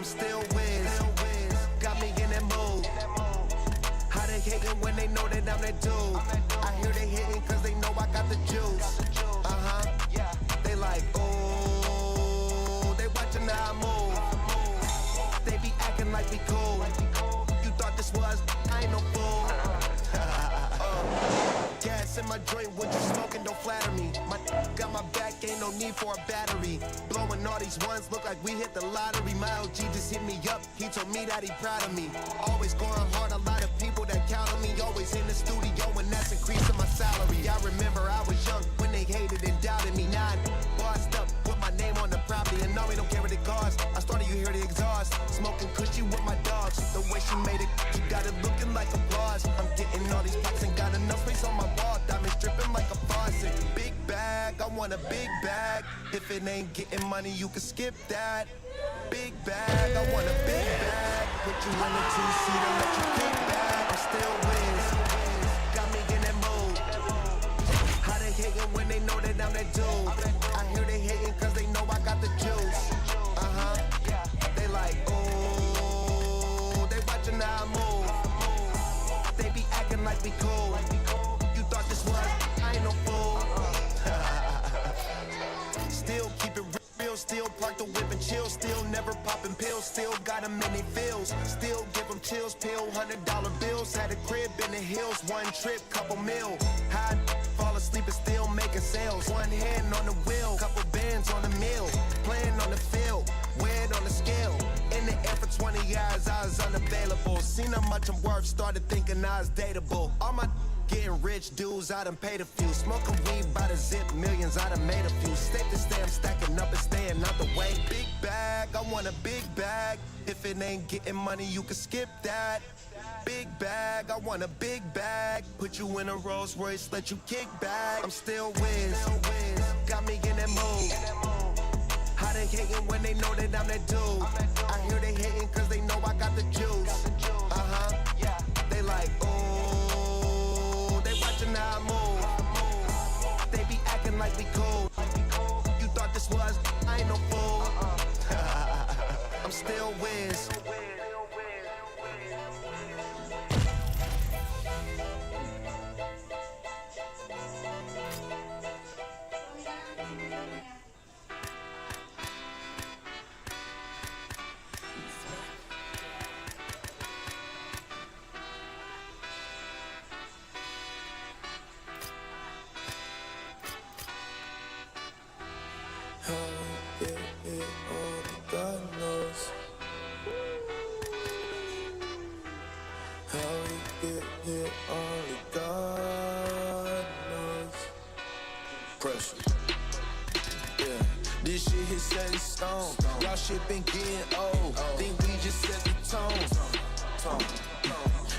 I'm still whiz. Got me in that mood. How they hating when they know that I'm that dude? I hear they hating cause they know I got the juice. They like, ooh, they watching how I move. They be acting like we cool. You thought this was, I ain't no fool. Gas in my joint, what you smoking, don't flatter me. My got my back, ain't no need for a battery. Blowing all these ones, look like we hit the lottery. My OG just hit me up, he told me that he proud of me. Always going hard, a lot of people that count on me. Always in the studio and that's increasing my salary. I remember I was young when they hated and doubted me. Now I'm bossed up, put my name on the property. And no, we don't care what it costs. I started, you hear the exhaust. Smoking cushy with my dogs. The way she made it, she got it looking like applause. I'm getting all these packs and got enough space on my wall. Diamonds dripping like a faucet. Big bag, I want a big bag. If it ain't getting money, you can skip that. Big bag, I want a big bag. Put you in a two-seater, let you kick back. I'm still whiz. Got me in that mood. How they hating when they know that I'm that dude? I hear they hating cause they know I got the juice. They like, ooh, they watching how I move. They be acting like we cool. You thought this was, I ain't no fool. Still keep it real, still park the whip and chill. Still never popping pills, still got them in they feels. Still give them chills, pill, $100 bills. Had a crib in the hills, one trip, couple mil. High, fall asleep and still making sales. One hand on the wheel, couple bands on the mill. Playing on the field, weighed on the scale. In the air for 20 years, I was unavailable. Seen how much I'm worth, started thinking I was dateable. All my getting rich dudes, I done paid a few. Smoking weed by the zip, millions, I done made a few. Stay to stay, I'm stacking up and staying out the way. Big bag, I want a big bag. If it ain't getting money, you can skip that. Big bag, I want a big bag. Put you in a Rolls Royce, let you kick back. I'm still whiz, got me in that mood. How they hating when they know that I'm that dude? I hear they hating cause they know I got the juice. They like, ooh, they watching how I move. They be acting like we cool. You thought this was, I ain't no fool. I'm still whiz. Set in stone. Y'all shit been getting old. Think we just set the tone.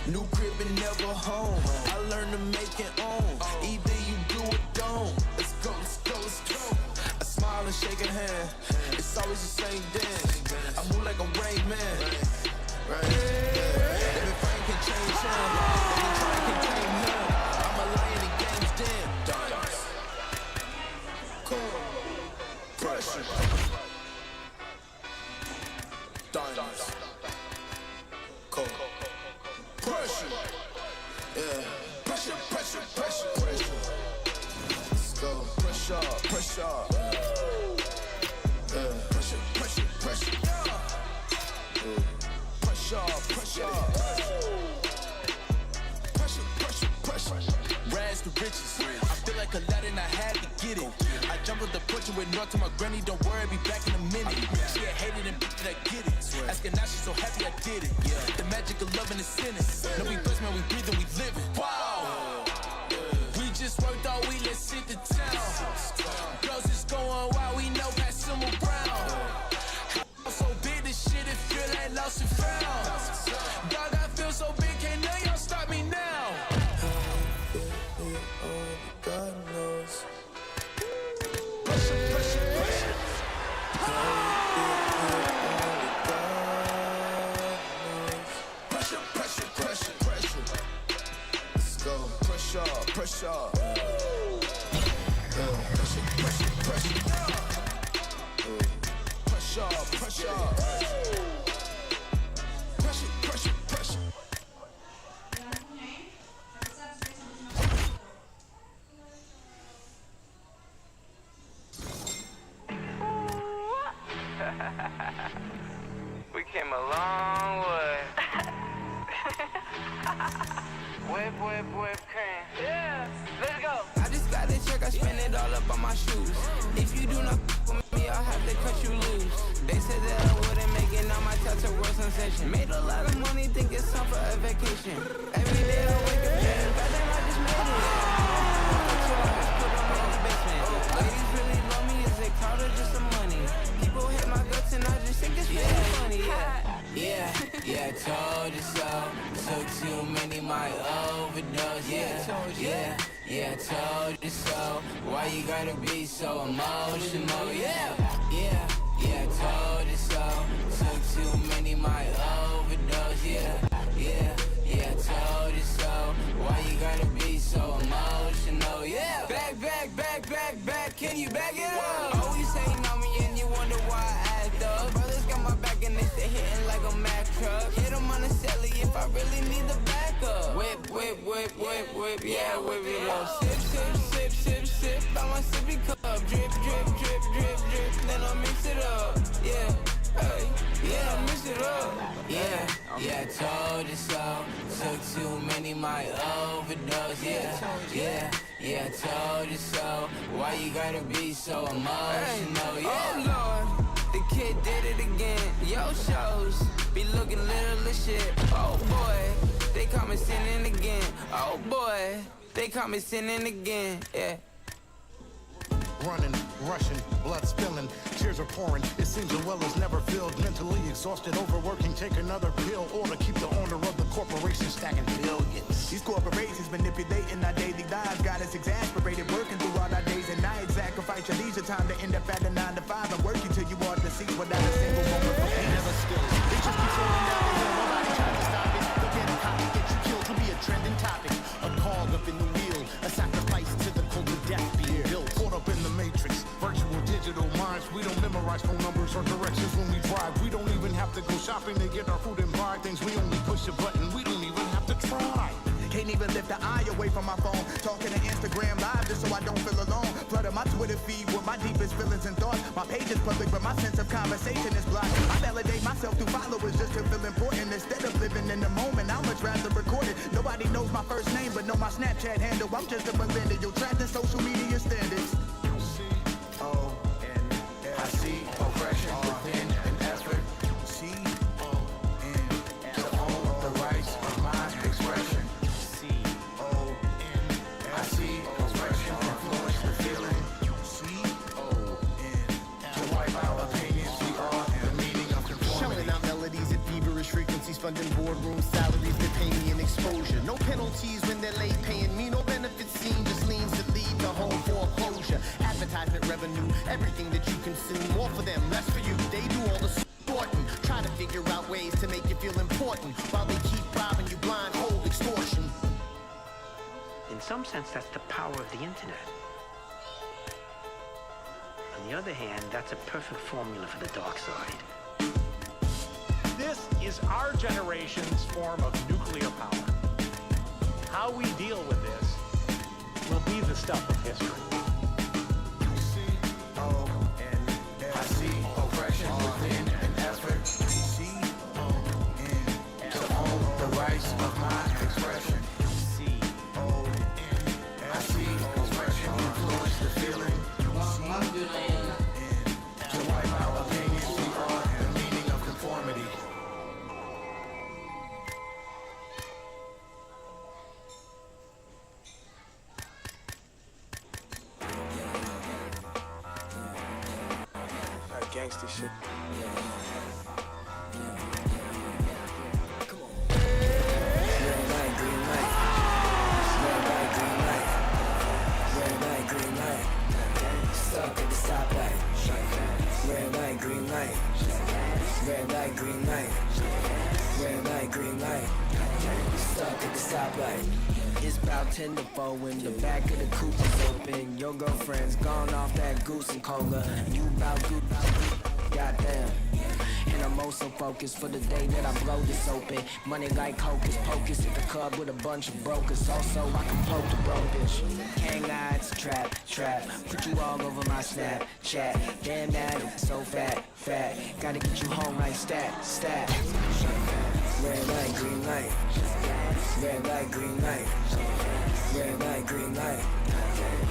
New crib and never home. I learned to make it own. Either you do or don't. Let's go, let's go, let's go. I smile and shake a hand. It's always the same dance. I move like a Rain Man. Every frame can change him. Every try can tame him. I'm a lion in game's den. Cool. Pressure. Diamonds. Cold. Pressure. Yeah. Pressure, pressure, pressure, pressure. Let's go. Pressure, pressure. Yeah. Pressure, pressure, pressure. Pressure, pressure. Pressure, pressure, pressure. Rags to riches. I feel like Aladdin, I had to get it. I jumped with the portrait with North to my granny. Don't worry, I'll be back in a minute. She had hated and I get it. Asking now, she's so happy I did it. The magic of loving is sentence. No, we blessed, man, we breathing, we living. Wow! We just worked all week, let's hit the town. Girls is going wild, we know pass them around. I'm so big, this shit, it feel like lost and found. Dog, I feel so big, can't none y'all stop me now. God knows. Pressure, pressure, pressure. Pressure, pressure, pressure, pressure. Let's go. Pressure, pressure. Pressure, pressure, pressure. Pressure, pressure. We came a long way. Whip, cream. Yeah, let's go. I just got the check, I spend it all up on my shoes. If you do not with me, I'll have to cut you loose. They said that I wouldn't make it, now my touch a world sensation. Made a lot of money, think it's time for a vacation. Every day I wake up dreaming, but then I just made it. Put on in the basement. Ladies really love me, is it crowd or just some money? People hate my guts and I just think it's really funny, yeah, told you so. Took too many, my overdose, yeah, told you so. Why you gotta be so emotional, yeah, told you so. Took too many, my overdose, yeah, told you so. Why you gotta be so emotional, yeah. Back, can you back it up? Always hating on me and you wonder why I act up. Brothers got my back and they stay hitting like a Mack truck. Hit them on the celly if I really need the backup. Whip, yeah, whip it up. Sip, by my sippy cup. Drip, then I mix it up, yeah. Hey, yeah, I mix it up. Yeah, told you so. Took too many, my overdose, yeah, told you so. Why you gotta be so emotional, yeah. Oh Lord, the kid did it again. Yo shows be looking little as shit. Oh boy, they caught me sinning again. Oh boy, they caught me sinning again, yeah. Running, rushing, blood spilling, tears are pouring. It seems the well is never filled. Mentally exhausted, overworking, take another pill, or to keep the owner of the corporation stacking billions. These corporations manipulating our daily lives, got us exasperated, working through all our days and nights. Sacrifice your leisure time to end up at a 9 to 5 and work you till you are the seats without a single moment for pain. Never still. They just keep falling down the hill. Nobody tries to stop it. They'll get a copy, get you killed. Will be a trending topic. A cog up in the wheel, a sacrifice to the cult of death being built. Caught up in the matrix, virtual digital minds. We don't memorize phone numbers or directions when we drive. We don't even have to go shopping to get our food and buy things. We only push a button. We don't even have to try. Can't even lift the eye away from my phone. Talking to Instagram live just so I don't feel alone. Flooding my Twitter feed with my deepest feelings and thoughts. My page is public, but my sense of conversation is blocked. I validate myself through followers just to feel important. Instead of living in the moment, I'd much rather record it. Nobody knows my first name, but know my Snapchat handle. I'm just a millennial trapped in social media standards. I see oppression within an effort. To own the rights of my expression. I see oppression influence the feeling. To wipe out opinions, we are the meaning of conformity. Shelling out melodies at feverish frequencies, funding boardroom salaries that pay me an exposure. No penalties when they're late paying me, no benefits seen, just liens that lead to home foreclosure. Advertisement revenue, everything that you consume, more for them, less for you. They do all the sorting, try to figure out ways to make you feel important, while they keep robbing you blind, hold extortion. In some sense, that's the power of the internet. On the other hand, that's a perfect formula for the dark side. This is our generation's form of nuclear power. How we deal with this will be the stuff of history. I see oppression within an effort. To own the rights of my expression. I see oppression influence the feeling. To wipe out opinions, we are the meaning of conformity. Gangsta shit. Stuck at the stoplight. Red light, green light. Red light, green light. Red light, green light. Stuck at the stoplight. It's about 10 to 4 when the back of the coupe is open. Your girlfriend's gone off that goose and cola. You bout goose, goddamn. And I'm bow so focused for the day that I blow this open. Money like hocus pocus at the club with a bunch of brokers. Also, I can float the broke bitch. Hang on, it's a trap. Put you all over my Snapchat. Damn that, so fat. Gotta get you home like stat. Red light, green light. Red light, green light. Red light, green light.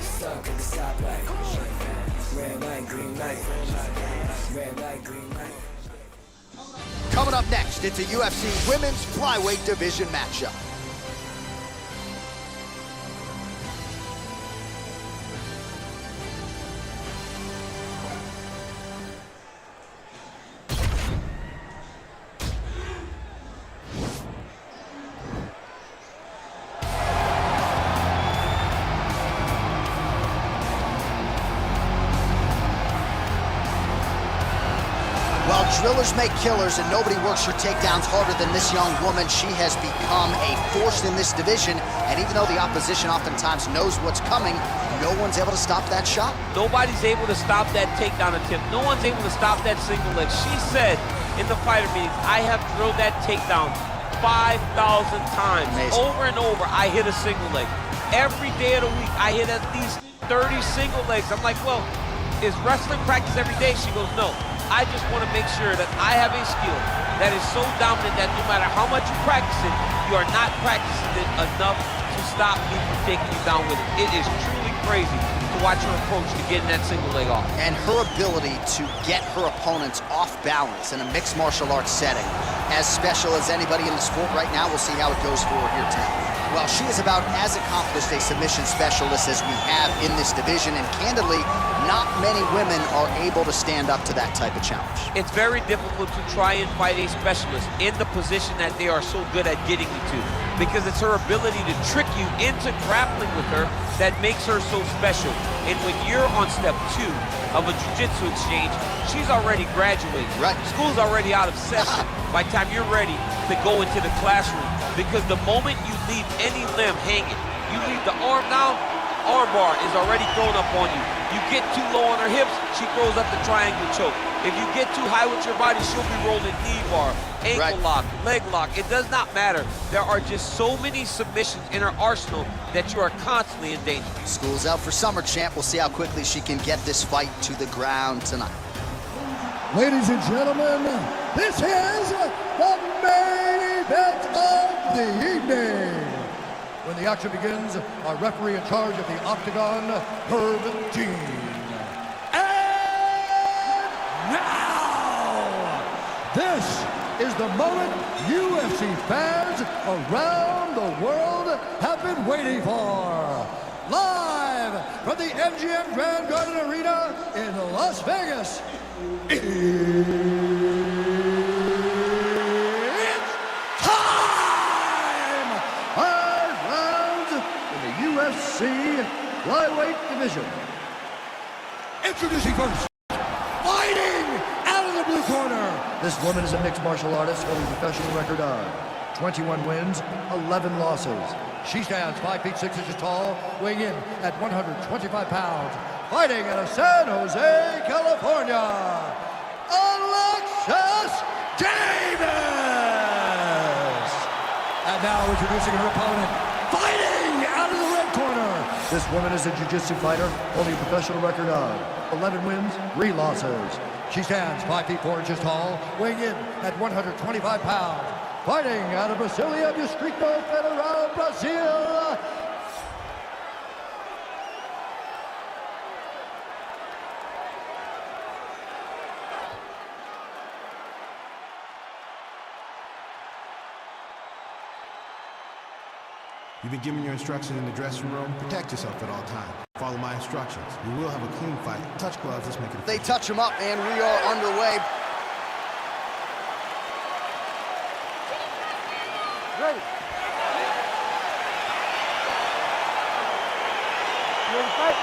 Stuck at the stoplight. Red light, green light. Red light, green light. Coming up next, it's a UFC Women's Flyweight Division matchup. While drillers make killers and nobody works her takedowns harder than this young woman, she has become a force in this division. And even though the opposition oftentimes knows what's coming, no one's able to stop that shot. Nobody's able to stop that takedown attempt. No one's able to stop that single leg. She said in the fighter meetings, I have drilled that takedown 5,000 times. Amazing. Over and over, I hit a single leg. Every day of the week, I hit at least 30 single legs. I'm like, well, is wrestling practice every day? She goes, no. I just want to make sure that I have a skill that is so dominant that no matter how much you practice it, you are not practicing it enough to stop me from taking you down with it. It is truly crazy to watch her approach to getting that single leg off. And her ability to get her opponents off balance in a mixed martial arts setting, as special as anybody in the sport right now. We'll see how it goes for her here tonight. Well, she is about as accomplished a submission specialist as we have in this division, and candidly, not many women are able to stand up to that type of challenge. It's very difficult to try and fight a specialist in the position that they are so good at getting you to, because it's her ability to trick you into grappling with her that makes her so special. And when you're on step 2 of a jiu-jitsu exchange, she's already graduated. Right. School's already out of session by the time you're ready to go into the classroom, because the moment you leave any limb hanging, you leave the arm down, arm bar is already thrown up on you. You get too low on her hips, she throws up the triangle choke. If you get too high with your body, she'll be rolling knee bar, ankle lock, leg lock. It does not matter. There are just so many submissions in her arsenal that you are constantly in danger. School's out for summer, champ. We'll see how quickly she can get this fight to the ground tonight. Ladies and gentlemen, this is the main event of the evening. When the action begins, our referee in charge of the Octagon, Herb Dean. And now, this is the moment UFC fans around the world have been waiting for. Live from the MGM Grand Garden Arena in Las Vegas. It's time! 5 rounds in the UFC Flyweight Division. Introducing first, fighting out of the blue corner. This woman is a mixed martial artist holding a professional record of 21 wins, 11 losses. She stands 5 feet 6 inches tall, weighing in at 125 pounds. Fighting out of San Jose, California, Alexis Davis! And now introducing her opponent, fighting out of the red corner. This woman is a jiu-jitsu fighter, holding a professional record of 11 wins, 3 losses. She stands 5 feet 4 inches tall, weighing in at 125 pounds. Fighting out of Brasilia, Distrito Federal, Brazil, You've been given your instructions in the dressing room. Protect yourself at all times. Follow my instructions. You will have a clean fight. Touch gloves, let's make it. They touch him up, and we are underway. Ready. You ready to fight?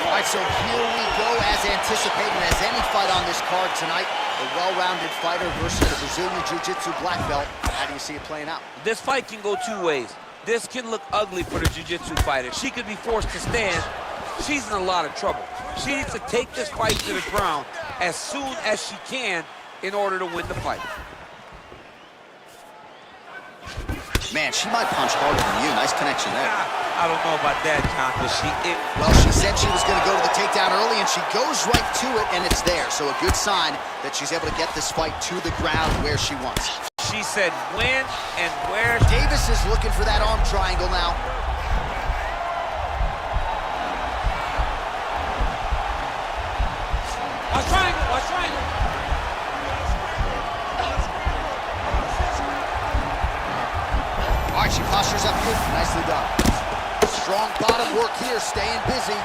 All right, so here we go, as anticipated, as any fight on this card tonight. A well-rounded fighter versus a Brazilian Jiu-Jitsu black belt. How do you see it playing out? This fight can go 2 ways. This can look ugly for the Jiu-Jitsu fighter. She could be forced to stand she's in a lot of trouble. She needs to take this fight to the ground as soon as she can in order to win the fight. Man, she might punch harder than you. Nice connection there. I don't know about that, John, because well, she said she was going to go to the takedown early, and she goes right to it, and it's there. So a good sign that she's able to get this fight to the ground where she wants. She said when and where. Davis is looking for that arm triangle now. Watch triangle, watch triangle. All right, she postures up good. Nicely done. Strong bottom work here, staying busy.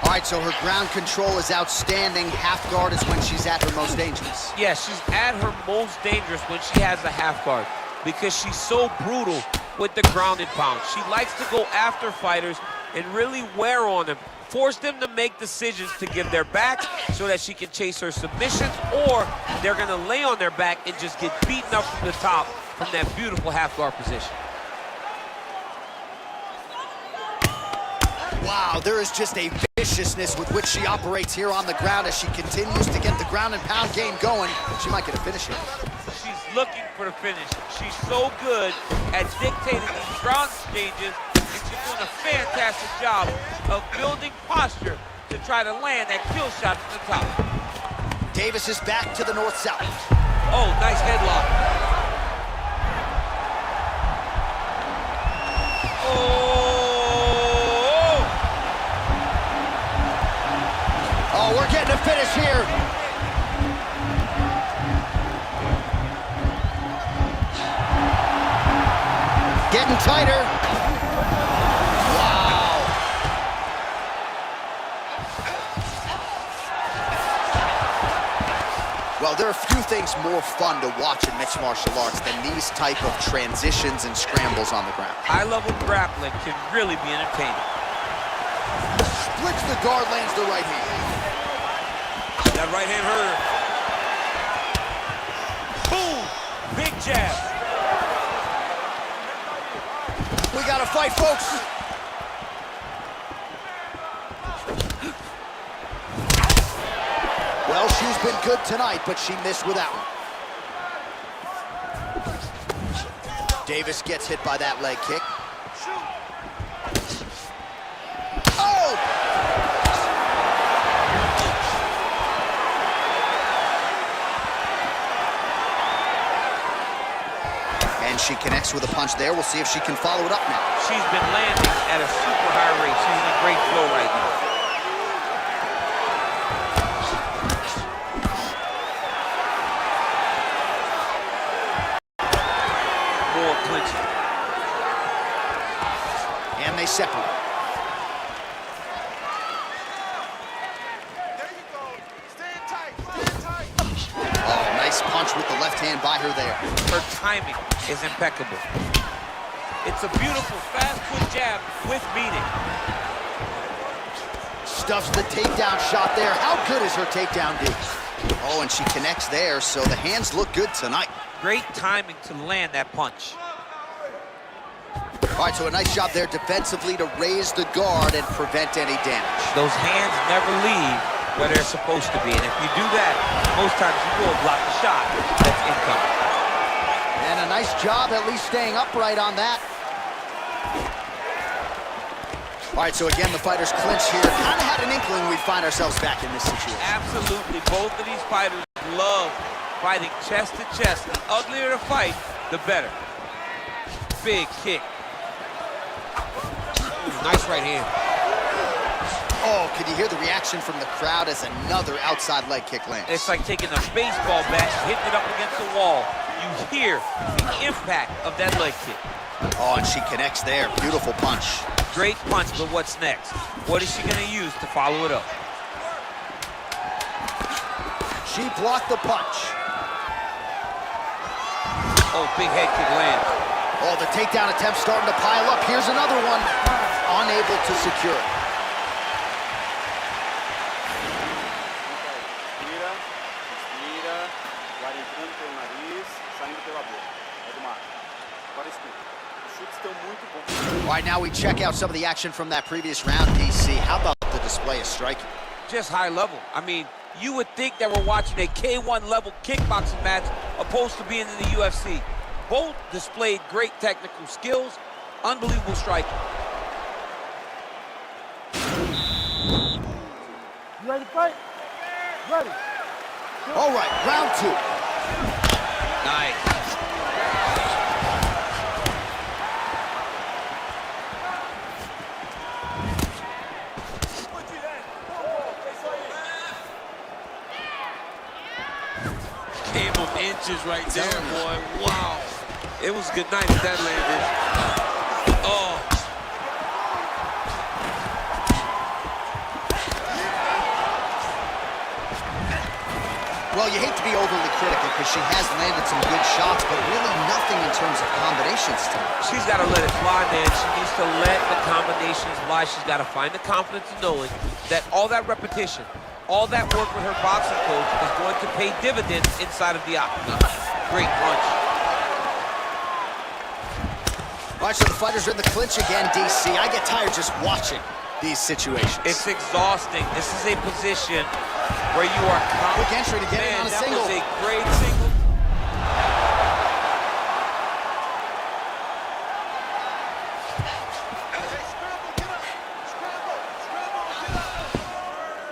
All right, so her ground control is outstanding. Half guard is when she's at her most dangerous. Yeah, she's at her most dangerous when she has a half guard because she's so brutal with the ground and pound. She likes to go after fighters and really wear on them, force them to make decisions to give their back so that she can chase her submissions, or they're gonna lay on their back and just get beaten up from the top from that beautiful half guard position. Wow, there is just a viciousness with which she operates here on the ground as she continues to get the ground and pound game going. She might get a finish here. She's looking for the finish. She's so good at dictating these ground exchanges, and she's doing a fantastic job of building posture to try to land that kill shot from the top. Davis is back to the north-south. Oh, nice headlock. Oh, we're getting a finish here. Getting tighter. Wow. Well, there are few things more fun to watch in mixed martial arts than these type of transitions and scrambles on the ground. High-level grappling can really be entertaining. Splits the guard, lands the right hand. That right hand hurt her. Boom! Big jab. We got to fight, folks. Well, she's been good tonight, but she missed with that one. Davis gets hit by that leg kick. Oh! And she connects with a punch there. We'll see if she can follow it up now. She's been landing at a super high rate. She's in a great flow right now. More clinching. And they separate. Oh, nice punch with the left hand by her there. Her timing is impeccable. It's a beautiful fast foot jab with meaning. Stuffs the takedown shot there. How good is her takedown D? Oh, and she connects there, so the hands look good tonight. Great timing to land that punch. All right, so a nice job there defensively to raise the guard and prevent any damage. Those hands never leave where they're supposed to be, and if you do that, most times you will block the shot that's incoming. And a nice job at least staying upright on that. All right, so again, the fighters clinch here. Kind of had an inkling we'd find ourselves back in this situation. Absolutely. Both of these fighters love fighting chest to chest. The uglier the fight, the better. Big kick. Ooh, nice right hand. Oh, could you hear the reaction from the crowd as another outside leg kick lands? It's like taking a baseball bat and hitting it up against the wall. You hear the impact of that leg kick. Oh, and she connects there. Beautiful punch. Great punch, but what's next? What is she going to use to follow it up? She blocked the punch. Oh, big head kick lands. Oh, the takedown attempt starting to pile up. Here's another one. Unable to secure it. right, now we check out some of the action from that previous round, DC. How about the display of striking? Just high level. I mean, you would think that we're watching a K1 level kickboxing match opposed to being in the UFC. Both displayed great technical skills, unbelievable striking. You ready to fight? Ready. All right, round 2. Nice. Came up inches right there, boy. Wow. It was a good night if that landed. Oh. Well, you hate to be overly critical because she has landed some good shots, but really nothing in terms of combinations tonight. She's got to let it fly, man. She needs to let the combinations fly. She's got to find the confidence in knowing that all that repetition, all that work with her boxing coach is going to pay dividends inside of the octagon. Great punch. All right, so the fighters are in the clinch again, DC. I get tired just watching these situations. It's exhausting. This is a position where you are quick entry to get in on a single. That was a great single.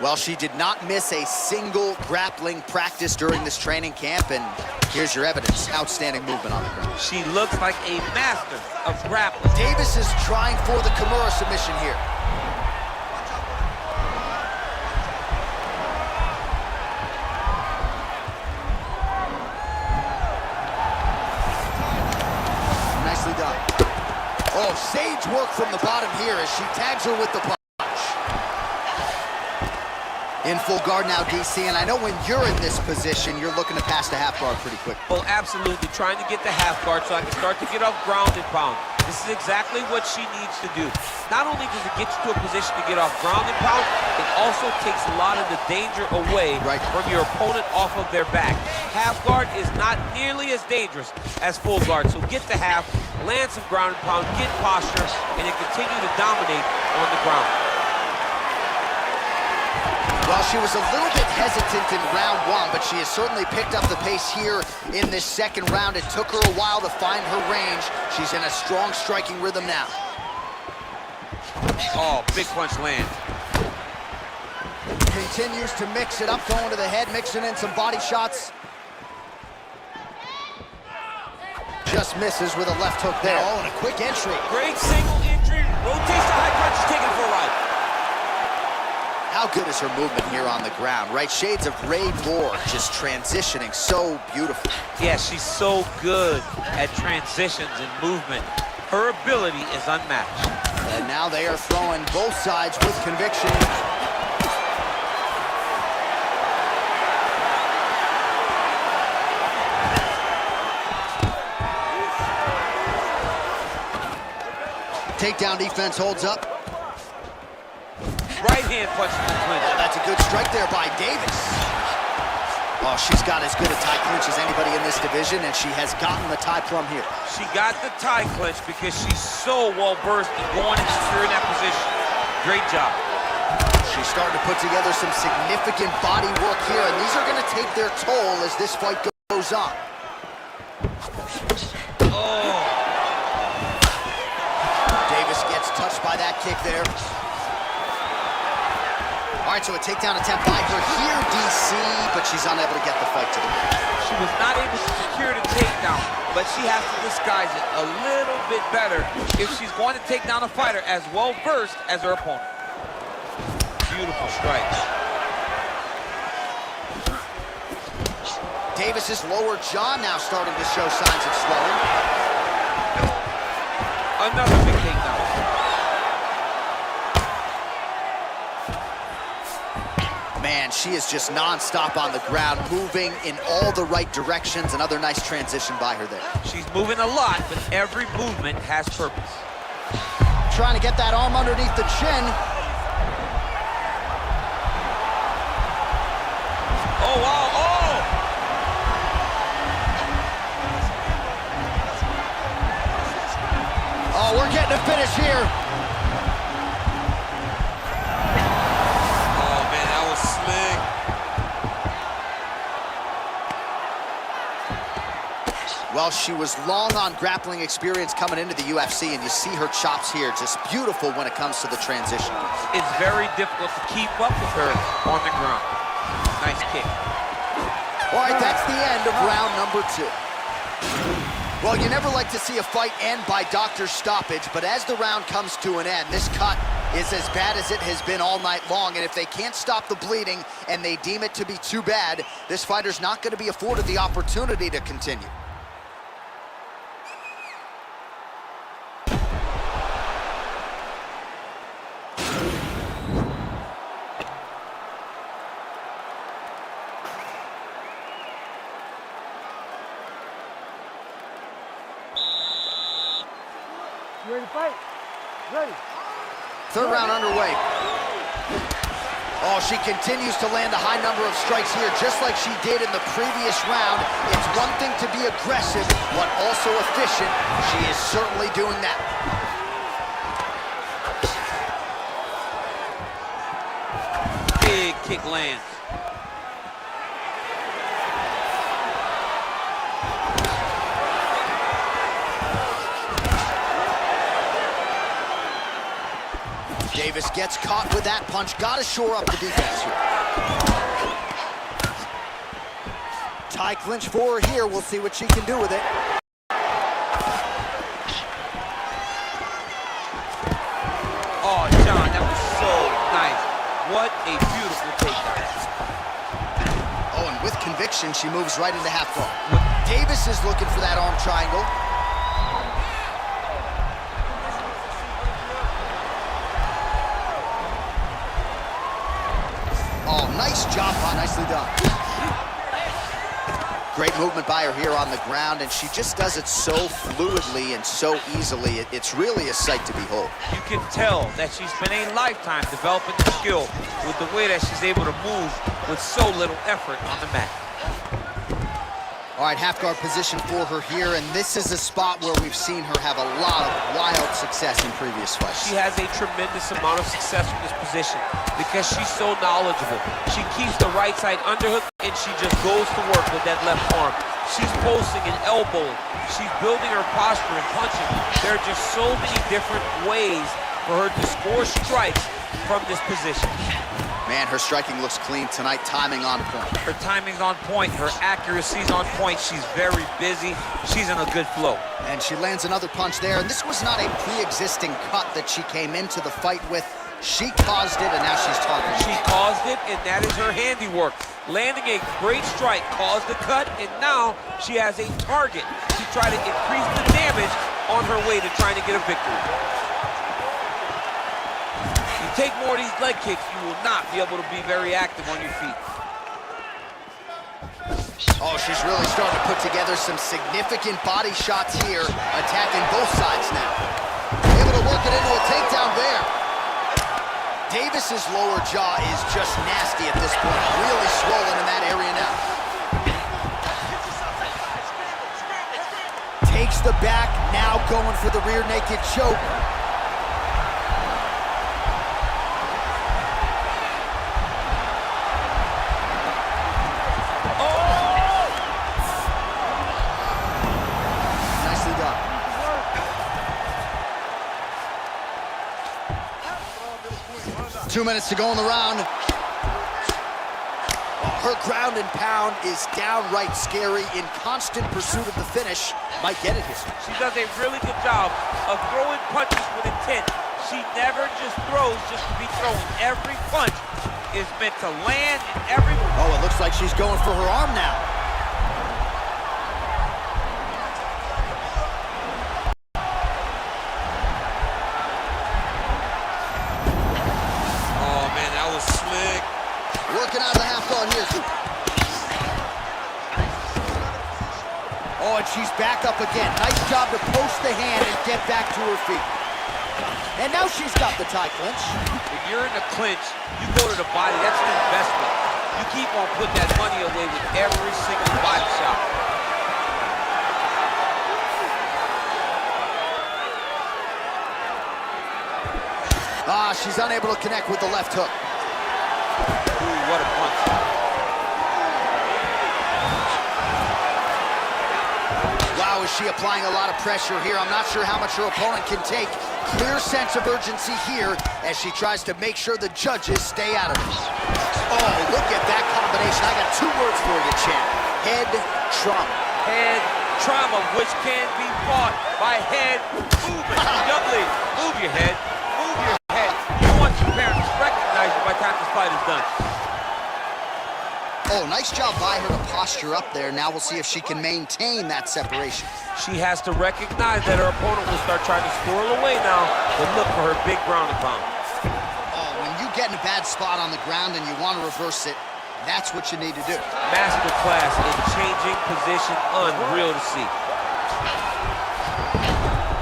Well, she did not miss a single grappling practice during this training camp, and here's your evidence. Outstanding movement on the ground. She looks like a master of grappling. Davis is trying for the Kimura submission here. Nicely done. Oh, sage work from the bottom here as she tags her with the punch. In full guard now, DC, and I know when you're in this position, you're looking to pass the half guard pretty quick. Well, absolutely. Trying to get the half guard so I can start to get off ground and pound. This is exactly what she needs to do. Not only does it get you to a position to get off ground and pound, it also takes a lot of the danger away from your opponent off of their back. Half guard is not nearly as dangerous as full guard, so get the half, land some ground and pound, get posture, and then continue to dominate on the ground. Well, she was a little bit hesitant in round 1, but she has certainly picked up the pace here in this second round. It took her a while to find her range. She's in a strong striking rhythm now. Oh, big punch land. Continues to mix it up, going to the head, mixing in some body shots. Just misses with a left hook there. Oh, and a quick entry. Great single entry, rotates the high punch, taking it for a ride. How good is her movement here on the ground, right? Shades of Ray Moore, just transitioning so beautiful. Yeah, she's so good at transitions and movement. Her ability is unmatched. And now they are throwing both sides with conviction. Takedown defense holds up. Right hand punch in the clinch. Oh, that's a good strike there by Davis. Oh, she's got as good a tie clinch as anybody in this division, and she has gotten the tie plum here. She got the tie clinch because she's so well versed in going and securing that position. Great job. She's starting to put together some significant body work here, and these are going to take their toll as this fight goes on. Oh. Davis gets touched by that kick there. All right, so a takedown attempt by her here, DC, but she's unable to get the fight to the ground. She was not able to secure the takedown, but she has to disguise it a little bit better if she's going to take down a fighter as well-versed as her opponent. Beautiful strikes. Davis's lower jaw now starting to show signs of swelling. Another big takedown. Man, she is just non-stop on the ground, moving in all the right directions. Another nice transition by her there. She's moving a lot, but every movement has purpose. Trying to get that arm underneath the chin. Oh, wow, Oh, we're getting a finish here. Oh, man, that was slick. Well, she was long on grappling experience coming into the UFC, and you see her chops here, just beautiful when it comes to the transition. It's very difficult to keep up with her on the ground. Nice kick. All right, that's the end of round number 2. Well, you never like to see a fight end by doctor's stoppage, but as the round comes to an end, this cut is as bad as it has been all night long, and if they can't stop the bleeding and they deem it to be too bad, this fighter's not going to be afforded the opportunity to continue. You ready to fight? Ready. Third round underway. Oh, she continues to land a high number of strikes here, just like she did in the previous round. It's one thing to be aggressive, but also efficient. She is certainly doing that. Big kick lands. Davis gets caught with that punch. Got to shore up the defense here. Tie clinch for her here. We'll see what she can do with it. Oh, John, that was so nice. What a beautiful takedown. Oh, and with conviction, she moves right into half guard. Davis is looking for that arm triangle. Oh, nice job, nicely done. Great movement by her here on the ground, and she just does it so fluidly and so easily. It's really a sight to behold. You can tell that she spent a lifetime developing the skill with the way that she's able to move with so little effort on the mat. All right, half guard position for her here, and this is a spot where we've seen her have a lot of wild success in previous fights. She has a tremendous amount of success in this position because she's so knowledgeable. She keeps the right side underhook, and she just goes to work with that left arm. She's posting and elbowing. She's building her posture and punching. There are just so many different ways for her to score strikes from this position. Man, her striking looks clean tonight, timing on point. Her timing's on point, her accuracy's on point. She's very busy, she's in a good flow. And she lands another punch there, and this was not a pre-existing cut that she came into the fight with. She caused it, and now she's targeting. She caused it, and that is her handiwork. Landing a great strike caused the cut, and now she has a target to try to increase the damage on her way to trying to get a victory. Take more of these leg kicks, you will not be able to be very active on your feet. Oh, she's really starting to put together some significant body shots here, attacking both sides now. Able to work it into a takedown there. Davis's lower jaw is just nasty at this point, really swollen in that area now. Takes the back, now going for the rear naked choke. Nicely done. 2 minutes to go in the round. Her ground and pound is downright scary. In constant pursuit of the finish. Might get it here. She does a really good job of throwing punches with intent. She never just throws just to be throwing. Every punch is meant to land, and every... Oh, it looks like she's going for her arm now. Working out of the half guard here. Oh, and she's back up again. Nice job to post the hand and get back to her feet. And now she's got the tie clinch. When you're in the clinch, you go to the body. That's an investment. You keep on putting that money away with every single body shot. She's unable to connect with the left hook. Ooh, what a punch. Wow, is she applying a lot of pressure here? I'm not sure how much her opponent can take. Clear sense of urgency here as she tries to make sure the judges stay out of this. Oh, look at that combination. I got 2 words for you, champ. Head trauma. Head trauma, which can be fought by head movement. Young lady, move your head. Move your head. You want your parents to recognize you by the time this fight is done. Oh, nice job by her to posture up there. Now we'll see if she can maintain that separation. She has to recognize that her opponent will start trying to squirrel away now, but look for her big ground and pound. Oh, when you get in a bad spot on the ground and you want to reverse it, that's what you need to do. Masterclass in changing position, unreal to see.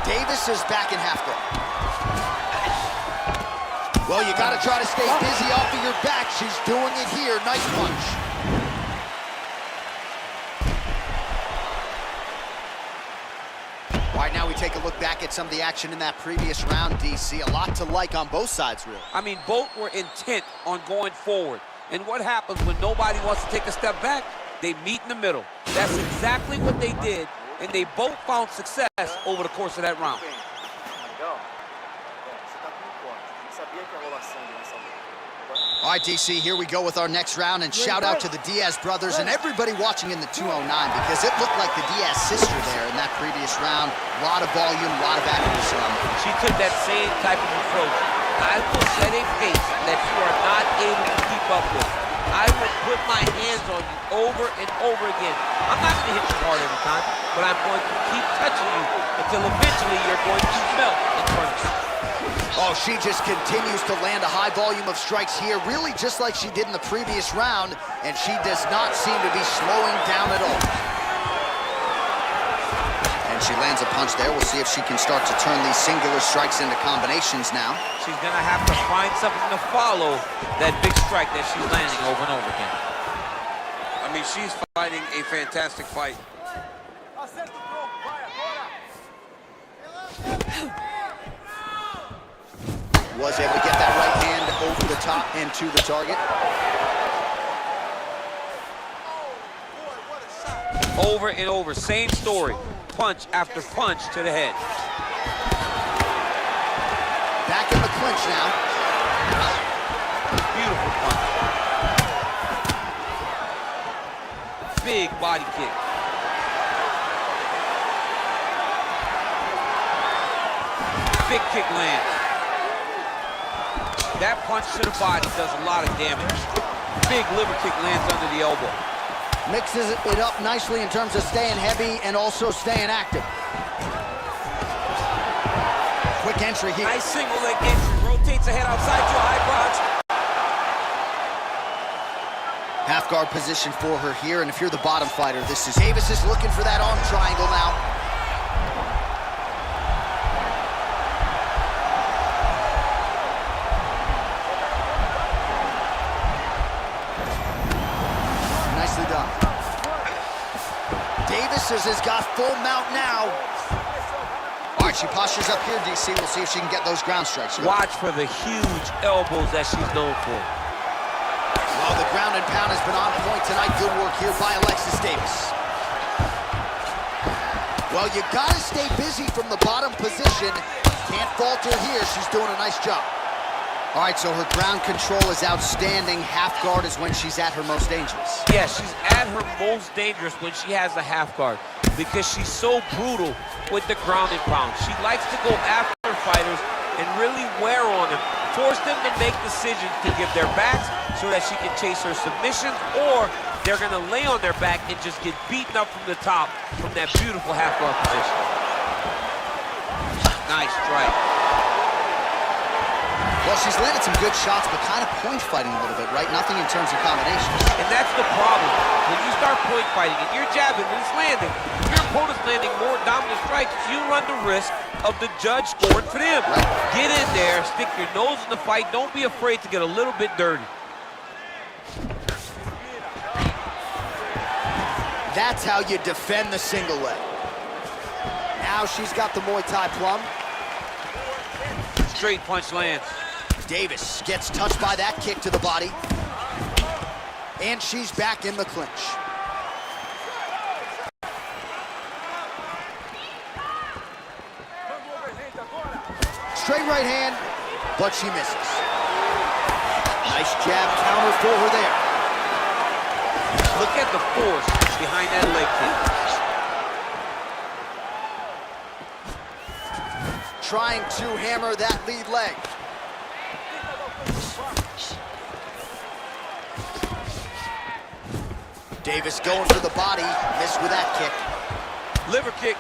Davis is back in half guard. Well, you got to try to stay busy off of your back. She's doing it here. Nice punch. All right, now we take a look back at some of the action in that previous round, DC. A lot to like on both sides, really. I mean, both were intent on going forward. And what happens when nobody wants to take a step back? They meet in the middle. That's exactly what they did, and they both found success over the course of that round. All right, DC, here we go with our next round, and shout out to the Diaz brothers and everybody watching in the 209, because it looked like the Diaz sister there in that previous round. A lot of volume, a lot of accuracy on there. She took that same type of approach. I will set a pace that you are not able to keep up with. I will put my hands on you over and over again. I'm not going to hit you hard every time, but I'm going to keep touching you until eventually you're going to melt in front of you. Oh, she just continues to land a high volume of strikes here, really just like she did in the previous round, and she does not seem to be slowing down at all. And she lands a punch there. We'll see if she can start to turn these singular strikes into combinations now. She's going to have to find something to follow that big strike that she's landing over and over again. I mean, she's fighting a fantastic fight. Was able to get that right hand over the top and to the target. Over and over, same story. Punch after punch to the head. Back in the clinch now. Beautiful punch. Big body kick. Big kick lands. That punch to the body does a lot of damage. Big liver kick lands under the elbow. Mixes it up nicely in terms of staying heavy and also staying active. Quick entry here. Nice single leg entry. Rotates the head outside to a high crotch. Half guard position for her here, and if you're the bottom fighter, this is Davis is looking for that arm triangle now. Nicely done. Davis has got full mount now. All right, she postures up here, DC. We'll see if she can get those ground strikes. Watch for the huge elbows that she's known for. Well, the ground and pound has been on point tonight. Good work here by Alexis Davis. Well, you gotta stay busy from the bottom position. Can't falter here. She's doing a nice job. All right, so her ground control is outstanding. Half guard is when she's at her most dangerous. Yeah, she's at her most dangerous when she has a half guard because she's so brutal with the ground and pound. She likes to go after fighters and really wear on them, force them to make decisions to give their backs so that she can chase her submissions, or they're going to lay on their back and just get beaten up from the top from that beautiful half guard position. Nice strike. Well, she's landed some good shots, but kind of point fighting a little bit, right? Nothing in terms of combinations. And that's the problem. When you start point fighting and you're jabbing and it's landing, if your opponent's landing more dominant strikes, you run the risk of the judge scoring for them. Right. Get in there, stick your nose in the fight. Don't be afraid to get a little bit dirty. That's how you defend the single leg. Now she's got the Muay Thai plum. Straight punch lands. Davis gets touched by that kick to the body. And she's back in the clinch. Straight right hand, but she misses. Nice jab counter for her there. Look at the force behind that leg kick. Trying to hammer that lead leg. Davis going for the body, missed with that kick. Liver kick.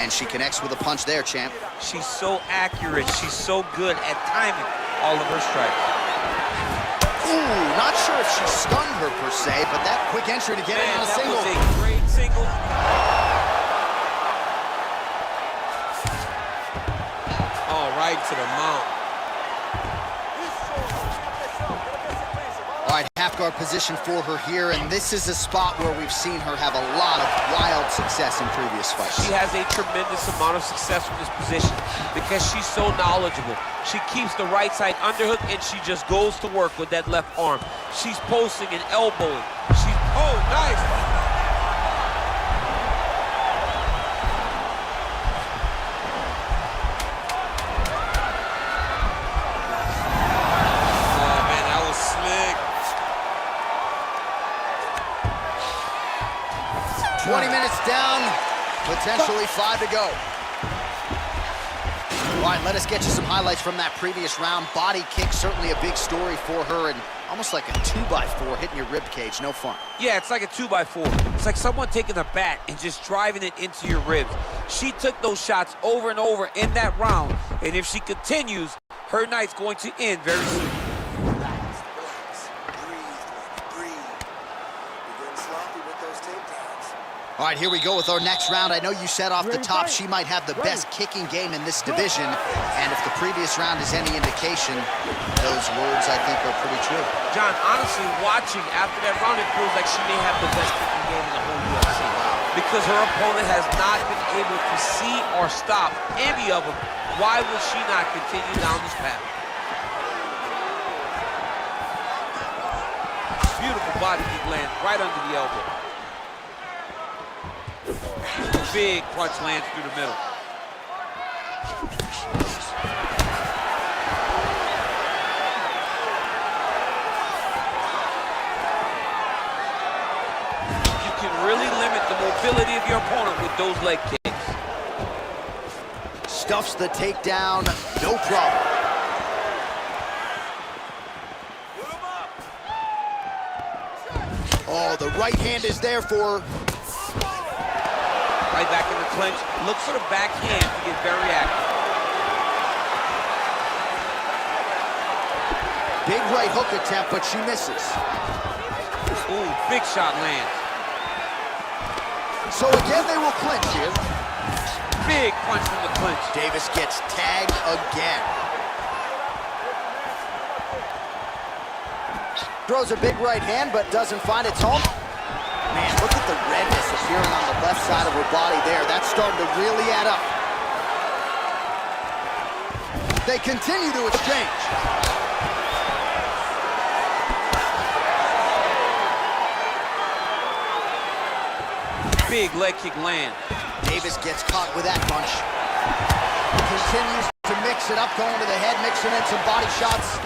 And she connects with a punch there, champ. She's so accurate. She's so good at timing all of her strikes. Ooh, not sure if she stunned her per se, but that quick entry to get in on a single. That was a great single. Oh, right to the mount. All right, half guard position for her here, and this is a spot where we've seen her have a lot of wild success in previous fights. She has a tremendous amount of success from this position because she's so knowledgeable. She keeps the right side underhook, and she just goes to work with that left arm. She's posting and elbowing. Oh, nice. Oh, man, that was slick. 20 minutes down, potentially 5 to go. All right, let us get you some highlights from that previous round. Body kick, certainly a big story for her, and almost like a 2x4 hitting your rib cage. No fun. Yeah, it's like a 2x4. It's like someone taking a bat and just driving it into your ribs. She took those shots over and over in that round, and if she continues, her night's going to end very soon. All right, here we go with our next round. I know you said off the top she might have the best kicking game in this division, and if the previous round is any indication, those words, I think, are pretty true. John, honestly, watching after that round, it feels like she may have the best kicking game in the whole UFC. Because her opponent has not been able to see or stop any of them. Why would she not continue down this path? Beautiful body kick lands right under the elbow. Big punch lands through the middle. You can really limit the mobility of your opponent with those leg kicks. Stuffs the takedown, no problem. Oh, the right hand is there for her. Right back in the clinch. Look for the backhand to get very active. Big right hook attempt, but she misses. Ooh, big shot lands. So again, they will clinch here. Big punch from the clinch. Davis gets tagged again. Throws a big right hand, but doesn't find its home. Man, look at the redness appearing on the left side of her body there. That's starting to really add up. They continue to exchange. Big leg kick land. Davis gets caught with that punch. Continues to mix it up, going to the head, mixing in some body shots.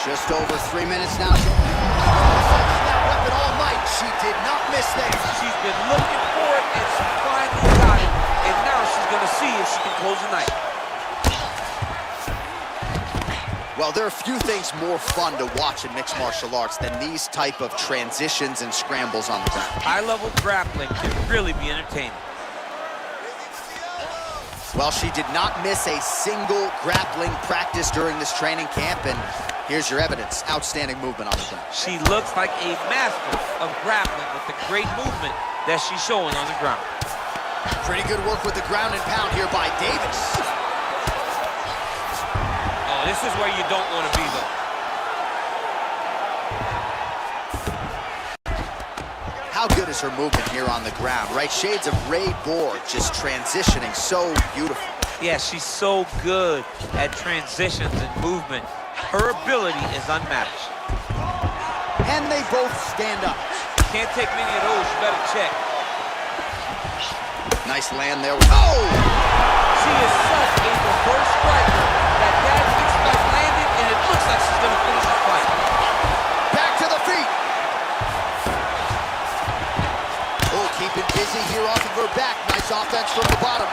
Just over 3 minutes now. That weapon all night. She did not miss there. She's been looking for it, and she finally got it. And now she's going to see if she can close the night. Well, there are few things more fun to watch in mixed martial arts than these type of transitions and scrambles on the ground. High-level grappling can really be entertaining. Well, she did not miss a single grappling practice during this training camp, and here's your evidence. Outstanding movement on the ground. She looks like a master of grappling with the great movement that she's showing on the ground. Pretty good work with the ground and pound here by Davis. Oh, this is where you don't want to be, though. How good is her movement here on the ground, right? Shades of Ray Borg, just transitioning so beautiful. Yeah, she's so good at transitions and movement. Her ability is unmatched. And they both stand up. Can't take many of those, you better check. Nice land there. Oh! She is such a reverse striker that Dad thinks about landing, and it looks like she's gonna finish the fight. Back to the feet. Oh, keeping busy here off of her back. Nice offense from the bottom.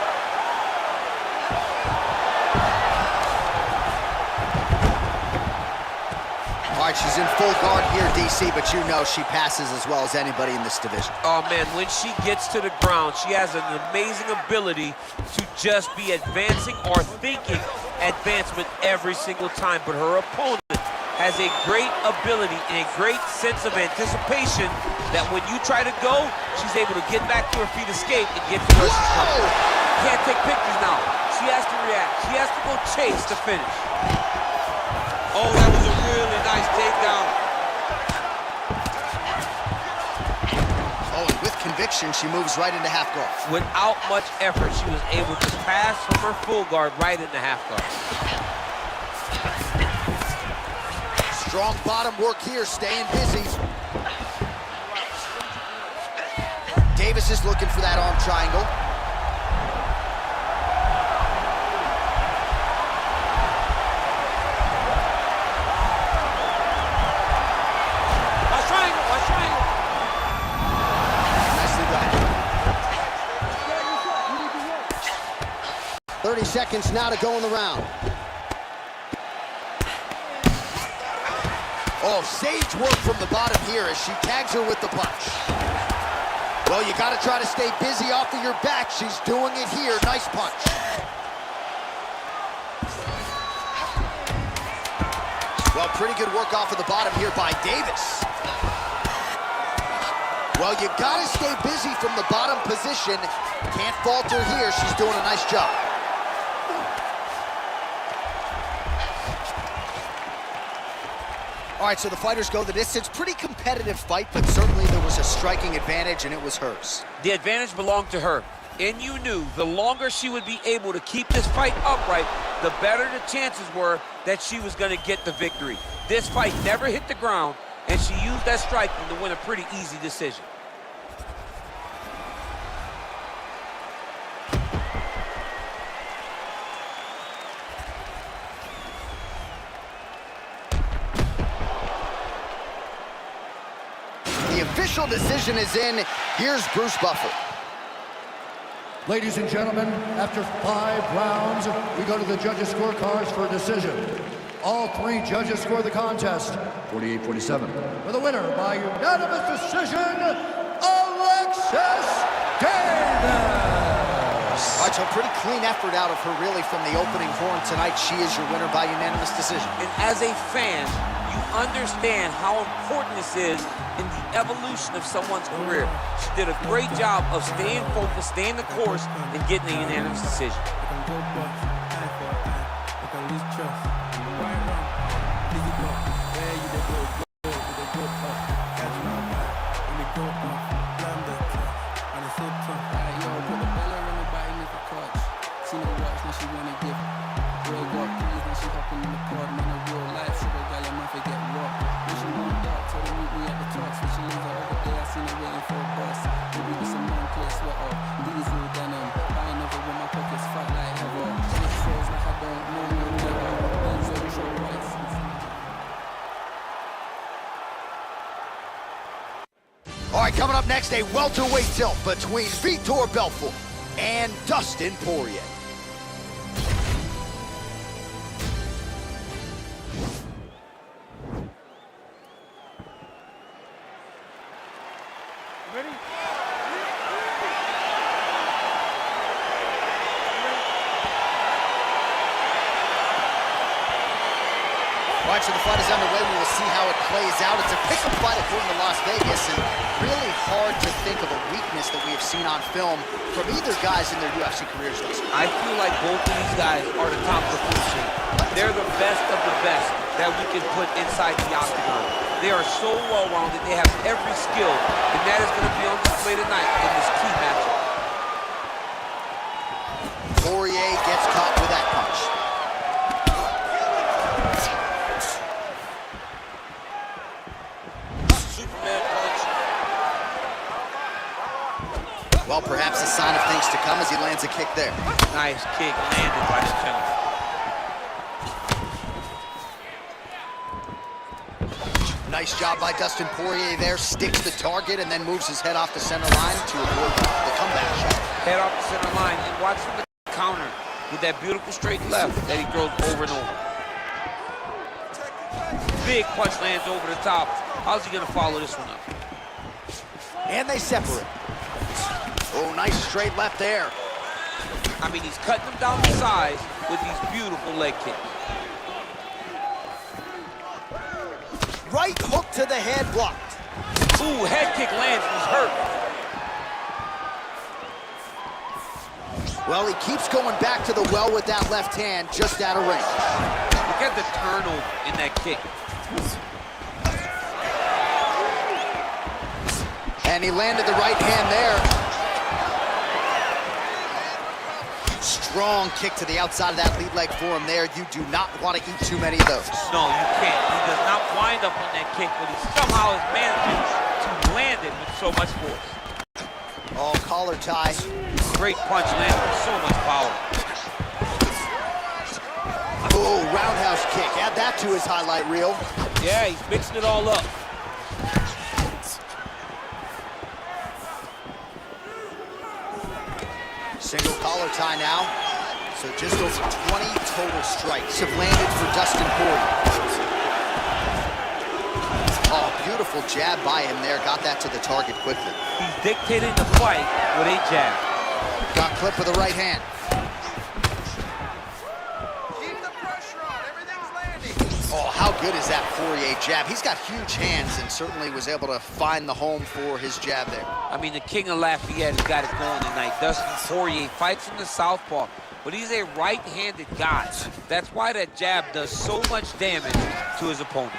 All right, she's in full guard here, DC, but you know she passes as well as anybody in this division. Oh, man, when she gets to the ground, she has an amazing ability to just be advancing or thinking advancement every single time. But her opponent has a great ability and a great sense of anticipation that when you try to go, she's able to get back to her feet, escape, and get to where she's coming. Can't take pictures now. She has to react. She has to go chase to finish. Oh, that was a really nice takedown. Oh, and with conviction, she moves right into half guard. Without much effort, she was able to pass from her full guard right into half guard. Strong bottom work here, staying busy. Davis is looking for that arm triangle. Watch triangle. 30 seconds now to go in the round. Oh, sage work from the bottom here as she tags her with the punch. Well, you got to try to stay busy off of your back. She's doing it here. Nice punch. Well, pretty good work off of the bottom here by Davis. Well, you got to stay busy from the bottom position. Can't falter here. She's doing a nice job. All right, so the fighters go the distance. Pretty competitive fight, but certainly there was a striking advantage, and it was hers. The advantage belonged to her, and you knew the longer she would be able to keep this fight upright, the better the chances were that she was going to get the victory. This fight never hit the ground, and she used that striking to win a pretty easy decision. The official decision is in. Here's Bruce Buffer. Ladies and gentlemen, after 5 rounds, we go to the judges' scorecards for a decision. All 3 judges score the contest, 48-47. For the winner by unanimous decision, Alexis Davis! All right, so a pretty clean effort out of her, really, from the opening horn tonight. She is your winner by unanimous decision. And as a fan, you understand how important this is in the evolution of someone's career. She did a great job of staying focused, staying the course, and getting a unanimous decision. All right, coming up next, a welterweight tilt between Vitor Belfort and Dustin Poirier. Ready? All right, so the fight is underway. We will see how it plays out. It's a pick-up fight according to Las Vegas, and really hard to think of a weakness that we have seen on film from either guys in their UFC careers thus far. I feel like both of these guys are the top of the food chain. They're the best of the best that we can put inside the octagon. They are so well-rounded. They have every skill, and that is going to be on display tonight in this key matchup. Poirier gets caught with that punch. Superman punch. Well, perhaps a sign of things to come as he lands a kick there. Nice kick landed by this gentleman. Nice job by Dustin Poirier there. Sticks the target and then moves his head off the center line to avoid the comeback shot. Head off the center line and watch from the counter with that beautiful straight left that he throws over and over. Big punch lands over the top. How's he gonna follow this one up? And they separate. Oh, nice straight left there. I mean, he's cutting them down to size with these beautiful leg kicks. Right hook to the head, blocked. Ooh, head kick lands, he's hurt. Well, he keeps going back to the well with that left hand, just out of range. Look at the turnover in that kick. And he landed the right hand there. Strong kick to the outside of that lead leg for him there. You do not want to eat too many of those. No, you can't. He does not wind up on that kick, but he somehow has managed to land it with so much force. Oh, collar tie. Great punch landed with so much power. Oh, roundhouse kick. Add that to his highlight reel. Yeah, he's mixing it all up. Single collar tie now. So just over 20 total strikes have landed for Dustin Poirier. Oh, beautiful jab by him there. Got that to the target quickly. He's dictating the fight with a jab. Got clipped with the right hand. Keep the pressure on. Everything's landing. Oh, how good is that Poirier jab? He's got huge hands and certainly was able to find the home for his jab there. I mean, the king of Lafayette has got it going tonight. Dustin Poirier fights from the southpaw, but he's a right-handed guy. That's why that jab does so much damage to his opponents.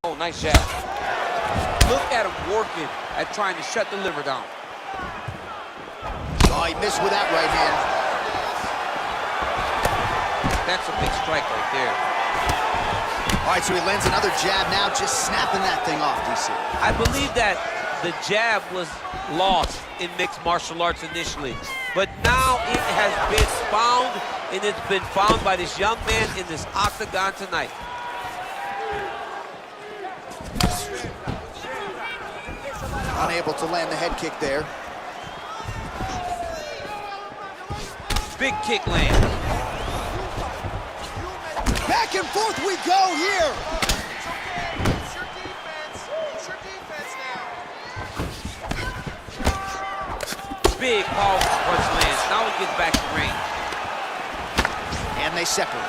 Oh, nice jab. Look at him working at trying to shut the liver down. Oh, he missed with that right hand. That's a big strike right there. All right, so he lands another jab now, just snapping that thing off, DC. I believe that the jab was lost in mixed martial arts initially, but now it has been found, and it's been found by this young man in this octagon tonight. Unable to land the head kick there. Big kick land. Back and forth we go here. It's your defense. It's your defense now. Big powerful punch lands. Now he gets back to range. And they separate.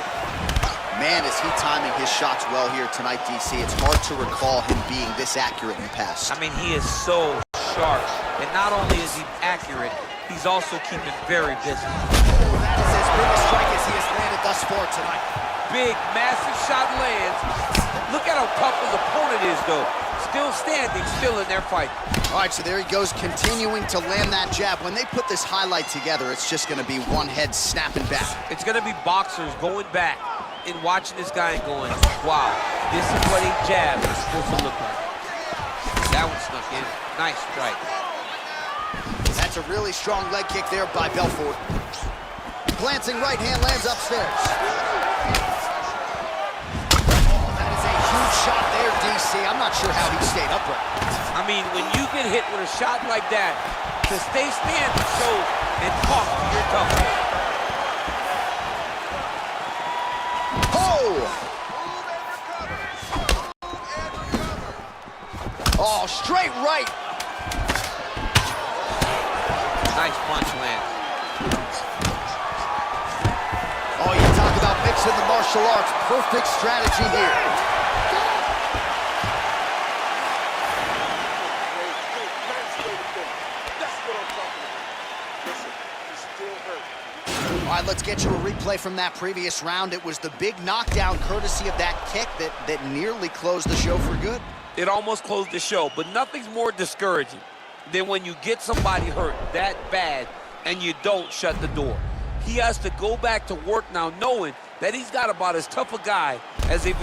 Man, is he timing his shots well here tonight, DC. It's hard to recall him being this accurate in the past. I mean, he is so sharp. And not only is he accurate, he's also keeping very busy. Oh, that is as big a strike as he has landed thus far tonight. Big, massive shot lands. Look at how tough his opponent is, though. Still standing, still in their fight. All right, so there he goes, continuing to land that jab. When they put this highlight together, it's just going to be one head snapping back. It's going to be boxers going back and watching this guy and going, wow, this is what a jab is supposed to look like. That one snuck in. Nice strike. That's a really strong leg kick there by Belfort. Glancing right hand lands upstairs. Oh, that is a huge shot there, DC. I'm not sure how he stayed upright. I mean, when you get hit with a shot like that, to stay standing shows and talk to your toughness. Oh, straight right. Nice punch lands. Oh, you talk about mixing the martial arts. Perfect strategy here. All right, let's get you a replay from that previous round. It was the big knockdown courtesy of that kick that nearly closed the show for good. It almost closed the show, but nothing's more discouraging than when you get somebody hurt that bad and you don't shut the door. He has to go back to work now knowing that he's got about as tough a guy as he's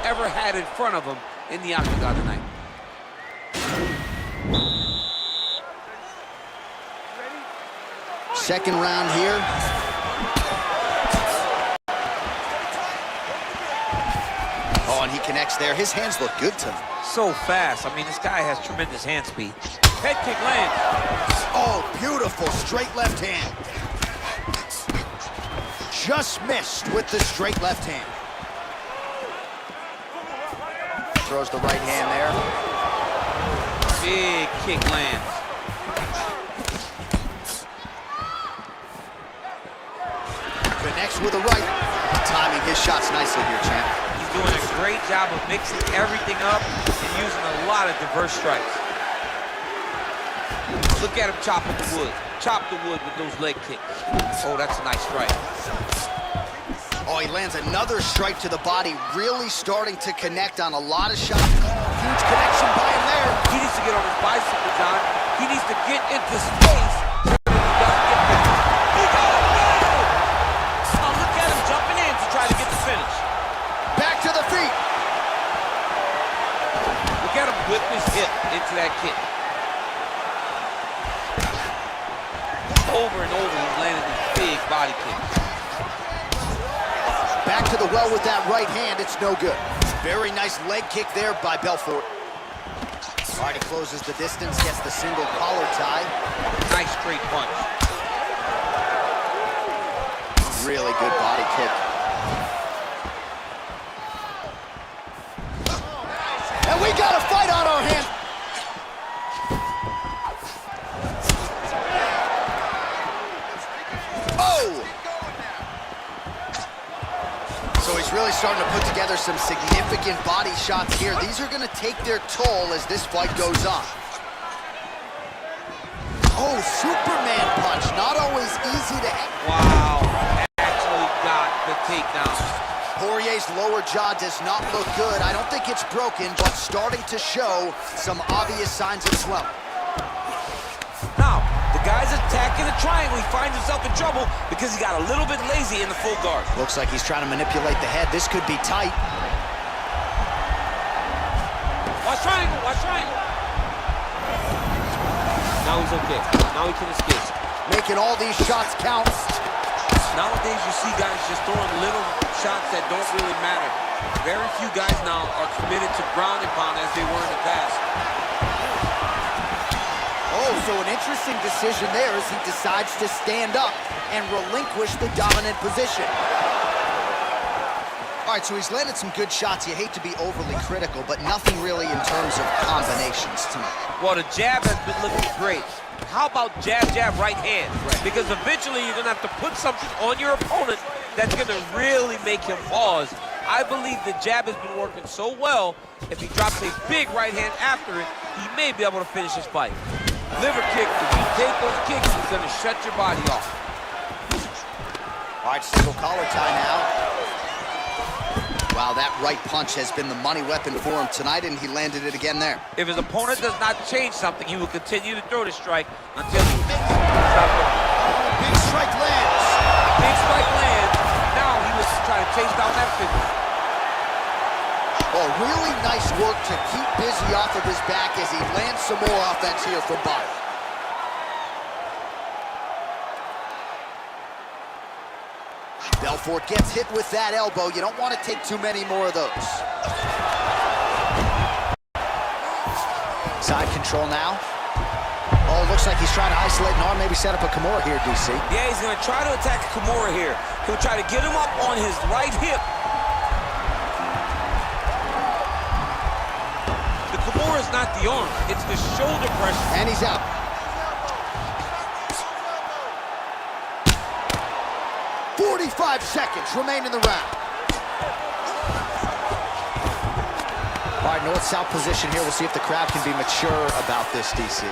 ever had in front of him in the octagon tonight. Second round here. Oh, and he connects there. His hands look good tonight. So fast. I mean, this guy has tremendous hand speed. Head kick lands. Oh, beautiful straight left hand. Just missed with the straight left hand. Throws the right hand there. Big kick lands. Connects with a right. Timing his shots nicely here, champ. He's doing a great job of mixing everything up and using a lot of diverse strikes. Look at him chopping the wood. Chop the wood with those leg kicks. Oh, that's a nice strike. Oh, he lands another strike to the body, really starting to connect on a lot of shots. Huge connection by him there. He needs to get on his bicycle, John. He needs to get into space. He got it now! Oh, look at him jumping in to try to get the finish. Back to the feet. Look at him whip his hip into that kick. Over and over, he's landing these big body kicks. Back to the well with that right hand, it's no good. Very nice leg kick there by Belfort. All right, he closes the distance, gets the single collar tie. Nice straight punch. Really good body kick. And we got a fight on our hands. Really starting to put together some significant body shots here. These are going to take their toll as this fight goes on. Oh, Superman punch. Not always easy to... Wow. Actually got the takedown. Poirier's lower jaw does not look good. I don't think it's broken, but starting to show some obvious signs of swelling. Now, the guy's attacking the triangle. He finds himself in trouble because he got a little bit lazy in the full guard. Looks like he's trying to manipulate the head. This could be tight. Watch triangle, watch triangle. Now he's okay. Now he can escape. Making all these shots count. Nowadays, you see guys just throwing little shots that don't really matter. Very few guys now are committed to ground and pound as they were in the past. Oh, so an interesting decision there as he decides to stand up and relinquish the dominant position. All right, so he's landed some good shots. You hate to be overly critical, but nothing really in terms of combinations tonight. Well, the jab has been looking great. How about jab, jab, right hand? Right. Because eventually you're going to have to put something on your opponent that's going to really make him pause. I believe the jab has been working so well, if he drops a big right hand after it, he may be able to finish his fight. Liver kick, if you take those kicks, it's going to shut your body off. All right, single collar tie now. Wow, that right punch has been the money weapon for him tonight, and he landed it again there. If his opponent does not change something, he will continue to throw the strike until he stops it. Big strike lands. Big strike lands. Now he was trying to chase down that finish. Oh, really nice work to keep busy off of his back as he lands some more offense here from body. Belfort gets hit with that elbow. You don't want to take too many more of those. Side control now. Oh, looks like he's trying to isolate an arm, maybe set up a Kimura here, DC. Yeah, he's going to try to attack a Kimura here. He'll try to get him up on his right hip. The Kimura is not the arm, it's the shoulder pressure. And he's out. "45 seconds remain in the round." All right, north-south position here. We'll see if the crowd can be mature about this, DC.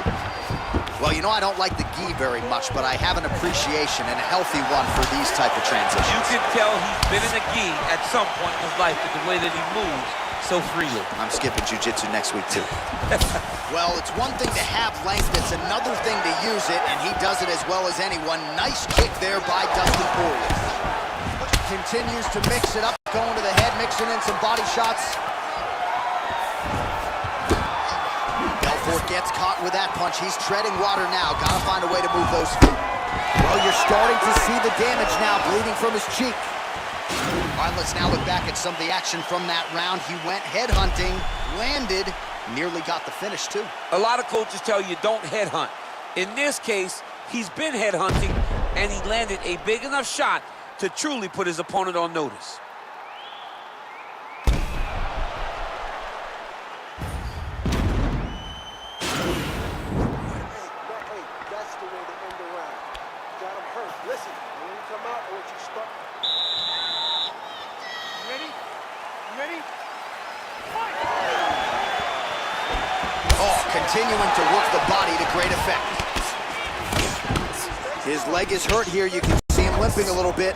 Well, you know I don't like the gi very much, but I have an appreciation and a healthy one for these type of transitions. You can tell he's been in a gi at some point in his life with the way that he moves. so freely. I'm skipping jiu-jitsu next week, too. Well, it's one thing to have length, it's another thing to use it, and he does it as well as anyone. Nice kick there by Dustin Poirier. Continues to mix it up, going to the head, mixing in some body shots. Belfort gets caught with that punch. He's treading water now. Gotta find a way to move those feet. Well, you're starting to see the damage now, bleeding from his cheek. All right, let's now look back at some of the action from that round. He went headhunting, landed, nearly got the finish, too. A lot of coaches tell you don't headhunt. In this case, he's been headhunting, and he landed a big enough shot to truly put his opponent on notice. That's the way to end the round. Got him hurt. Listen, when you come out, I want you to start. Ready? Ready? Fight! Oh, continuing to work the body to great effect. His leg is hurt here. You can see him limping a little bit.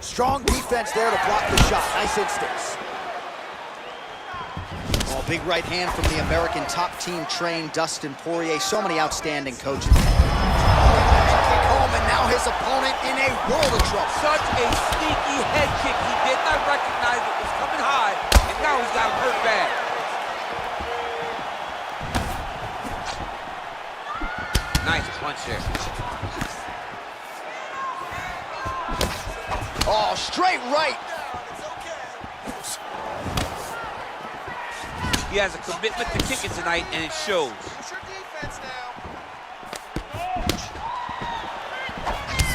Strong defense there to block the shot. Nice instincts. Oh, big right hand from the American top team trained Dustin Poirier. So many outstanding coaches. Kick home, and now his opponent in a world of trouble. Such a sneaky head kick. He did not recognize it was coming high, and now he's got him hurt bad. Nice punch there. Oh, straight right. He has a commitment to kicking tonight, and it shows.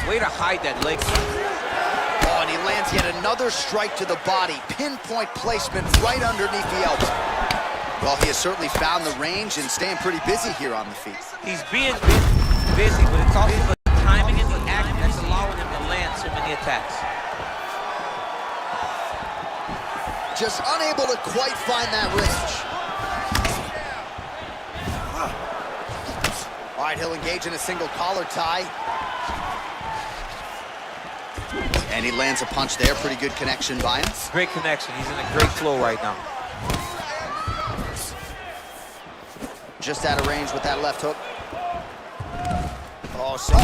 Way to hide that leg. Oh, and he lands yet another strike to the body. Pinpoint placement right underneath the elbow. Well, he has certainly found the range and staying pretty busy here on the feet. He's being busy, but it's also the timing and the action that's allowing him to land so many attacks. Just unable to quite find that range. All right, he'll engage in a single collar tie. And he lands a punch there. Pretty good connection by him. Great connection. He's in a great flow right now. Just out of range with that left hook. Oh, so.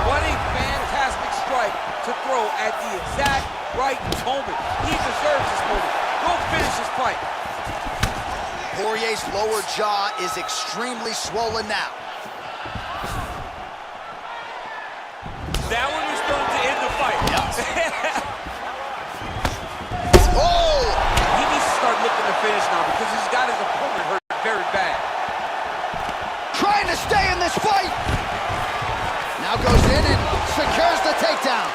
What a fantastic strike to throw at the exact right moment. He deserves this moment. Go finish his fight. Poirier's lower jaw is extremely swollen now. That one was going to end the fight. Oh! He needs to start looking to finish now because he's got his opponent hurt very bad. Trying to stay in this fight. Now goes in and secures the takedown.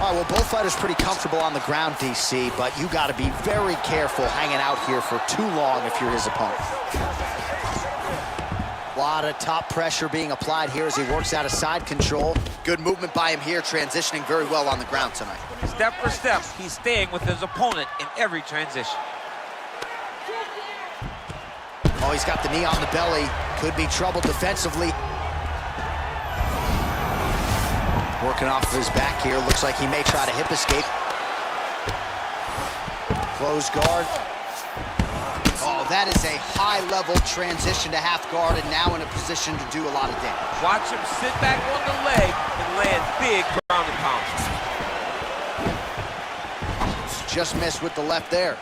All right, well, both fighters pretty comfortable on the ground, DC, but you got to be very careful hanging out here for too long if you're his opponent. A lot of top pressure being applied here as he works out of side control. Good movement by him here, transitioning very well on the ground tonight. Step for step, he's staying with his opponent in every transition. Oh, he's got the knee on the belly. Could be trouble defensively. Working off of his back here. Looks like he may try to hip escape. Close guard. Oh, that is a high-level transition to half guard, and now in a position to do a lot of damage. Watch him sit back on the leg and land big ground and pound. Just missed with the left there.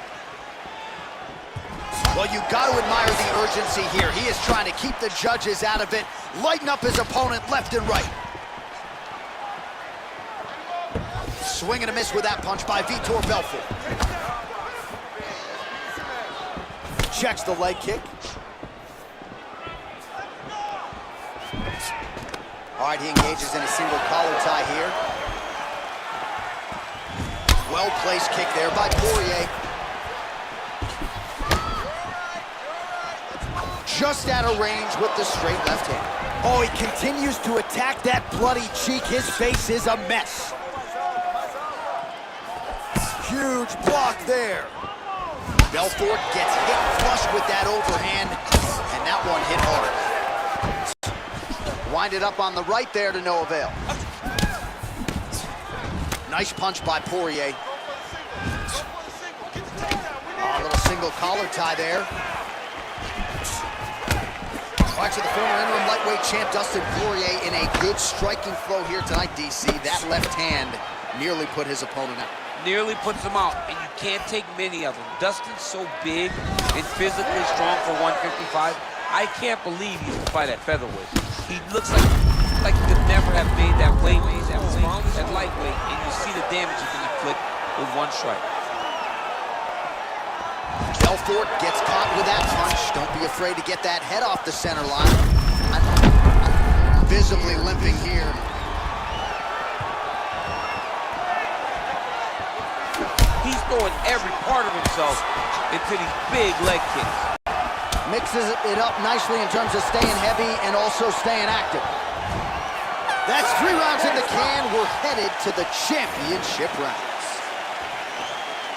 Well, you got to admire the urgency here. He is trying to keep the judges out of it, lighten up his opponent left and right. Swing and a miss with that punch by Vitor Belfort. Checks the leg kick. All right, he engages in a single collar tie here. Well-placed kick there by Poirier. Just out of range with the straight left hand. Oh, he continues to attack that bloody cheek. His face is a mess. Huge block there. Belfort gets hit flush with that overhand, and that one hit hard. Winded up on the right there to no avail. Nice punch by Poirier. A little single collar tie there. All right, so the former interim lightweight champ Dustin Poirier in a good striking flow here tonight, DC. That left hand nearly put his opponent out. Nearly puts him out, and you can't take many of them. Dustin's so big and physically strong for 155. I can't believe he can fight at featherweight. He looks like he could never have made that weight. As long as at lightweight, and you see the damage he can inflict with one strike. Belfort gets caught with that punch. Don't be afraid to get that head off the center line. Visibly limping here. He's throwing every part of himself into these big leg kicks. Mixes it up nicely in terms of staying heavy and also staying active. That's 3 rounds in the can. We're headed to the championship rounds.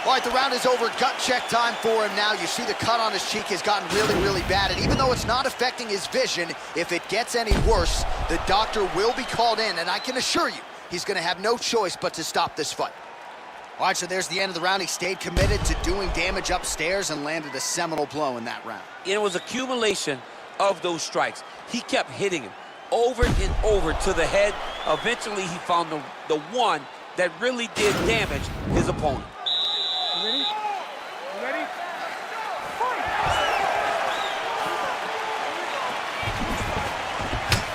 All right, the round is over. Gut check time for him now. You see the cut on his cheek has gotten really, really bad. And even though it's not affecting his vision, if it gets any worse, the doctor will be called in. And I can assure you, he's going to have no choice but to stop this fight. All right, so there's the end of the round. He stayed committed to doing damage upstairs and landed a seminal blow in that round. It was accumulation of those strikes. He kept hitting him over and over to the head. Eventually, he found the one that really did damage his opponent. You ready? You ready?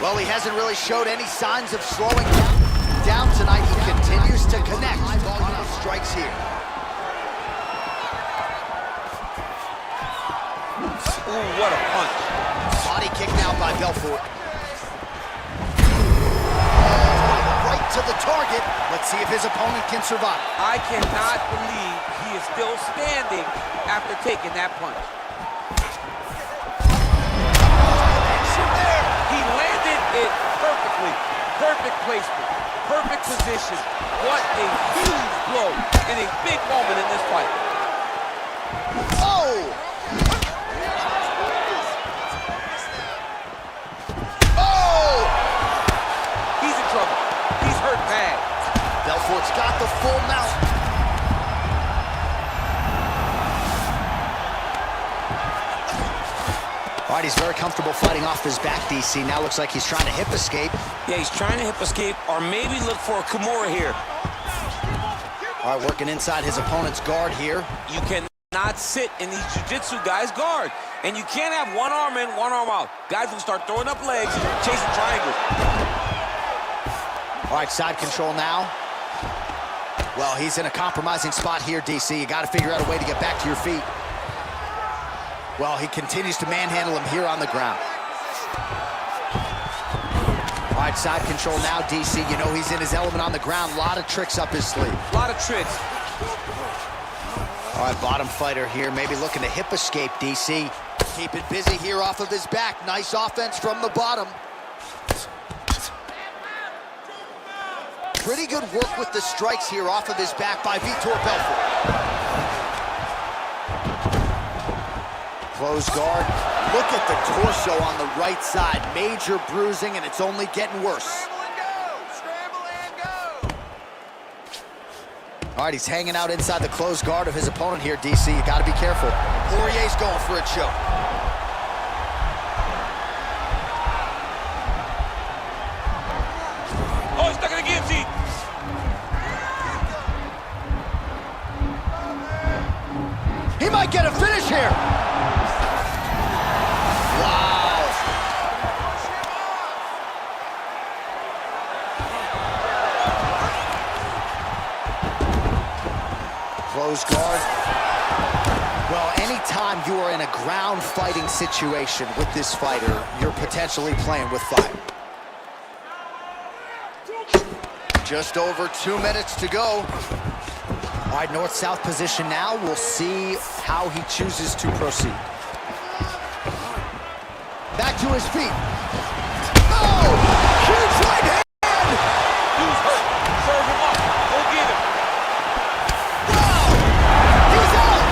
Well, he hasn't really showed any signs of slowing down tonight. He continues to connect on his strikes here. Ooh, what a punch. Body kick now by Belfort. Right to the target. Let's see if his opponent can survive. I cannot believe he is still standing after taking that punch. He landed it perfectly. Perfect placement. Perfect position. What a huge blow in a big moment in this fight. Oh! Oh! He's in trouble. He's hurt bad. Belfort's got the full mount. All right, he's very comfortable fighting off his back, DC. Now looks like he's trying to hip escape. Yeah, he's trying to hip escape or maybe look for a Kimura here. All right, working inside his opponent's guard here. You cannot sit in these jiu-jitsu guys' guard. And you can't have one arm in, one arm out. Guys will start throwing up legs, chasing triangles. All right, side control now. Well, he's in a compromising spot here, DC. You got to figure out a way to get back to your feet. Well, he continues to manhandle him here on the ground. All right, side control now, DC. You know he's in his element on the ground. A lot of tricks up his sleeve. A lot of tricks. All right, bottom fighter here, maybe looking to hip escape, DC. Keep it busy here off of his back. Nice offense from the bottom. Pretty good work with the strikes here off of his back by Vitor Belfort. Close guard. Look at the torso on the right side. Major bruising, and it's only getting worse. All right, he's hanging out inside the closed guard of his opponent here, DC. You got to be careful. Poirier's going for a choke. Oh, he's stuck in the guillotine. He might get a finish here. Wow. Close guard. Well, anytime you are in a ground fighting situation with this fighter, you're potentially playing with fire. Just over 2 minutes to go. All right, north-south position now. We'll see how he chooses to proceed. Back to his feet. Oh! Huge right hand! Dude's hurt. Serve him up. Go get him. Wow! He's out!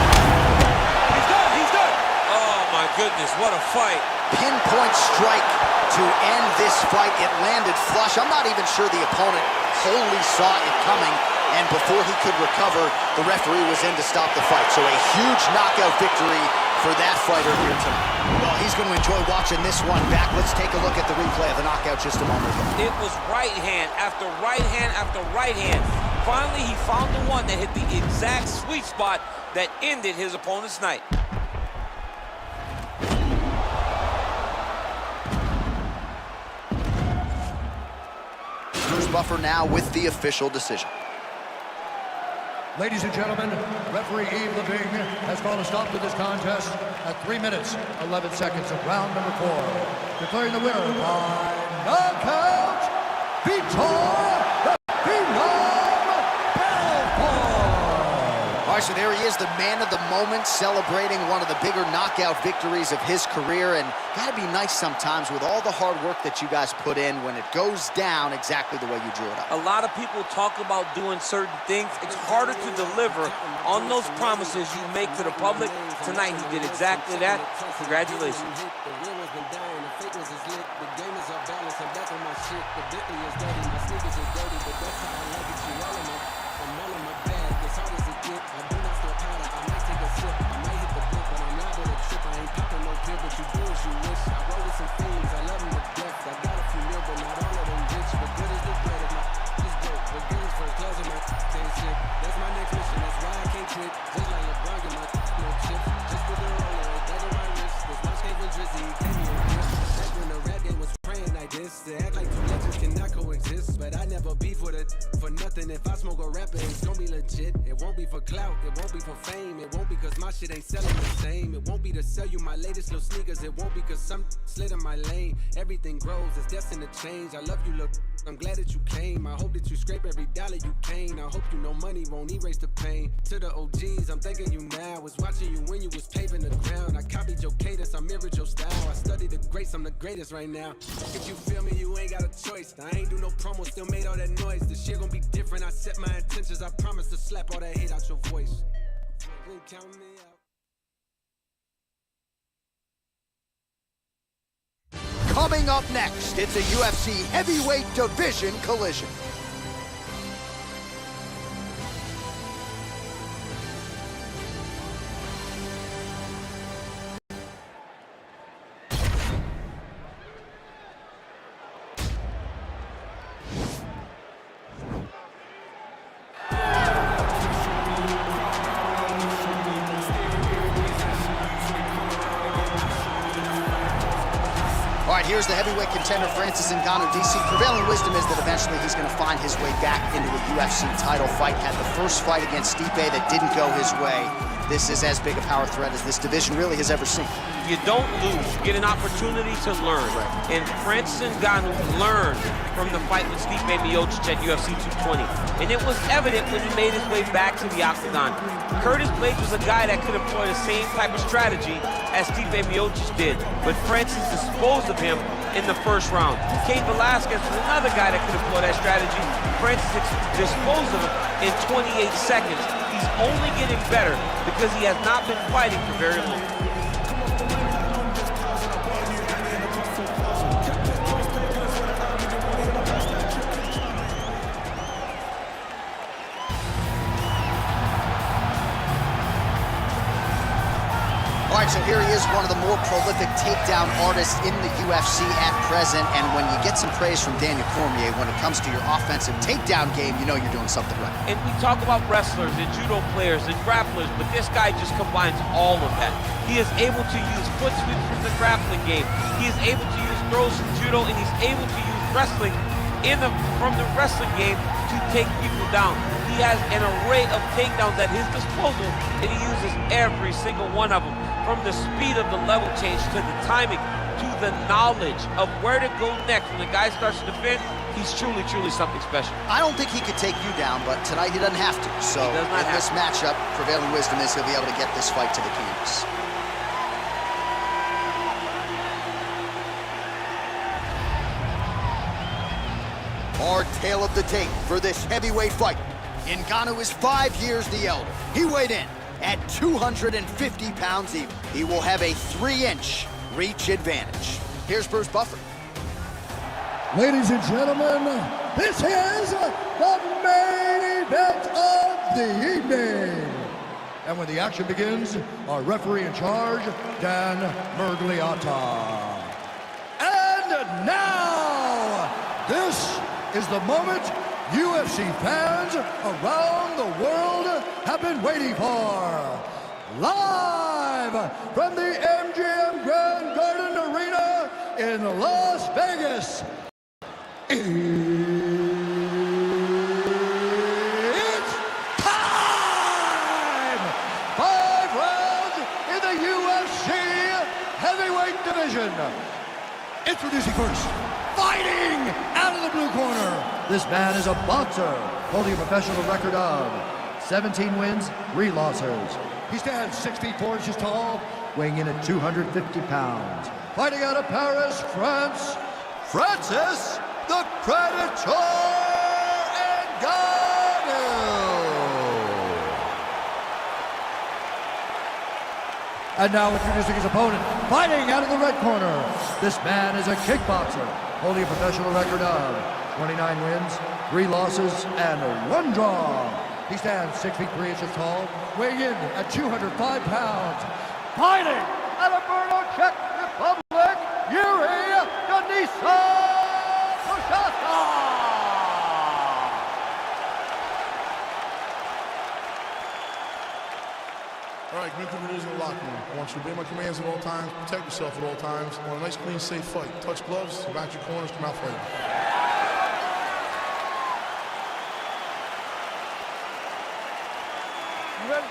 He's done. He's done. Oh, my goodness. goodness, what a fight. Pinpoint strike to end this fight. It landed flush. I'm not even sure the opponent wholly saw it coming, and before he could recover, the referee was in to stop the fight. So a huge knockout victory for that fighter here tonight. Well, he's going to enjoy watching this one back. Let's take a look at the replay of the knockout just a moment ago. It was right hand after right hand after right hand. Finally, he found the one that hit the exact sweet spot that ended his opponent's night. Bruce Buffer now with the official decision. Ladies and gentlemen, referee Yves Leving has called a stop to this contest at 3 minutes, 11 seconds of round number 4. Declaring the winner by knockout, Vitor All right, so there he is, the man of the moment, celebrating one of the bigger knockout victories of his career. And gotta be nice sometimes with all the hard work that you guys put in when it goes down exactly the way you drew it up. A lot of people talk about doing certain things. It's harder to deliver on those promises you make to the public. Tonight, he did exactly that. Congratulations. They act like two legends cannot coexist, but I never beef with it for nothing. If I smoke a rapper, it's gonna be legit. It won't be for clout, it won't be for fame. It won't be cause my shit ain't selling the same. It won't be to sell you my latest little sneakers. It won't be cause some slid in my lane. Everything grows, it's destined to change. I love you, look, I'm glad that you came. I hope that you scrape every dollar you came. I hope you know money won't erase the pain. To the OGs, I'm thanking you now. Was watching you when you was paving the ground. I copied your cadence, I mirrored your style. I studied the greats, I'm the greatest right now. If you feel me, you ain't got a choice. I ain't do no promo, still made all that noise. This shit gon' be different, I set my intentions. I promise to slap all that hate out your voice. Count me out. Coming up next, it's a UFC heavyweight division collision. Here's the heavyweight contender, Francis Ngannou, DC. Prevailing wisdom is that eventually he's going to find his way back into a UFC title fight. Had the first fight against Stipe that didn't go his way. This is as big a power threat as this division really has ever seen. You don't lose. You get an opportunity to learn. And Francis Ngannou learned from the fight with Stipe Miocic at UFC 220. And it was evident when he made his way back to the octagon. Curtis Blades was a guy that could employ the same type of strategy as Stipe Miocic did, but Francis disposed of him in the first round. Cain Velasquez was another guy that could employ that strategy. Francis disposed of him in 28 seconds. He's only getting better because he has not been fighting for very long. All right, so here he is, one of the more prolific takedown artists in the UFC at present. And when you get some praise from Daniel Cormier when it comes to your offensive takedown game, you know you're doing something right. And we talk about wrestlers and judo players and grapplers, but this guy just combines all of that. He is able to use foot sweeps from the grappling game. He is able to use throws from judo, and he's able to use wrestling from the wrestling game to take people down. He has an array of takedowns at his disposal, and he uses every single one of them. From the speed of the level change to the timing to the knowledge of where to go next. When the guy starts to defend, he's truly, truly something special. I don't think he could take you down, but tonight he doesn't have to. So in this matchup, prevailing wisdom is he'll be able to get this fight to the canvas. Our tale of the tape for this heavyweight fight. Ngannou is 5 years the elder. He weighed in At 250 pounds even, he will have a 3-inch reach advantage. Here's Bruce Buffer. Ladies and gentlemen, this is the main event of the evening. And when the action begins, our referee in charge, Dan Mergliata. And now, this is the moment UFC fans around the world have been waiting for. Live from the MGM Grand Garden Arena in Las Vegas. It's time! 5 rounds in the UFC heavyweight division. Introducing first, fighting out of the blue corner. This man is a boxer, holding a professional record of 17 wins, 3 losses. He stands 6 feet 4 inches tall, weighing in at 250 pounds. Fighting out of Paris, France, Francis the Predator Ngannou. And now introducing his opponent, fighting out of the red corner. This man is a kickboxer, holding a professional record of 29 wins, 3 losses, and 1 draw. He stands 6 feet 3 inches tall, weighing in at 205 pounds. Fighting out of Brno, Czech Republic, Yuri DONASI. All right, commit to the rules in the locker room. I want you to obey my commands at all times, protect yourself at all times. I want a nice, clean, safe fight. Touch gloves, back your corners, come out fighting. You ready?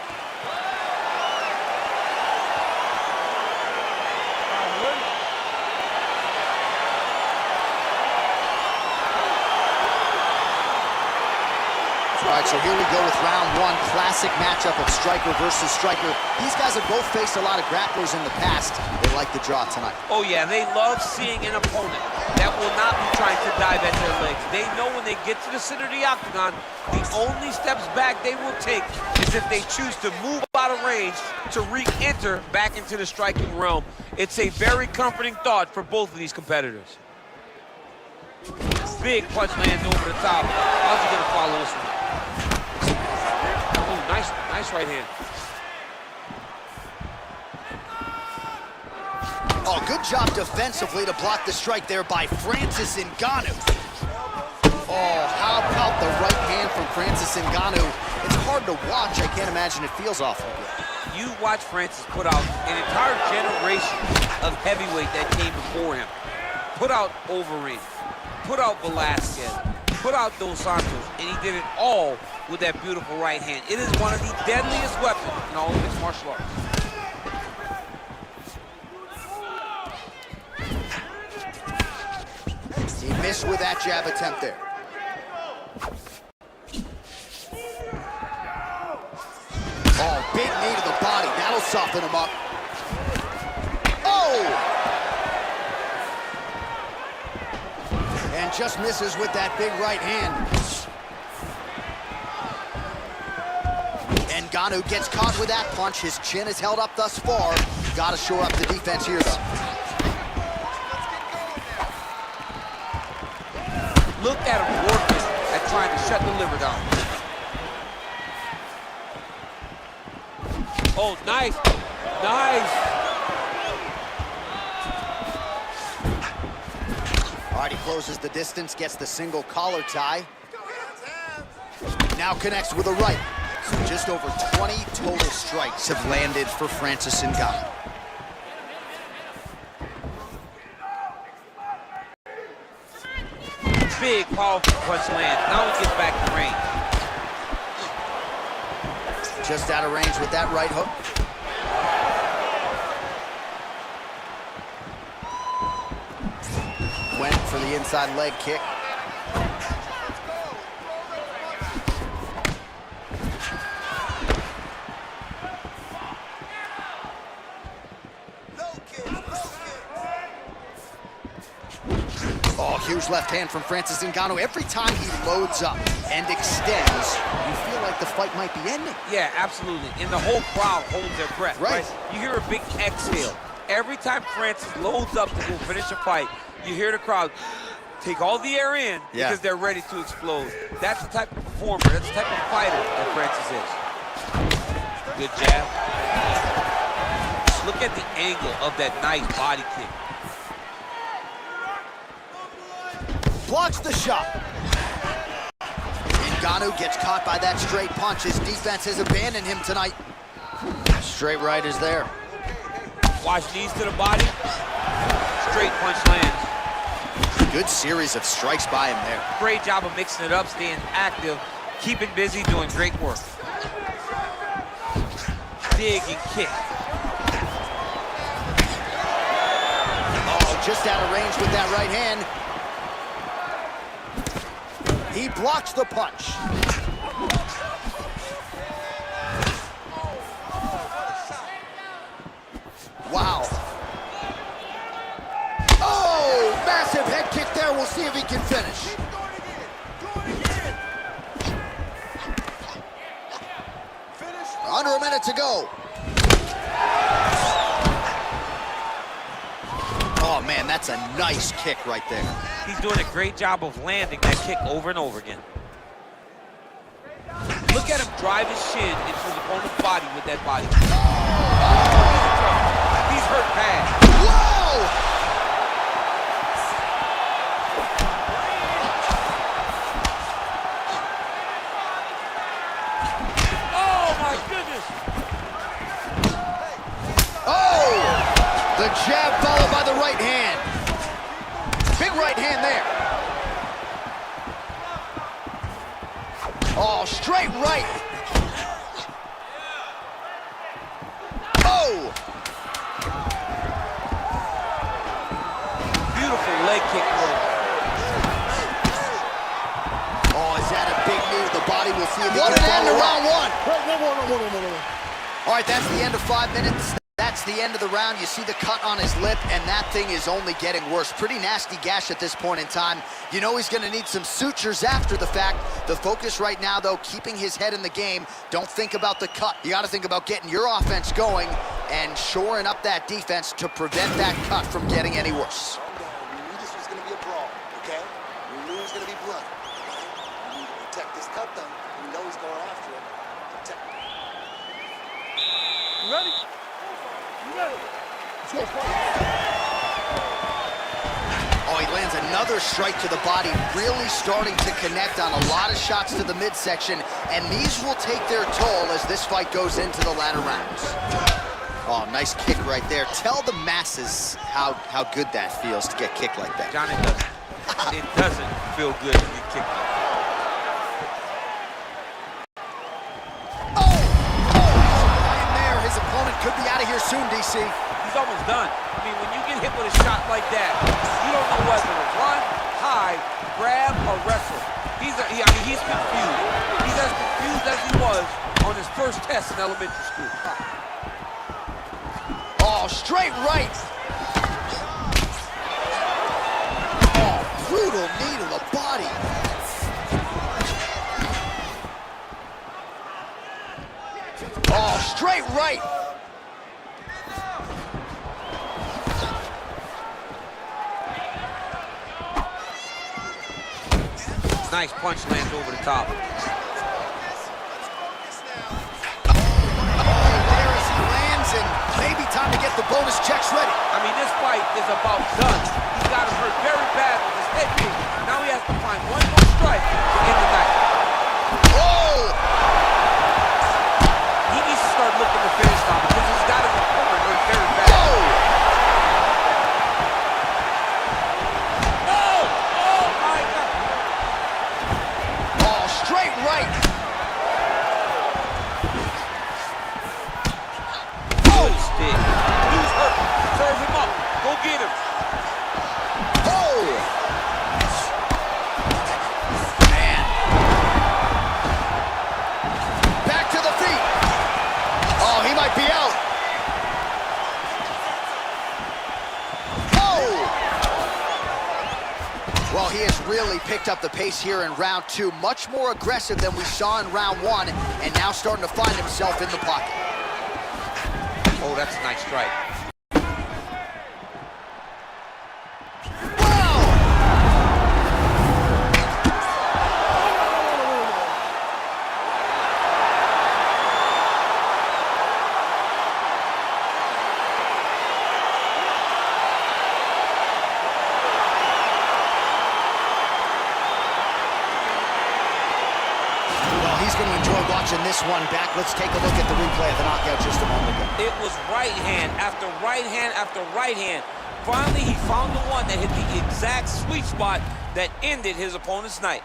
All right, so here we go with round 1, classic matchup of striker versus striker. These guys have both faced a lot of grapplers in the past. They like the draw tonight. Oh yeah, they love seeing an opponent that will not be trying to dive at their legs. They know when they get to the center of the octagon, the only steps back they will take is if they choose to move out of range to re-enter back into the striking realm. It's a very comforting thought for both of these competitors. Big punch lands over the top. How's he gonna follow this one? Oh, nice right hand. Oh, good job defensively to block the strike there by Francis Ngannou. Oh, how about the right hand from Francis Ngannou? It's hard to watch. I can't imagine it feels awful good. You watch Francis put out an entire generation of heavyweight that came before him. Put out Overeem, put out Velasquez, put out Dos Santos, and he did it all with that beautiful right hand. It is one of the deadliest weapons in all of mixed martial arts. He missed with that jab attempt there. Oh, big knee to the body. That'll soften him up. Oh! And just misses with that big right hand. Ngannou gets caught with that punch. His chin is held up thus far. Got to shore up the defense here, though. Look at him working at trying to shut the liver down. Oh, nice. Nice. All right, he closes the distance, gets the single collar tie. Now connects with a right. So just over 20 total strikes have landed for Francis Ngannou. Big, powerful punch lands. Now he gets back to range. Just out of range with that right hook. Went for the inside leg kick. Oh, huge left hand from Francis Ngannou. Every time he loads up and extends, you feel like the fight might be ending. Yeah, absolutely. And the whole crowd holds their breath, right? You hear a big exhale. Every time Francis loads up to go finish a fight, you hear the crowd take all the air in because they're ready to explode. That's the type of performer, that's the type of fighter that Francis is. Good jab. Look at the angle of that nice body kick. Blocks the shot. Ngannou gets caught by that straight punch. His defense has abandoned him tonight. Straight right is there. Watch knees to the body. Straight punch lands. Good series of strikes by him there. Great job of mixing it up, staying active, keeping busy, doing great work. Dig and kick. Oh, just out of range with that right hand. He blocks the punch. Wow. Oh, massive head kick there. We'll see if he can finish. Under a minute to go. Oh, man, that's a nice kick right there. He's doing a great job of landing that kick over and over again. Look at him drive his shin into his opponent's body with that body. He's hurt bad. Whoa! Oh, my goodness! Oh! The jab followed by the right hand. Big right hand there. Oh, straight right. Oh! Beautiful leg kick throw. Oh, is that a big knee to the body? We'll see if he can end to round one. All right, that's the end of 5 minutes. That's the end of the round. You see the cut on his lip, and that thing is only getting worse. Pretty nasty gash at this point in time. You know he's going to need some sutures after the fact. The focus right now, though, keeping his head in the game. Don't think about the cut. You got to think about getting your offense going and shoring up that defense to prevent that cut from getting any worse. We knew this was going to be a brawl, okay? We knew it was going to be blood. We need to protect this cut, though. We know he's going after it. Protect it. You ready? Oh, he lands another strike to the body, really starting to connect on a lot of shots to the midsection, and these will take their toll as this fight goes into the latter rounds. Oh, nice kick right there. Tell the masses how good that feels to get kicked like that. John, it doesn't feel good to get kicked like that. His opponent could be out of here soon, DC. He's almost done. I mean, when you get hit with a shot like that, you don't know whether to run, hide, grab, or wrestle. He's confused. He's as confused as he was on his first test in elementary school. Oh, straight right. Oh, brutal knee to the body. Oh, straight right. Nice punch lands over the top. There as he lands, and maybe time to get the bonus checks ready. I mean, this fight is about done. He's got him hurt very bad with his head kick. Now he has to find one more strike to end the night. Oh! He needs to start looking to finish now because he's got his opponent hurt very bad. Oh! Oh my God! Oh, straight right. Good stick. He's hurt. Serve him up. Go get him. Oh! Man, Well, he has really picked up the pace here in round 2. Much more aggressive than we saw in round 1, and now starting to find himself in the pocket. Oh, that's a nice strike. He's going to enjoy watching this one back. Let's take a look at the replay of the knockout just a moment ago. It was right hand after right hand after right hand. Finally, he found the one that hit the exact sweet spot that ended his opponent's night.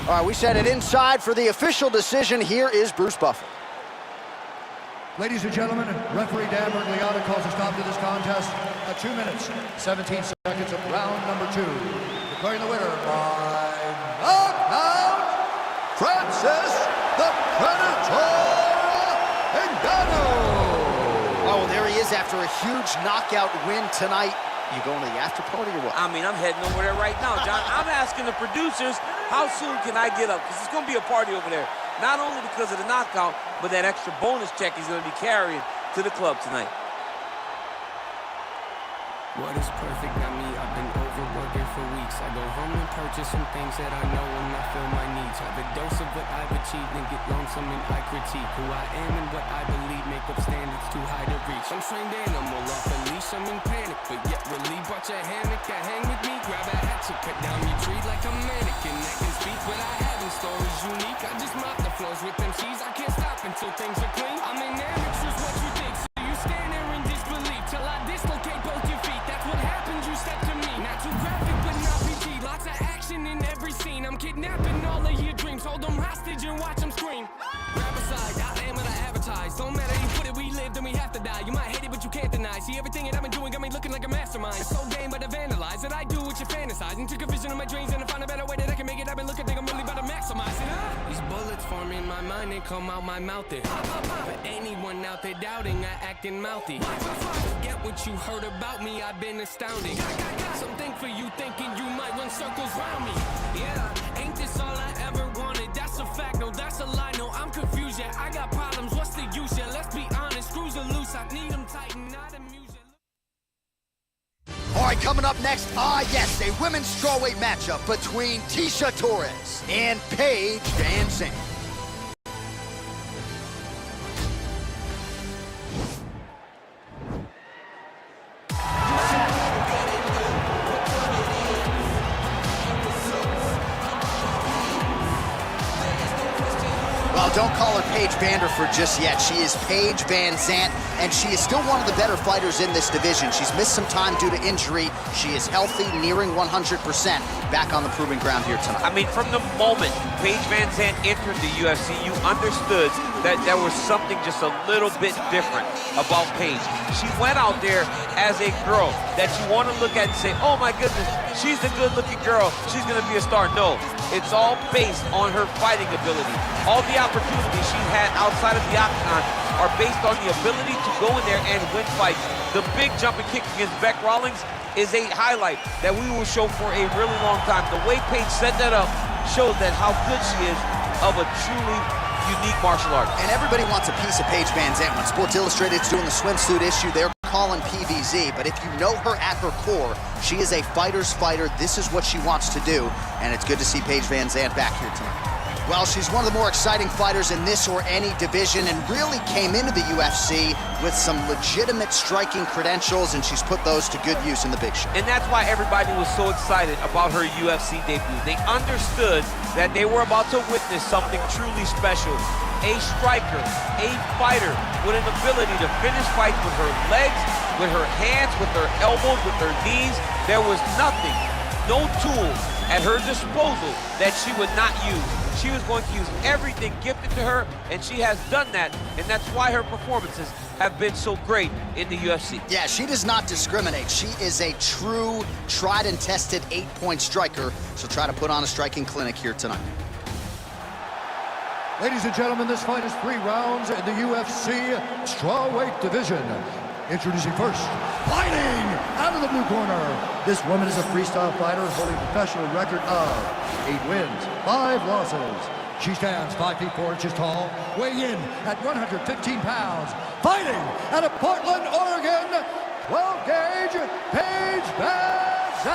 All right, we set it inside for the official decision. Here is Bruce Buffer. Ladies and gentlemen, referee Dan Bergliata calls a stop to this contest at 2 minutes, 17 seconds of round number 2. Declaring the winner by knockout, Francis the Predator Ngannou. Oh, there he is after a huge knockout win tonight. You going to the after party or what? I mean, I'm heading over there right now, John. I'm asking the producers, how soon can I get up? Because it's going to be a party over there. Not only because of the knockout, but that extra bonus check he's going to be carrying to the club tonight. What is perfect? Not me. I've been overworking for weeks. I go home and purchase some things that I know and I feel my needs. Have a dose of what I've achieved and get lonesome and I critique who I am and what I believe. Make up standards too high to reach. I'm trained animal off a leash. I'm in panic, but yet relieved. Watch a hammock that hang with me. Grab a hatchet, cut down your tree like a mannequin. I can speak what I have in store is unique. I just mop the floors with them cheese. I can't stop until things are clean. I'm in amateurs, what you think? So you stand there in disbelief till I dislocate both your feet. That's what happens, you step to me. Not too graphic, but not PG. Lots of action in every scene. I'm kidnapping all of your dreams. Hold them hostage and watch them scream. Grab a side, I am what I advertise. Don't matter, you put it, we live, then we have to die. You might hate it, but you can't deny. See, everything that I've been doing got me looking like a mastermind. It's so game, but I vandalize it. I do what you fantasize. And took a vision of my dreams and I find a better way that I can make it. I've been looking, think I'm really about to maximize it. These bullets form in my mind and come out my mouth. For anyone out there doubting, I acting mouthy. Forget what you heard about me, I've been astounding. Something for you thinking you might run circles round me. Yeah, ain't this all I ever wanted? That's a fact, no, that's a lie. No, I'm confused, yeah, I got problems, what's the use? Yeah, let's be honest, screws are loose, I need them tighten, not amuse. All right, coming up next, yes, a women's strawweight matchup between Tecia Torres and Paige Van Zandt. Well, don't call her Paige Vanderford just yet. She is Paige Van Zandt, and she is still one of the better fighters in this division. She's missed some time due to injury. She is healthy, nearing 100%, back on the proving ground here tonight. I mean, from the moment Paige Van Zandt entered the UFC, you understood that there was something just a little bit different about Paige. She went out there as a girl that you want to look at and say, oh my goodness, she's a good-looking girl, she's going to be a star. No, it's all based on her fighting ability. All the opportunities she's had outside of the octagon are based on the ability to go in there and win fights. The big jumping kick against Bec Rawlings is a highlight that we will show for a really long time. The way Paige set that up shows that how good she is of a truly unique martial art. And everybody wants a piece of Paige Van Zandt. When Sports Illustrated's doing the swimsuit issue, they're calling PVZ. But if you know her at her core, she is a fighter's fighter. This is what she wants to do. And it's good to see Paige Van Zandt back here tonight. Well, she's one of the more exciting fighters in this or any division and really came into the UFC with some legitimate striking credentials, and she's put those to good use in the big show. And that's why everybody was so excited about her UFC debut. They understood that they were about to witness something truly special. A striker, a fighter with an ability to finish fights with her legs, with her hands, with her elbows, with her knees. There was nothing, no tool at her disposal that she would not use. She was going to use everything gifted to her, and she has done that, and that's why her performances have been so great in the UFC. Yeah, she does not discriminate. She is a true, tried and tested 8-point striker. She'll try to put on a striking clinic here tonight. Ladies and gentlemen, this fight is 3 rounds in the UFC strawweight division. Introducing first, fighting out of the blue corner. This woman is a freestyle fighter holding a professional record of 8 wins, 5 losses. She stands 5 feet 4 inches tall, weighing in at 115 pounds. Fighting out of Portland, Oregon, 12-gauge Paige VanZant.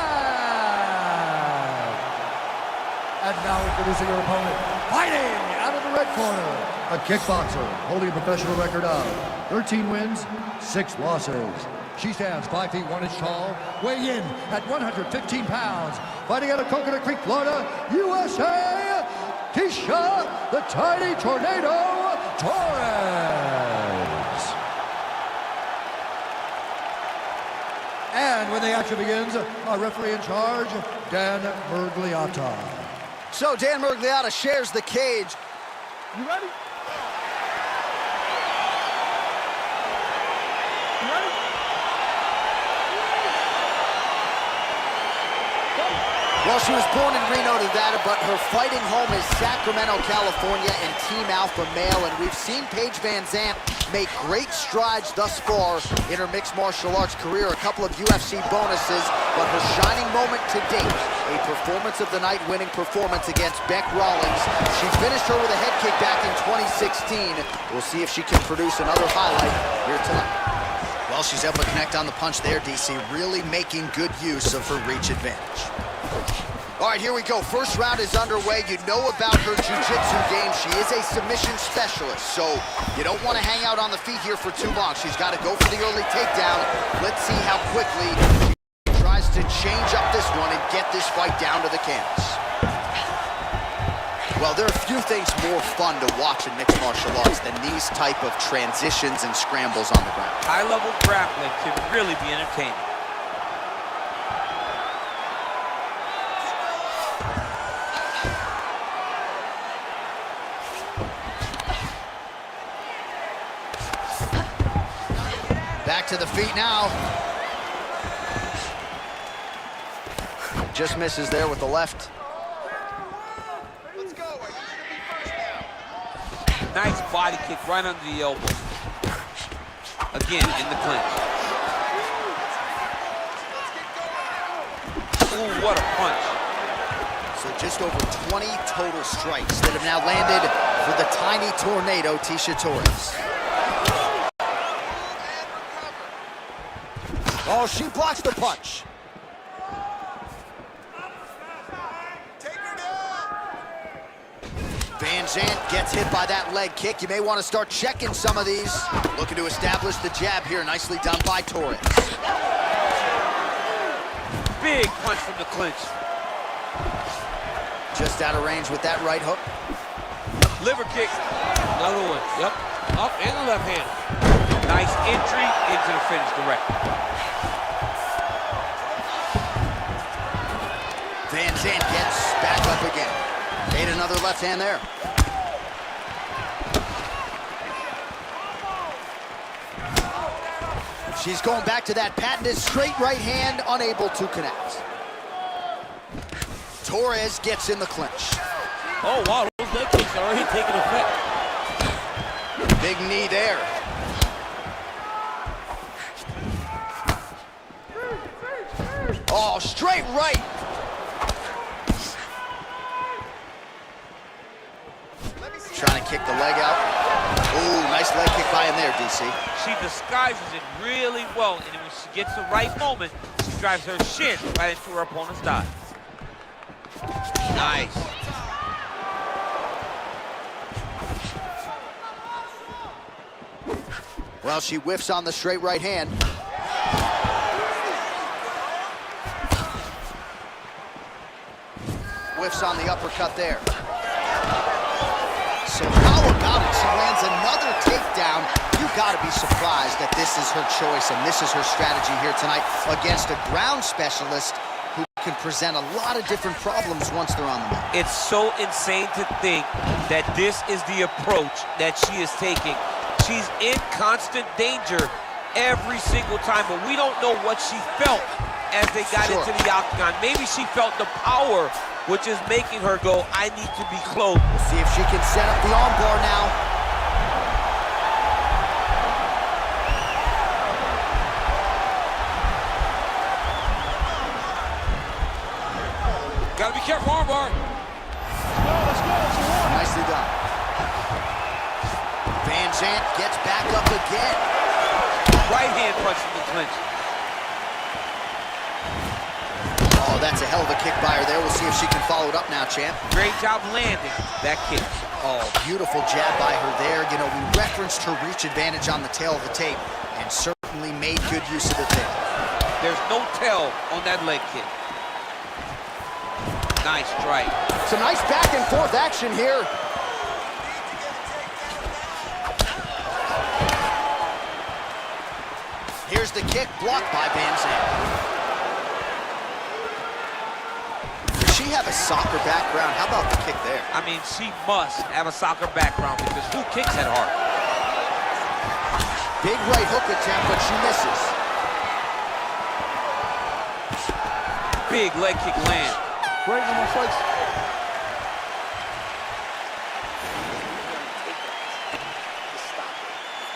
And now introducing her opponent, fighting out of the red corner, a kickboxer holding a professional record of 13 wins, 6 losses. She stands 5 feet 1 inch tall, weighing in at 115 pounds. Fighting out of Coconut Creek, Florida, USA, Tisha the Tiny Tornado Torres. And when the action begins, our referee in charge, Dan Mergliotta. So Dan Mergliotta shares the cage. You ready? Well, she was born in Reno, Nevada, but her fighting home is Sacramento, California, and Team Alpha Male. And we've seen Paige VanZant make great strides thus far in her mixed martial arts career. A couple of UFC bonuses, but her shining moment to date, a performance of the night winning performance against Bec Rawlings. She finished her with a head kick back in 2016. We'll see if she can produce another highlight here tonight. Well, she's able to connect on the punch there, DC, really making good use of her reach advantage. All right, here we go. First round is underway. You know about her jiu-jitsu game. She is a submission specialist, so you don't want to hang out on the feet here for too long. She's got to go for the early takedown. Let's see how quickly she tries to change up this one and get this fight down to the canvas. Well, there are a few things more fun to watch in mixed martial arts than these type of transitions and scrambles on the ground. High-level grappling can really be entertaining. Back to the feet now. Just misses there with the left. Let's go. I need you to be first now. Nice body kick right under the elbow. Again, in the clinch. Ooh, what a punch. So just over 20 total strikes that have now landed for the tiny tornado, Tisha Torres. Oh, she blocks the punch. VanZant gets hit by that leg kick. You may want to start checking some of these. Looking to establish the jab here. Nicely done by Torres. Big punch from the clinch. Just out of range with that right hook. Liver kick. Another one. Yep. Up and the left hand. Nice entry into the finish direct. VanZant gets back up again. Made another left hand there. She's going back to that patented straight right hand, unable to connect. Torres gets in the clinch. Oh, wow, those leg kicks are already taking effect. Big knee there. Oh, straight right. Trying to kick the leg out. Ooh, nice leg kick by him there, DC. She disguises it really well, and when she gets the right moment, she drives her shin right into her opponent's thigh. Nice. Well, she whiffs on the straight right hand. Whiffs on the uppercut there. So how about it? She lands another takedown. You got to be surprised that this is her choice and this is her strategy here tonight against a ground specialist who can present a lot of different problems once they're on the mat. It's so insane to think that this is the approach that she is taking. She's in constant danger every single time, but we don't know what she felt as they got into the octagon. Maybe she felt the power, which is making her go, I need to be close. We'll see if she can set up the arm Zant gets back up again. Right hand punch from the clinch. Oh, that's a hell of a kick by her there. We'll see if she can follow it up now, champ. Great job landing that kick. Oh, beautiful jab by her there. You know, we referenced her reach advantage on the tail of the tape and certainly made good use of the tail. There's no tell on that leg kick. Nice strike. Some nice back and forth action here. Here's the kick, blocked by Van Zandt. Does she have a soccer background? How about the kick there? I mean, she must have a soccer background because who kicks that hard? Big right hook attempt, but she misses. Big leg kick land. Great, no more fights.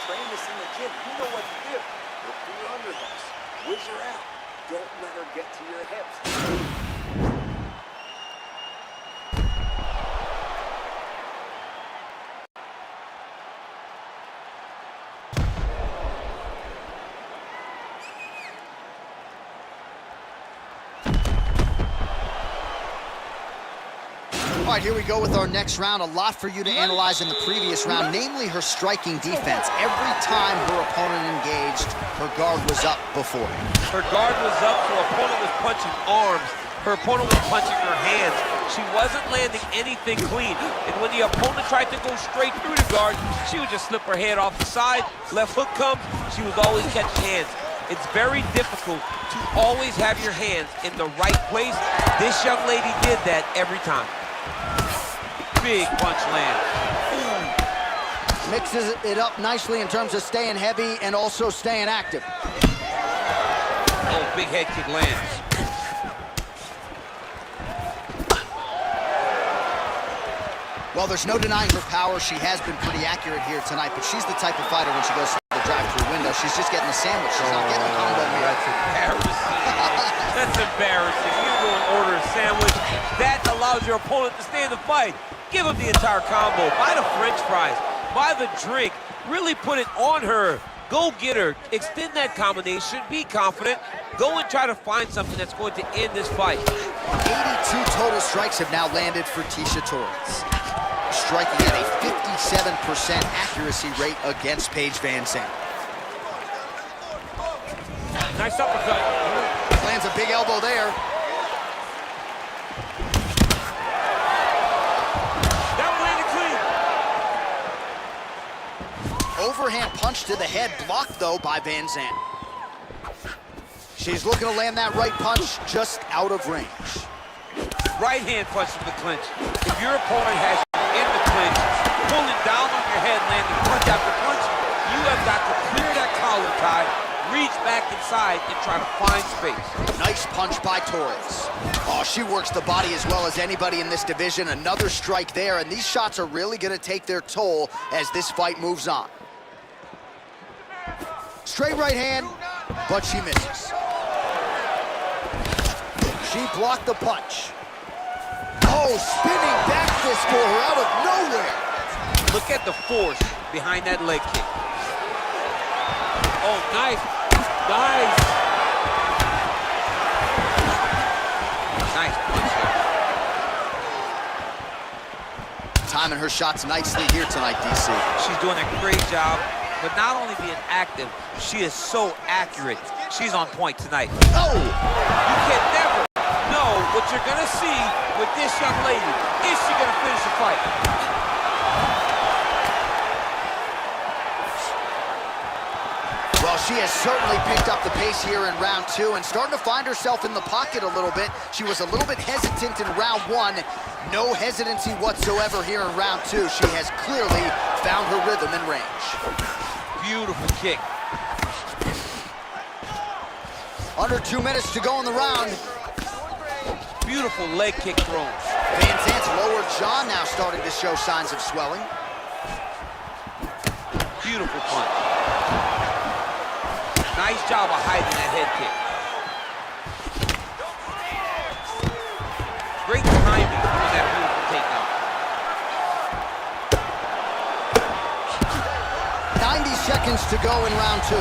Train this in the gym. You know what to do. Look for your underhooks. Whiz her out. Don't let her get to your hips. All right, here we go with our next round. A lot for you to analyze in the previous round, namely her striking defense. Every time her opponent engaged, her guard was up before. Her guard was up, so her opponent was punching arms. Her opponent was punching her hands. She wasn't landing anything clean. And when the opponent tried to go straight through the guard, she would just slip her head off the side. Left hook comes, she was always catching hands. It's very difficult to always have your hands in the right place. This young lady did that every time. Big punch lands. Mixes it up nicely in terms of staying heavy and also staying active. Oh, big head kick lands. Well, there's no denying her power. She has been pretty accurate here tonight, but she's the type of fighter when she goes through the drive-through window, she's just getting the sandwich. She's not getting the combo meal. That's embarrassing. That's embarrassing. You go and order a sandwich. That allows your opponent to stay in the fight. Give him the entire combo. Buy the French fries. Buy the drink. Really put it on her. Go get her. Extend that combination. Be confident. Go and try to find something that's going to end this fight. 82 total strikes have now landed for Tecia Torres, striking at a 57% accuracy rate against Paige Van Zandt. Nice uppercut. Lands a big elbow there. That one landed clean. Overhand punch to the head, blocked though by Van Zandt. She's looking to land that right punch just out of range. Right hand punch from the clinch. If your opponent has you in the clinch, pulling down on your head, landing punch after punch, you have got to clear that collar tie, reach back inside, and try to find space. Nice punch by Torres. Oh, she works the body as well as anybody in this division. Another strike there, and these shots are really going to take their toll as this fight moves on. Straight right hand, but she misses. She blocked the punch. Oh, spinning back fist for her out of nowhere. Look at the force behind that leg kick. Oh, nice. Nice. Nice punch. Timing her shots nicely here tonight, DC. She's doing a great job, but not only being active, she is so accurate. She's on point tonight. Oh! You can never know what you're gonna see with this young lady. Is she gonna finish the fight? Well, she has certainly picked up the pace here in round two and starting to find herself in the pocket a little bit. She was a little bit hesitant in round one. No hesitancy whatsoever here in round two. She has clearly found her rhythm and range. Beautiful kick. Under 2 minutes to go in the round. Beautiful leg kick throws. Van Zandt's lower jaw now starting to show signs of swelling. Beautiful punch. Nice job of hiding that head kick. Great timing on that beautiful takedown. seconds to go in round 2.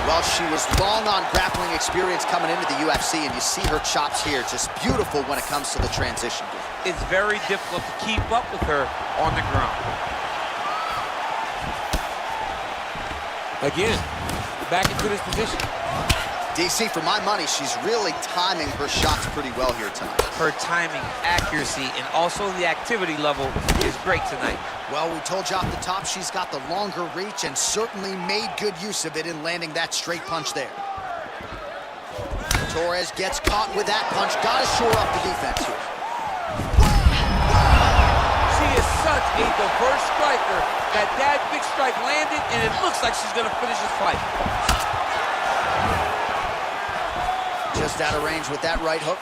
Well, she was long on grappling experience coming into the UFC, and you see her chops here, just beautiful when it comes to the transition. It's very difficult to keep up with her on the ground. Again, back into this position. DC, for my money, she's really timing her shots pretty well here tonight. Her timing, accuracy, and also the activity level is great tonight. Well, we told you off the top, she's got the longer reach and certainly made good use of it in landing that straight punch there. Torres gets caught with that punch. Gotta shore up the defense here. She is such a diverse striker that big strike landed, and it looks like she's gonna finish this fight. Just out of range with that right hook.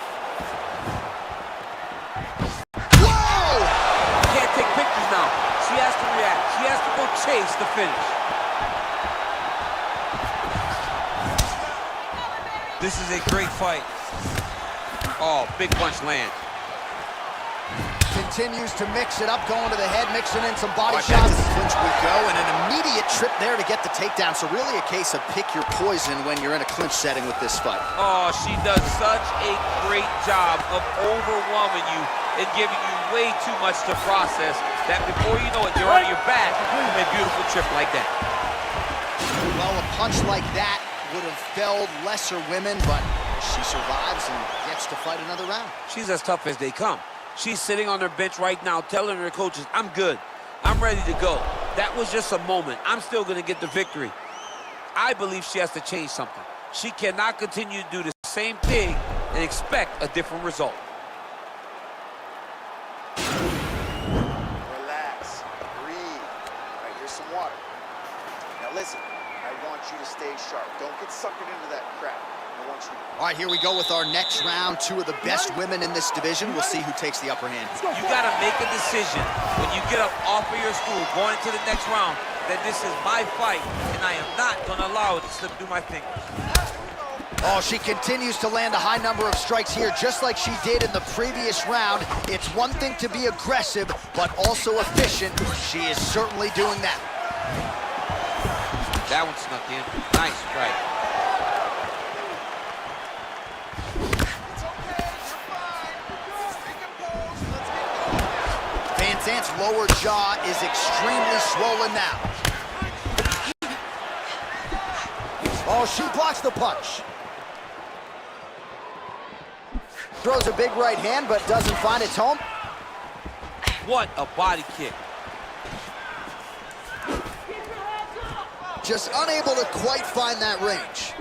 Whoa! Can't take pictures now. She has to react. She has to go chase the finish. This is a great fight. Oh, big punch land. Continues to mix it up, going to the head, mixing in some body shots. Clinch we go, and an immediate trip there to get the takedown. So really a case of pick your poison when you're in a clinch setting with this fight. Oh, she does such a great job of overwhelming you and giving you way too much to process that before you know it, you're on your back from a beautiful trip like that. Well, a punch like that would have felled lesser women, but she survives and gets to fight another round. She's as tough as they come. She's sitting on her bench right now telling her coaches, I'm good. I'm ready to go. That was just a moment. I'm still going to get the victory. I believe she has to change something. She cannot continue to do the same thing and expect a different result. Relax. Breathe. All right, here's some water. Now listen, I want you to stay sharp. Don't get suckered into that crap. I want you. All right, here we go with our next round. Two of the best women in this division. We'll see who takes the upper hand. You got to make a decision when you get up off of your stool going into the next round that this is my fight and I am not going to allow it to slip through my fingers. Oh, she continues to land a high number of strikes here, just like she did in the previous round. It's one thing to be aggressive, but also efficient. She is certainly doing that. That one snuck in. Nice strike. Van Zandt's lower jaw is extremely swollen now. Oh, she blocks the punch. Throws a big right hand, but doesn't find its home. What a body kick. Just unable to quite find that range.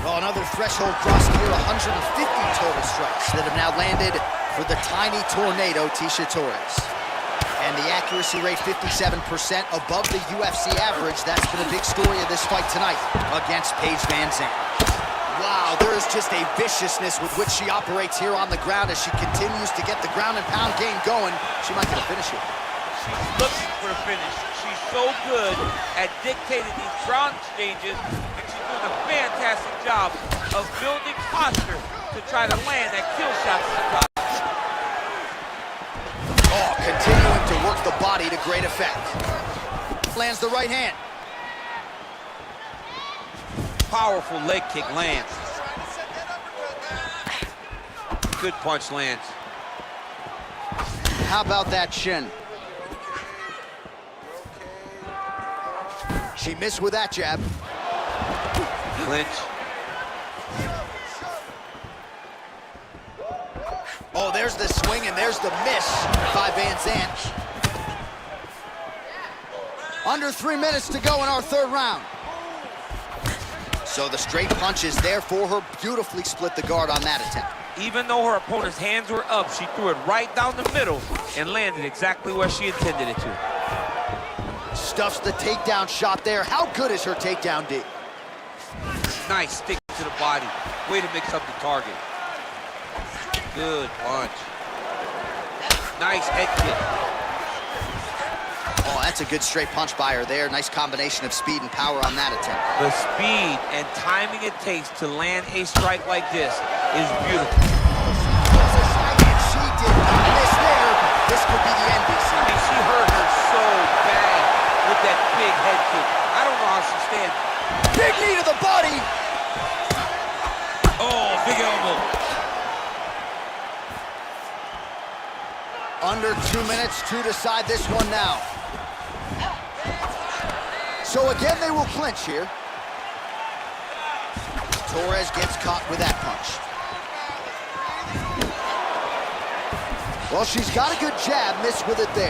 Oh, another threshold crossed here, 150 total strikes that have now landed for the tiny tornado, Tecia Torres. And the accuracy rate, 57%, above the UFC average. That's been a big story of this fight tonight against Paige Van Zandt. Wow, there is just a viciousness with which she operates here on the ground as she continues to get the ground and pound game going. She might get a finish here. She's looking for a finish. She's so good at dictating these ground exchanges, and she's doing a fantastic job of building posture to try to land that kill shot to the top. Oh, continuing to work the body to great effect. Lands the right hand. Powerful leg kick lands. Good punch lands. How about that shin? She missed with that jab. Clinch. Oh, there's the swing and there's the miss by Van Zandt. Under 3 minutes to go in our third round. So the straight punch is there for her. Beautifully split the guard on that attempt. Even though her opponent's hands were up, she threw it right down the middle and landed exactly where she intended it to. Stuffs the takedown shot there. How good is her takedown, D? Nice stick to the body. Way to mix up the target. Good punch. Nice head kick. Oh, that's a good straight punch by her there. Nice combination of speed and power on that attempt. The speed and timing it takes to land a strike like this is beautiful. And she did not miss there. This could be the Under 2 minutes to decide this one now. So again, they will clinch here. Torres gets caught with that punch. Well, she's got a good jab, missed with it there.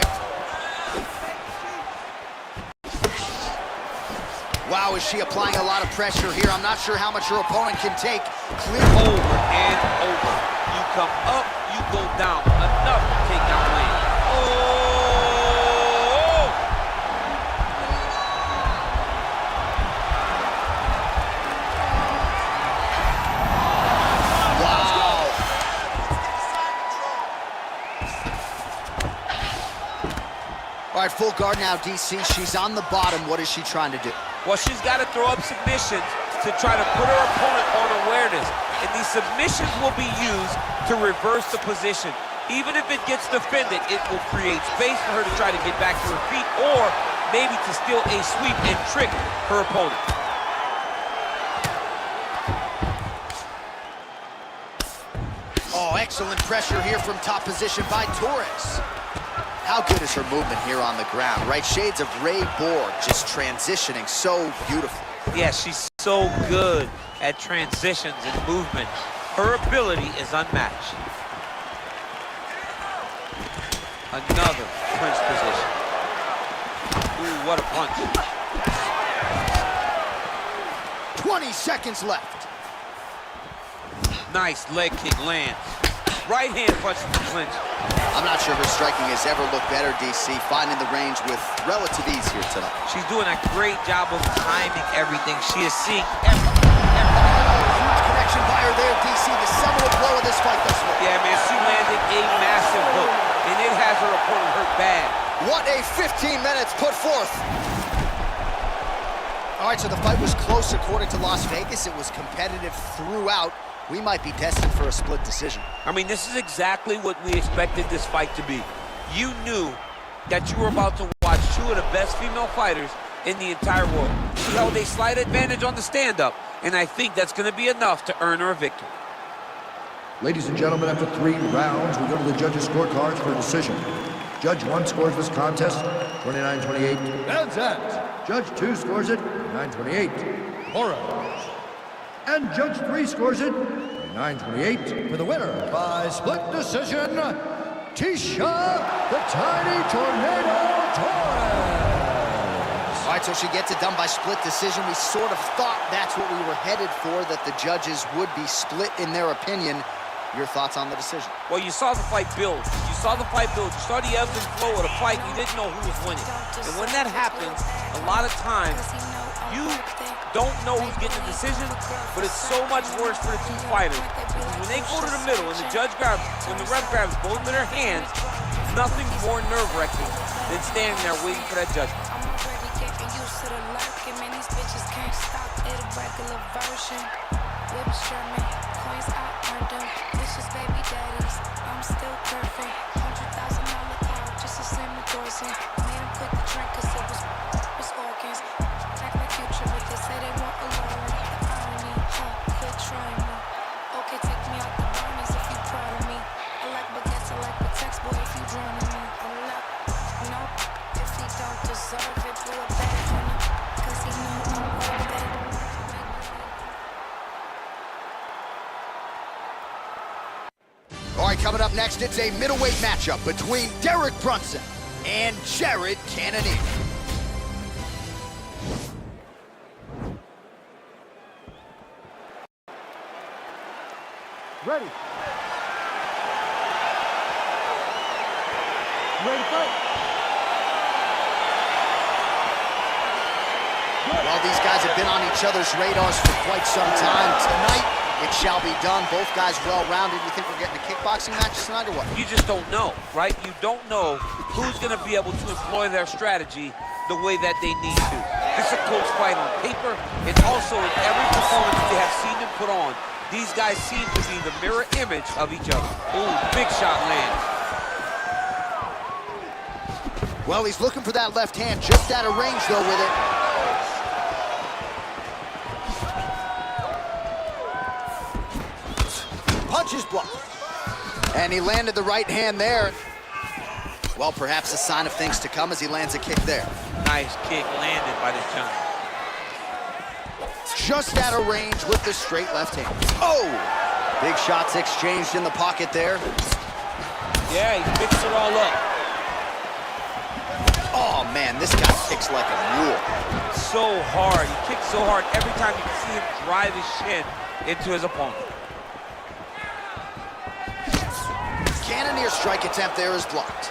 Wow, is she applying a lot of pressure here? I'm not sure how much her opponent can take. Clear over and over. You come up, you go down. Enough to take down lane. Oh! Wow. All right, full guard now, DC. She's on the bottom. What is she trying to do? Well, she's got to throw up submissions to try to put her opponent on awareness. And these submissions will be used to reverse the position. Even if it gets defended, it will create space for her to try to get back to her feet or maybe to steal a sweep and trick her opponent. Oh, excellent pressure here from top position by Torres. How good is her movement here on the ground, right? Shades of Ray Borg, just transitioning so beautiful. Yeah, she's so good at transitions and movement. Her ability is unmatched. Another clinch position. Ooh, what a punch. 20 seconds left. Nice leg kick lands. Right hand punch to the clinch. I'm not sure her striking has ever looked better, DC, finding the range with relative ease here tonight. She's doing a great job of timing everything. She is seeing everything. Huge connection by her there, DC, the seminal blow of this fight thus far. Yeah, man, she landed a massive hook, and it has her opponent hurt bad. What a 15 minutes put forth. All right, so the fight was close according to Las Vegas. It was competitive throughout. We might be destined for a split decision. I mean, this is exactly what we expected this fight to be. You knew that you were about to watch two of the best female fighters in the entire world. She held a slight advantage on the stand-up, and I think that's going to be enough to earn her a victory. Ladies and gentlemen, after 3 rounds, we go to the judges' scorecards for a decision. Judge 1 scores this contest 29-28. That's it. Judge 2 scores it 9-28. Orange. And Judge 3 scores it 29-28 for the winner by split decision, Tisha the Tiny Tornado Torres. All right, so she gets it done by split decision. We sort of thought that's what we were headed for, that the judges would be split in their opinion. Your thoughts on the decision? Well, you saw the fight build. You saw the fight build. You saw the ebbs and flow of the fight. You didn't know who was winning. And when that happens, a lot of times, you don't know who's getting the decision, but it's so much worse for the two fighters. When they go to the middle and the judge grabs, when the ref grabs both of their hands, nothing more nerve-wracking than standing there waiting for that judgment. Baby daddies, I'm still perfect. $100,000 car, just to send me Dorset. Made him quit the drink cause it was organs. Act like future, but they say they want a loan. The irony, quit trying me. Okay, take me out the Barneys if you proud of me. I like baguettes, I like the text, boy, if you drowning me. I'm not, no, if he don't deserve it, blew it back on him. Cause he know I'm worth it. All right, coming up next, it's a middleweight matchup between Derek Brunson and Jared Cannonier. Ready. Ready to fight. Well, these guys have been on each other's radars for quite some time. Tonight, it shall be done. Both guys well-rounded. You think we're getting a kickboxing match tonight or what? You just don't know, right? You don't know who's going to be able to employ their strategy the way that they need to. This is a close fight on paper, and also in every performance we have seen them put on, these guys seem to be the mirror image of each other. Ooh, big shot lands. Well, he's looking for that left hand, just out of range, though, with it. Punches blocked. And he landed the right hand there. Well, perhaps a sign of things to come as he lands a kick there. Nice kick landed by the giant. Just out of range with the straight left hand. Oh! Big shots exchanged in the pocket there. Yeah, he mixed it all up. Oh, man, this guy kicks like a mule. So hard. He kicks so hard every time you can see him drive his shin into his opponent. Cannonier's strike attempt there is blocked.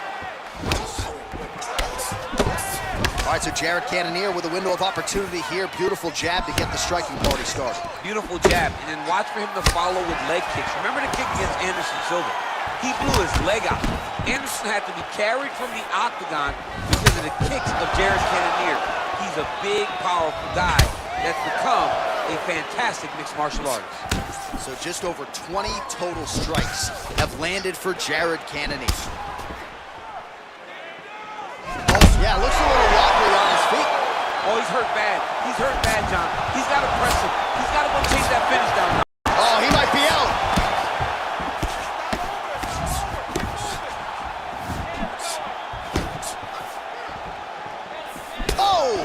All right, so Jared Cannonier with a window of opportunity here. Beautiful jab to get the striking party started. Beautiful jab, and then watch for him to follow with leg kicks. Remember the kick against Anderson Silva? He blew his leg out. Anderson had to be carried from the octagon because of the kicks of Jared Cannonier. He's a big, powerful guy that's become a fantastic mixed martial artist. So just over 20 total strikes have landed for Jared Cannonier. Yeah, looks a little wobbly on his feet. Oh, he's hurt bad. He's hurt bad, John. He's got to press him. He's got to go chase that finish down now. Oh, he might be out. Oh!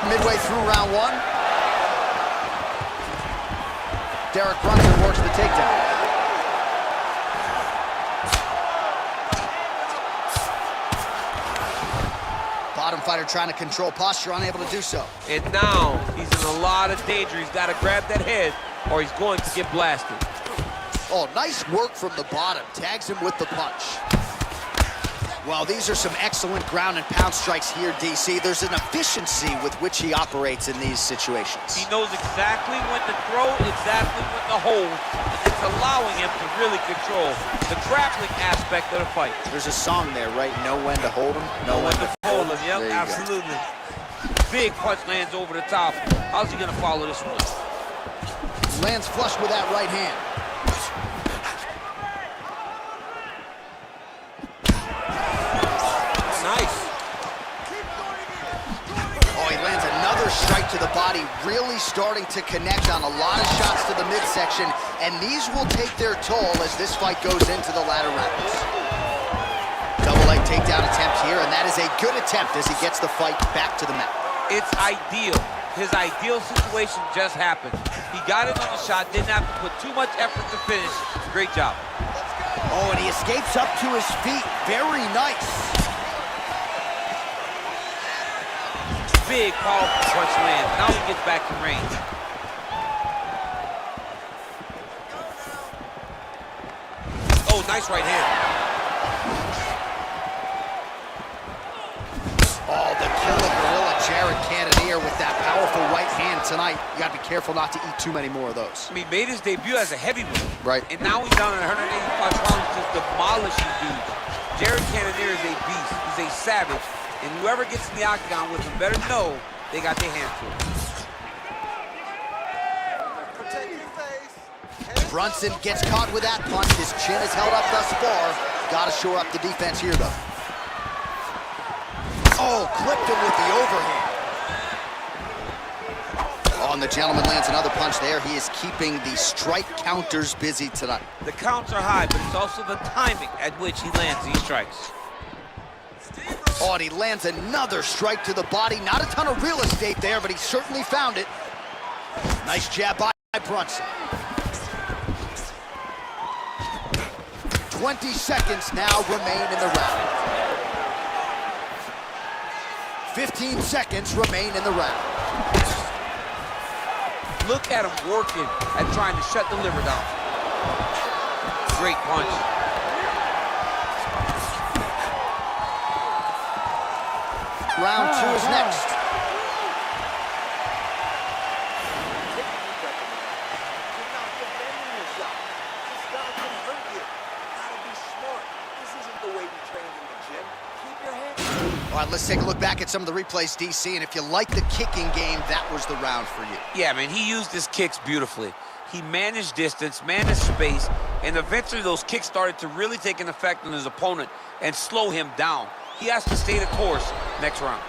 Midway through round one. Derek Brunson works the takedown. Bottom fighter trying to control posture, unable to do so. And now he's in a lot of danger. He's got to grab that head or he's going to get blasted. Oh, nice work from the bottom. Tags him with the punch. Well, these are some excellent ground and pound strikes here, DC. There's an efficiency with which he operates in these situations. He knows exactly when to throw, exactly when to hold. It's allowing him to really control the grappling aspect of the fight. There's a song there, right? Know when to hold him, know when to hold him. Yep, absolutely. Big punch lands over the top. How's he gonna follow this one? Lands flush with that right hand. Nice. Oh, he lands another strike to the body, really starting to connect on a lot of shots to the midsection, and these will take their toll as this fight goes into the latter rounds. Double leg takedown attempt here, and that is a good attempt as he gets the fight back to the mat. It's ideal. His ideal situation just happened. He got it on the shot, didn't have to put too much effort to finish. Great job. Oh, and he escapes up to his feet. Very nice. Big, powerful punch lands. Now he gets back in range. Oh, nice right hand. Oh, the killer gorilla, Jared Cannonier, with that powerful right hand tonight. You got to be careful not to eat too many more of those. I mean, he made his debut as a heavyweight. Right. And now he's down at 185 pounds, just demolishing dudes. Jared Cannonier is a beast. He's a savage. And whoever gets in the octagon with him better know they got their hands full. Brunson gets caught with that punch. His chin is held up thus far. Got to shore up the defense here, though. Oh, clipped him with the overhand. Oh, and the gentleman lands another punch there. He is keeping the strike counters busy tonight. The counts are high, but it's also the timing at which he lands these strikes. Oh, and he lands another strike to the body. Not a ton of real estate there, but he certainly found it. Nice jab by Brunson. 20 seconds now remain in the round. 15 seconds remain in the round. Look at him working at trying to shut the liver down. Great punch. Round two is next. All right, let's take a look back at some of the replays, DC, and if you like the kicking game, that was the round for you. Yeah, man, he used his kicks beautifully. He managed distance, managed space, and eventually those kicks started to really take an effect on his opponent and slow him down. He has to stay the course next round.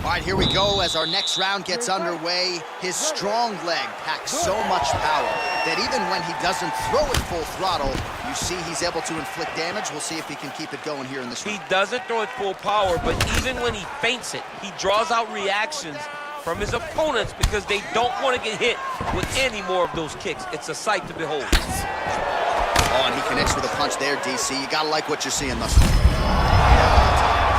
All right, here we go as our next round gets underway. His strong leg packs so much power that even when he doesn't throw it full throttle, you see he's able to inflict damage. We'll see if he can keep it going here in this round. He doesn't throw it full power, but even when he feints it, he draws out reactions from his opponents because they don't want to get hit with any more of those kicks. It's a sight to behold. Oh, and he connects with a punch there, DC. You gotta like what you're seeing thus far.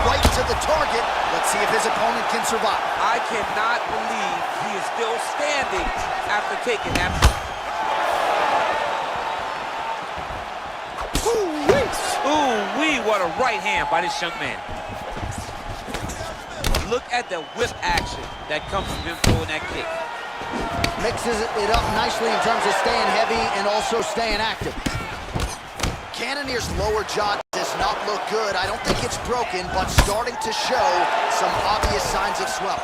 Right to the target. Let's see if his opponent can survive. I cannot believe he is still standing after taking that punch. Ooh-wee, what a right hand by this young man. Look at the whip action that comes from him throwing that kick. Mixes it up nicely in terms of staying heavy and also staying active. Cannonier's lower jaw does not look good. I don't think it's broken, but starting to show some obvious signs of swelling.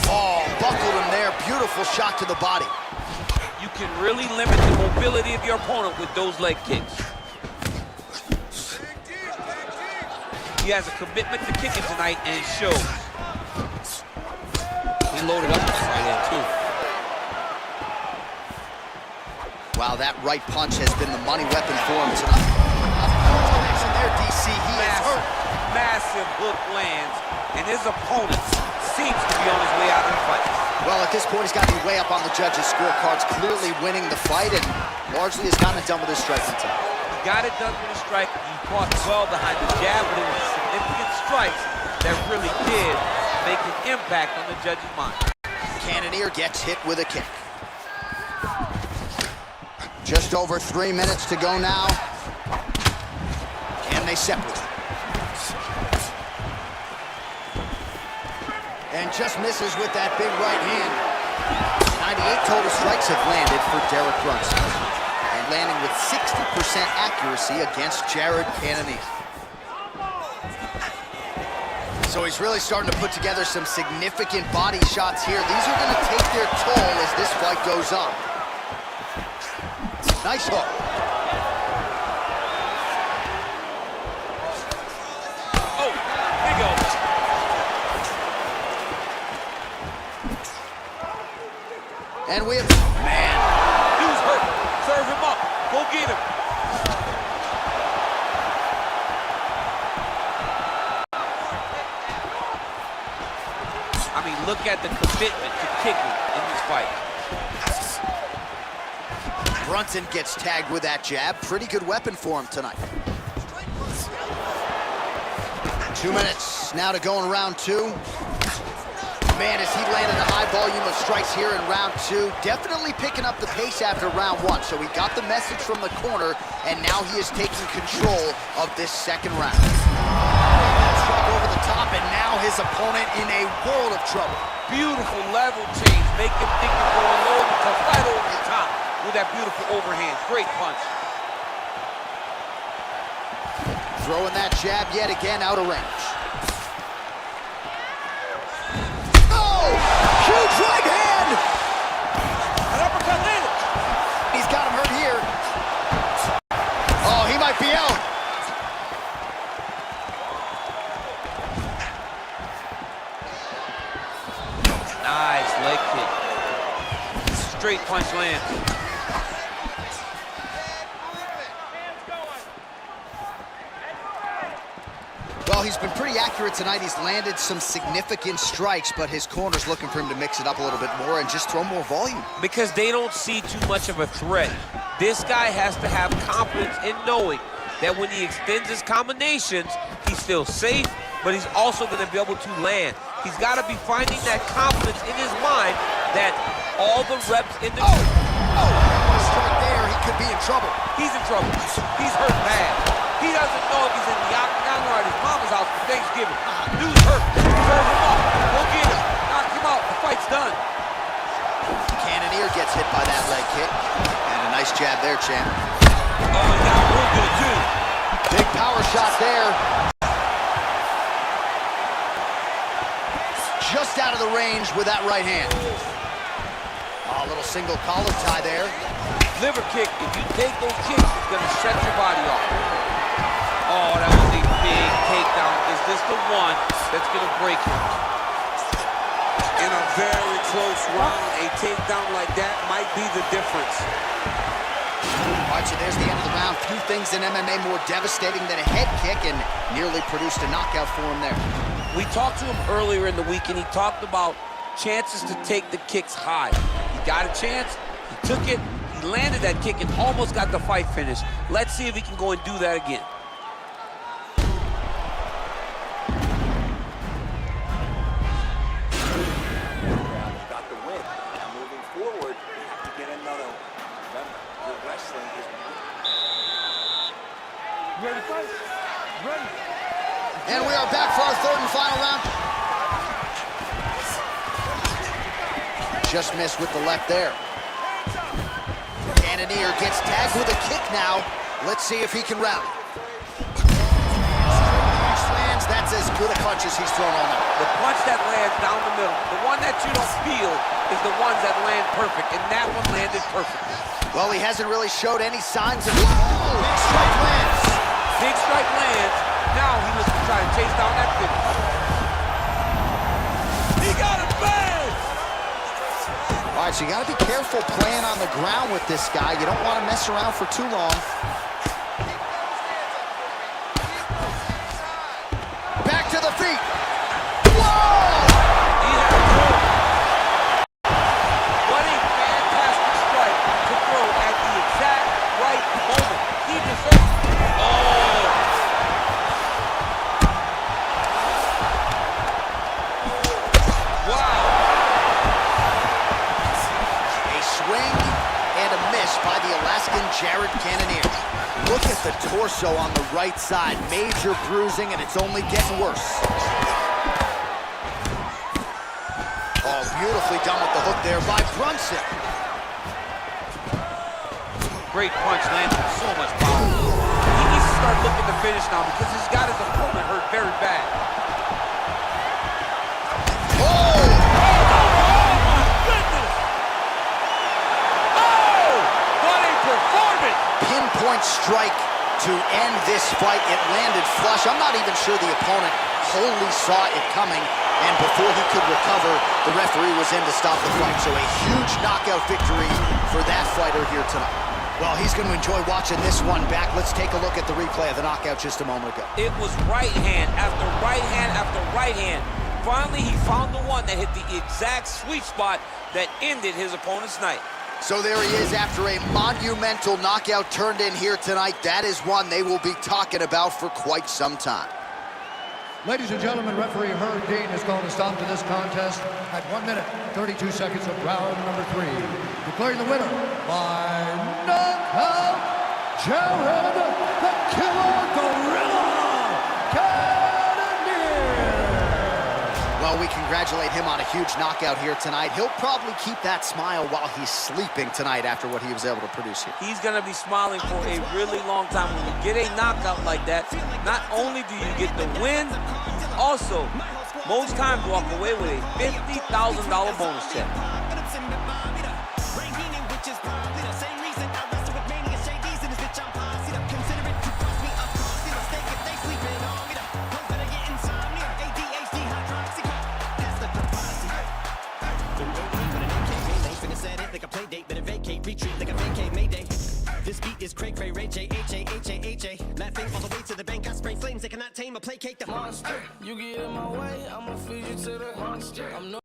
Oh, buckled him there. Beautiful shot to the body. You can really limit the mobility of your opponent with those leg kicks. He has a commitment to kicking tonight, and it shows. He loaded up with right hand, too. Wow, that right punch has been the money weapon for him tonight. Connection there, DC. He is hurt. Massive hook lands, and his opponent seems to be on his way out of the fight. Well, at this point, he's got to be way up on the judges' scorecards, clearly winning the fight, and largely has gotten it done with his striking time. He got it done with his strike. He fought well behind the jab, but it was significant strikes that really did make an impact on the judge's mind. Cannonier gets hit with a kick. Just over 3 minutes to go now. Can they separate? And just misses with that big right hand. 98 total strikes have landed for Derek Brunson. And landing with 60% accuracy against Jared Cannonier. So he's really starting to put together some significant body shots here. These are going to take their toll as this fight goes on. Nice hook. Oh, big elbow. And we have, man. He was hurt. Serve him up. Go get him. I mean, look at the commitment to kicking in this fight. Brunson gets tagged with that jab. Pretty good weapon for him tonight. 2 minutes now to go in round two. Man, as he landed a high volume of strikes here in round two, definitely picking up the pace after round one. So he got the message from the corner, and now he is taking control of this second round. Struck over the top, and now his opponent in a world of trouble. Beautiful level change. Make him think you're going low and come right over the top with that beautiful overhand. Great punch. Throwing that jab yet again out of range. Oh! Huge right hand! An uppercut landed. He's got him hurt here. Oh, he might be out. Nice leg kick. Straight punch lands. Well, he's been pretty accurate tonight. He's landed some significant strikes, but his corner's looking for him to mix it up a little bit more and just throw more volume. Because they don't see too much of a threat. This guy has to have confidence in knowing that when he extends his combinations, he's still safe, but he's also going to be able to land. He's got to be finding that confidence in his mind that all the reps in the... Strike there, he could be in trouble. He's in trouble. He's hurt bad. He doesn't know if he's in the octagon or at his mama's house for Thanksgiving. Dude's hurt. Serve him up. Go get him. Knock him out. The fight's done. Cannonier gets hit by that leg kick. And a nice jab there, champ. Oh, he got real good, too. Big power shot there. Just out of the range with that right hand. Oh, a little single collar tie there. Liver kick. If you take those kicks, it's going to shut your body off. Oh, that was a big takedown. Is this the one that's gonna break him? In a very close round, a takedown like that might be the difference. All right, so there's the end of the round. Few things in MMA more devastating than a head kick, and nearly produced a knockout for him there. We talked to him earlier in the week, and he talked about chances to take the kicks high. He got a chance, he took it, he landed that kick, and almost got the fight finished. Let's see if he can go and do that again. Got the win. Now moving forward, you have to get another one. Remember, your wrestling is... Ready to fight? Ready. And we are back for our third and final round. Just missed with the left there. Cannonier gets tagged with a kick now. Let's see if he can rally. Lands, that's as good a punch as he's thrown all night. The punch that lands down the middle, the one that you don't feel, is the ones that land perfect, and that one landed perfectly. Well, he hasn't really showed any signs of... Whoa! Big strike lands. Big strike lands. Now he was trying to chase down that finish. He got it bad! All right, so you got to be careful playing on the ground with this guy. You don't want to mess around for too long. Back to the feet. Whoa! He had a throw. What a fantastic strike to throw at the exact right moment. He deserves it. Oh! Wow! A swing and a miss by the Alaskan Jared Cannonier. Look at the torso on the right side. Major bruising, and it's only getting worse. Oh, beautifully done with the hook there by Brunson. Great punch landed with so much power. He needs to start looking to finish now because he's got his opponent hurt very bad. Pinpoint strike to end this fight. It landed flush. I'm not even sure the opponent wholly saw it coming, and before he could recover, the referee was in to stop the fight. So a huge knockout victory for that fighter here tonight. Well, he's going to enjoy watching this one back. Let's take a look at the replay of the knockout just a moment ago. It was right hand after right hand after right hand. Finally, he found the one that hit the exact sweet spot that ended his opponent's night. So there he is after a monumental knockout turned in here tonight. That is one they will be talking about for quite some time. Ladies and gentlemen, referee Herb Dean has called a stop to this contest at 1 minute, 32 seconds of round number 3. Declaring the winner by knockout, Jared the Killer Gorilla Cannonier. Well, we congratulate him on a huge knockout here tonight. He'll probably keep that smile while he's sleeping tonight after what he was able to produce here. He's going to be smiling for a really long time. When you get a knockout like that, not only do you get the win, also, most times walk away with a $50,000 bonus check. This beat is cray cray ray J H A H A H A. Laughing all the way to the bank. I spray flames that cannot tame or placate the monster. You get in my way, I'ma feed you to the monster. I'm no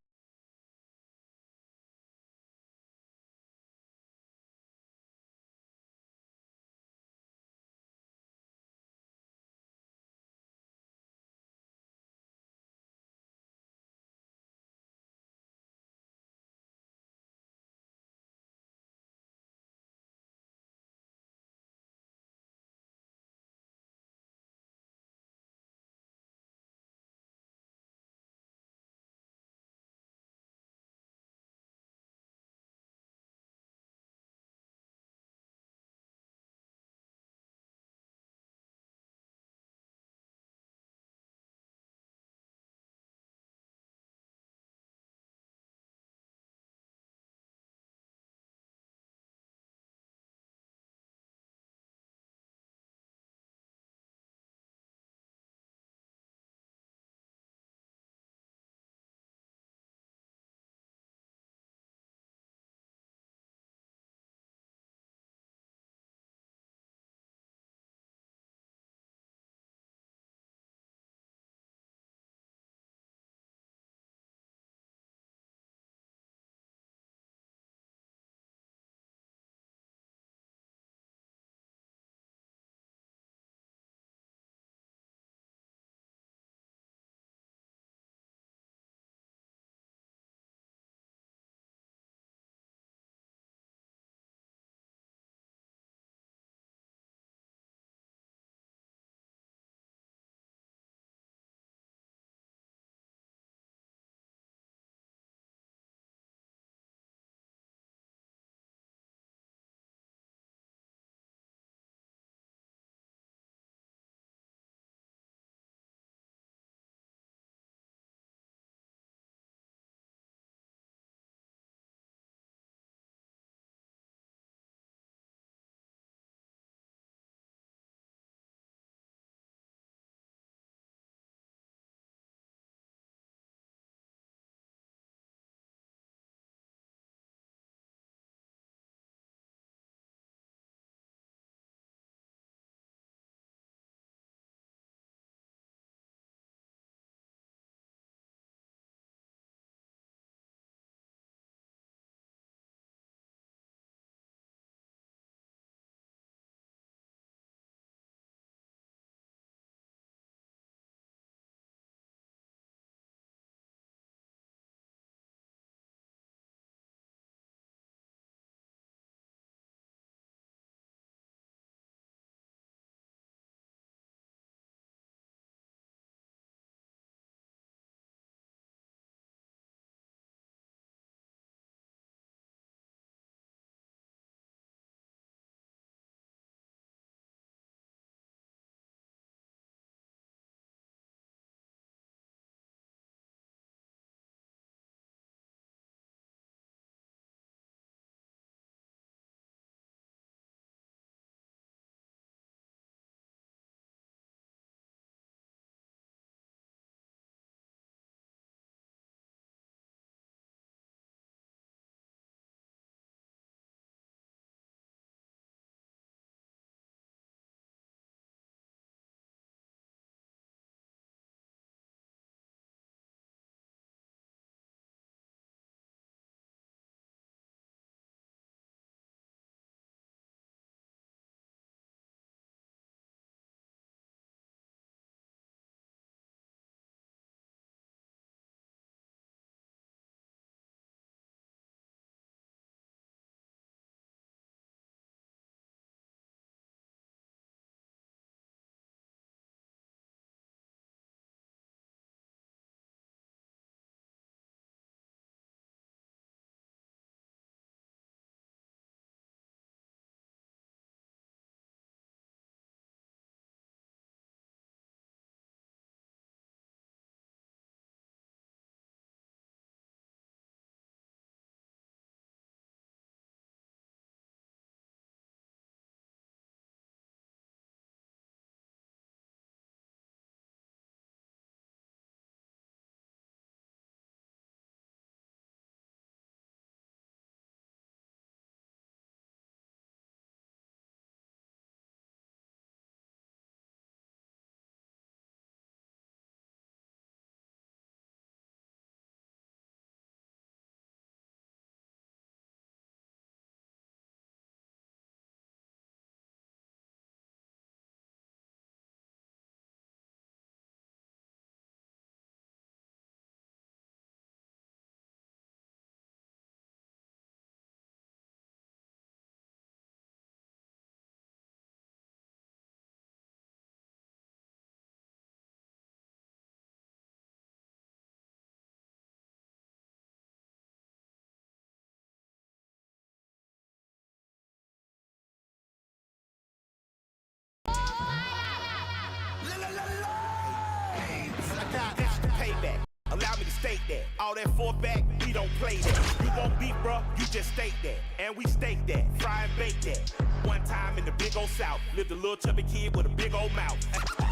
that. All that four back, we don't play that. You won't beef, bro, you just state that. And we steak that, fry and bake that. One time in the big old South, lived a little chubby kid with a big old mouth.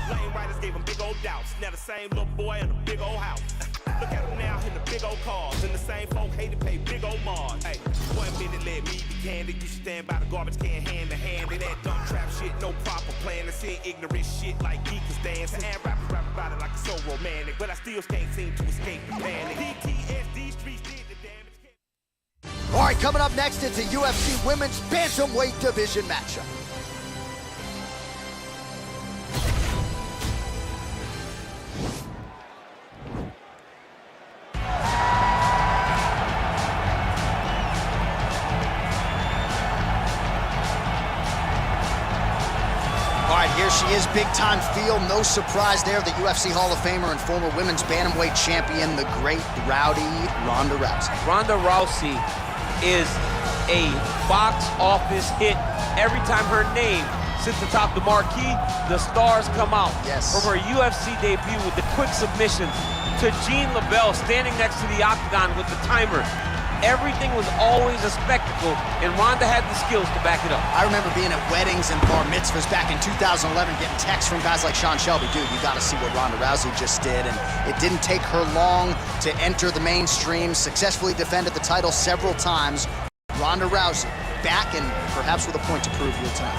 Lane riders gave him big old doubts. Now the same little boy in a big old house. Look at him now in the big old cars. And the same folk hate to pay big old Mars. Hey, 1 minute let me be candid. You should stand by the garbage can hand to hand. And that dumb trap shit, no proper plan. To see ignorant shit like geekers dance. And rappers rap about it like it's so romantic. But I still can't seem to escape the panic. PTSD streets did the damage. All right, coming up next, it's a UFC Women's Bantamweight Division matchup. Here she is, big-time feel, no surprise there. The UFC Hall of Famer and former women's bantamweight champion, the great rowdy Ronda Rousey. Ronda Rousey is a box office hit. Every time her name sits atop the marquee, the stars come out. Yes. From her UFC debut with the quick submissions to Jean LaBelle standing next to the octagon with the timer. Everything was always a spectacle, and Ronda had the skills to back it up. I remember being at weddings and bar mitzvahs back in 2011, getting texts from guys like Sean Shelby. Dude, you got to see what Ronda Rousey just did. And it didn't take her long to enter the mainstream, successfully defended the title several times. Ronda Rousey back and perhaps with a point to prove here tonight.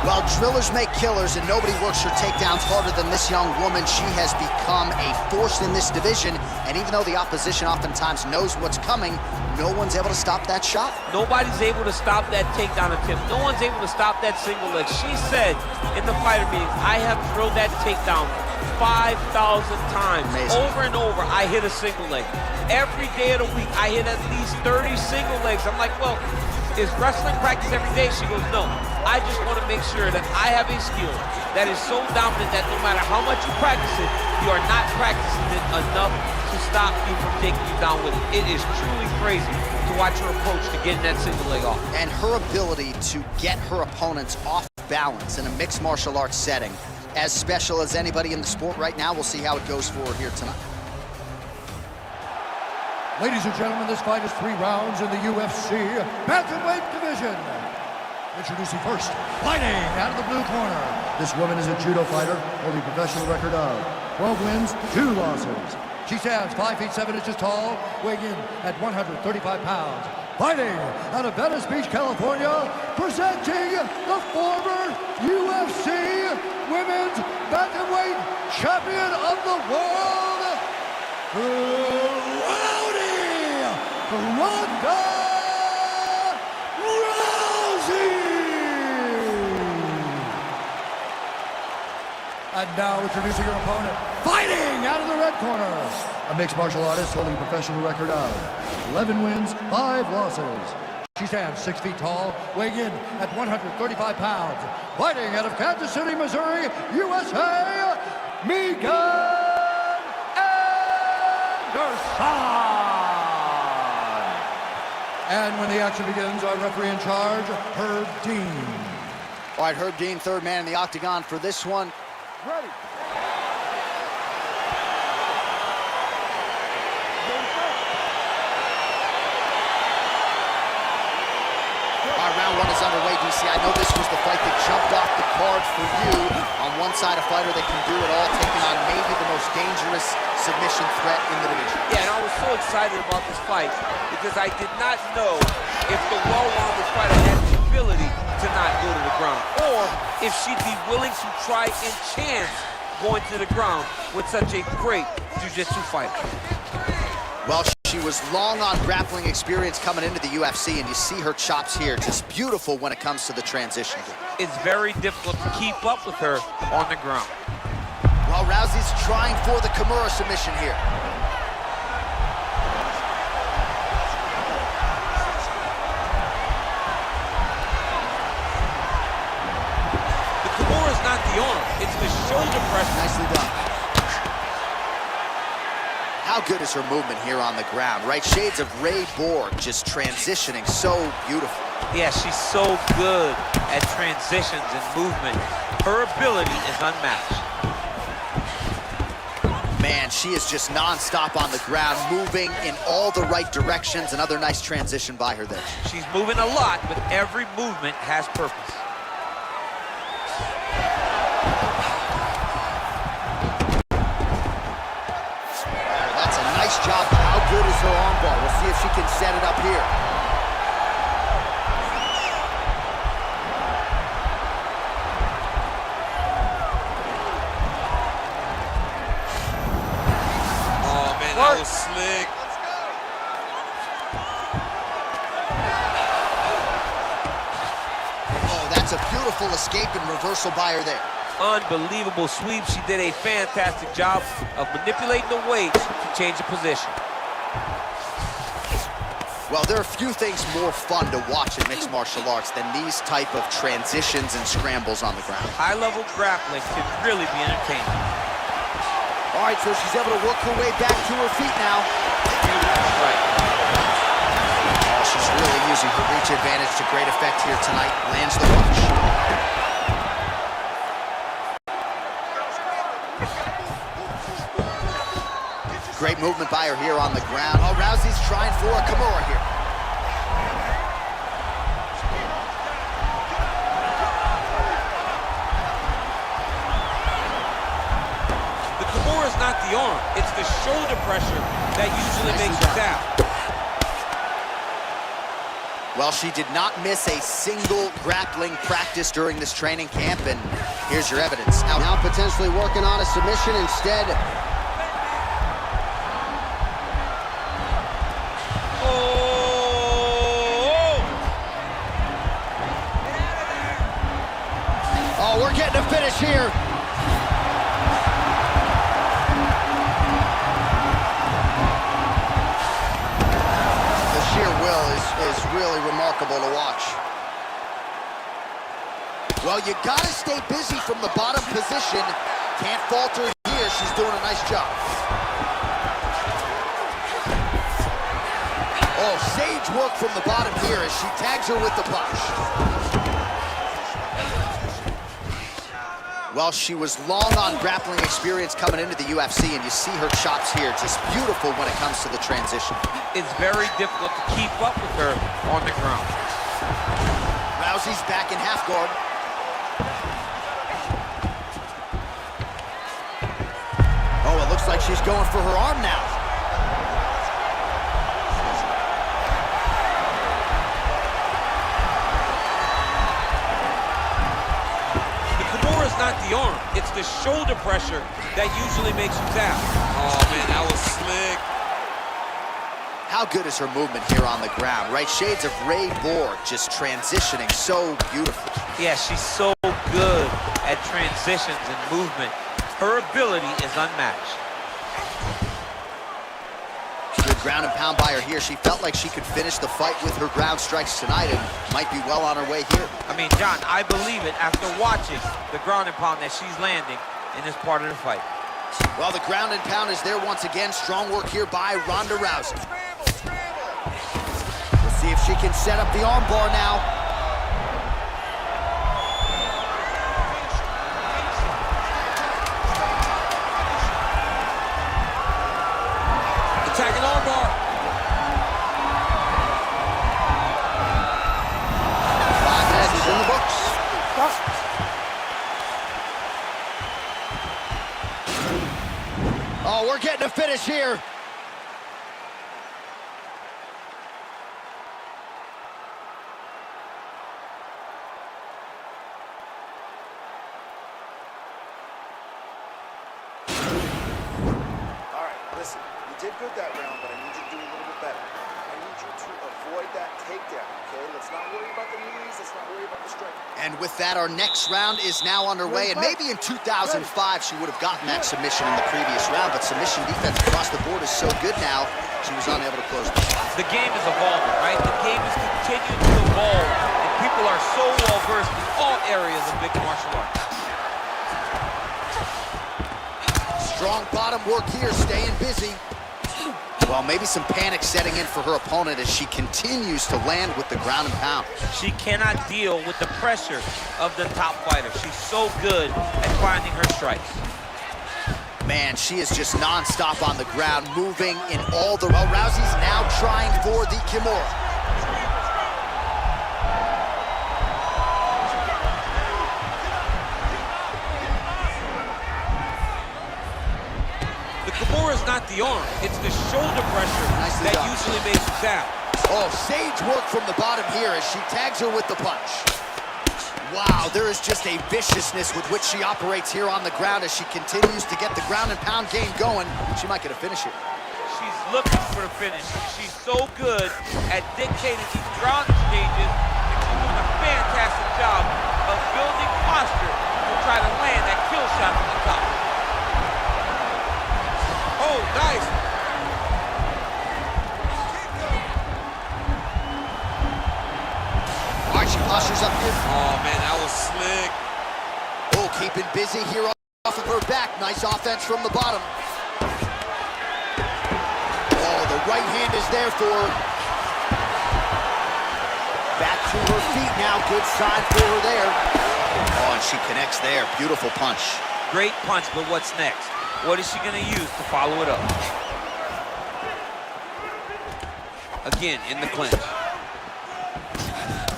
While drillers make killers and nobody works her takedowns harder than this young woman, she has become a force in this division. And even though the opposition oftentimes knows what's coming, no one's able to stop that shot. Nobody's able to stop that takedown attempt. No one's able to stop that single leg. She said in the fighter meetings, I have drilled that takedown 5,000 times. Amazing. Over and over, I hit a single leg. Every day of the week, I hit at least 30 single legs. I'm like, well, is wrestling practice every day? She goes, no. I just want to make sure that I have a skill that is so dominant that no matter how much you practice it, you are not practicing it enough to stop you from taking you down with it. It is truly crazy to watch her approach to getting that single leg off. And her ability to get her opponents off balance in a mixed martial arts setting, as special as anybody in the sport right now. We'll see how it goes for her here tonight. Ladies and gentlemen, this fight is 3 rounds in the UFC Bantamweight Division. Introducing first, fighting out of the blue corner. This woman is a judo fighter, holding a professional record of 12 wins, 2 losses. She stands 5 feet 7 inches tall, weighing in at 135 pounds. Fighting out of Venice Beach, California, presenting the former UFC Women's Bantamweight Champion of the World, Ronda Rousey! And now introducing her opponent, fighting out of the red corner, a mixed martial artist holding a professional record of 11 wins, 5 losses. She stands 6 feet tall, weighing in at 135 pounds. Fighting out of Kansas City, Missouri, USA, Megan Anderson! And when the action begins, our referee in charge, Herb Dean. All right, Herb Dean, third man in the octagon for this one. Ready. All right, round 1 is underway, DC. I know this was the fight that jumped off the card for you. On one side, a fighter that can do it all, taking on maybe the most dangerous submission threat in the division. Yeah, and I was so excited about this fight because I did not know if the well-rounded fighter had the ability to not go to the ground, or if she'd be willing to try and chance going to the ground with such a great jiu-jitsu fighter. Well, she was long on grappling experience coming into the UFC, and you see her chops here, just beautiful when it comes to the transition. It's very difficult to keep up with her on the ground. Well, Rousey's trying for the Kimura submission here. The Kimura's not the arm, it's the shoulder press. Nicely done. How good is her movement here on the ground, right? Shades of Ray Borg, just transitioning so beautiful. Yeah, she's so good at transitions and movement. Her ability is unmatched. Man, she is just non-stop on the ground, moving in all the right directions. Another nice transition by her there. She's moving a lot, but every movement has purpose. That's a nice job. How good is her armbar? We'll see if she can set it up here. That was slick. Oh, that's a beautiful escape and reversal by her there. Unbelievable sweep. She did a fantastic job of manipulating the weights to change the position. Well, there are few things more fun to watch in mixed martial arts than these type of transitions and scrambles on the ground. High-level grappling can really be entertaining. All right, so she's able to work her way back to her feet now. Right. Oh, she's really using her reach advantage to great effect here tonight. Lands the punch. Great movement by her here on the ground. Oh, Rousey's trying for a Kimura here. It's not the arm, it's the shoulder pressure that usually makes you tap. Well, she did not miss a single grappling practice during this training camp, and here's your evidence. Now potentially working on a submission instead. Oh, we're getting a finish here. Is really remarkable to watch. Well, you gotta stay busy from the bottom position. Can't falter here. She's doing a nice job. Oh, sage work from the bottom here as she tags her with the punch. Well, she was long on grappling experience coming into the UFC, and you see her chops here, just beautiful when it comes to the transition. It's very difficult to keep up with her on the ground. Rousey's back in half guard. Oh, it looks like she's going for her arm now. Not the arm, it's the shoulder pressure that usually makes you tap. Oh man, that was slick. How good is her movement here on the ground, right? Shades of Ray Borg, just transitioning so beautifully. Yeah, she's so good at transitions and movement. Her ability is unmatched. Good ground and pound by her here. She felt like she could finish the fight with her ground strikes tonight and might be well on her way here. I mean, John, I believe it after watching the ground and pound that she's landing in this part of the fight. Well, the ground and pound is there once again. Strong work here by Ronda Rousey. We'll see if she can set up the arm bar now. Attacking arm bar. 5 minutes in the books. Oh, we're getting a finish here. All right, listen, you did good that round, but I need you to do a little bit better. I need you to avoid that takedown, okay? Let's not worry about the knees, let's not worry about the strength. And with that, our next round is now underway. And maybe in 2005, she would have gotten that submission in the previous round, but submission defense across the board is so good now, she was unable to close it. The game is evolving, right? The game is continuing to evolve, and people are so well-versed in all areas of mixed martial arts. Strong bottom work here, staying busy. Well, maybe some panic setting in for her opponent as she continues to land with the ground and pound. She cannot deal with the pressure of the top fighter. She's so good at finding her strikes. Man, she is just nonstop on the ground, moving in all the... Well, Rousey's now trying for the Kimura. The Kimura is not the arm. It's the shoulder pressure that usually makes you tap. Oh, sage work from the bottom here as she tags her with the punch. Wow, there is just a viciousness with which she operates here on the ground as she continues to get the ground and pound game going. She might get a finish here. She's looking for the finish. She's so good at dictating these ground exchanges, and she's doing a fantastic job of building posture to try to land that kill shot from the top. Oh, nice. All right, she postures up here. Oh, man, that was slick. Oh, keeping busy here off of her back. Nice offense from the bottom. Oh, the right hand is there for her. Back to her feet now. Good sign for her there. Oh, and she connects there. Beautiful punch. Great punch, but what's next? What is she going to use to follow it up? Again, in the clinch.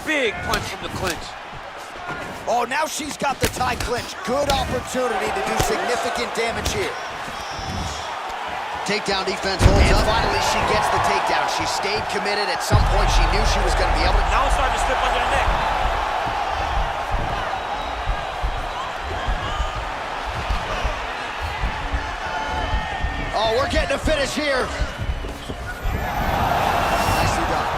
Big punch from the clinch. Oh, now she's got the tie clinch. Good opportunity to do significant damage here. Takedown defense holds up. And finally, she gets the takedown. She stayed committed. At some point, she knew she was going to be able to... Now it's starting to slip under the neck. Oh, we're getting a finish here. Nicely done.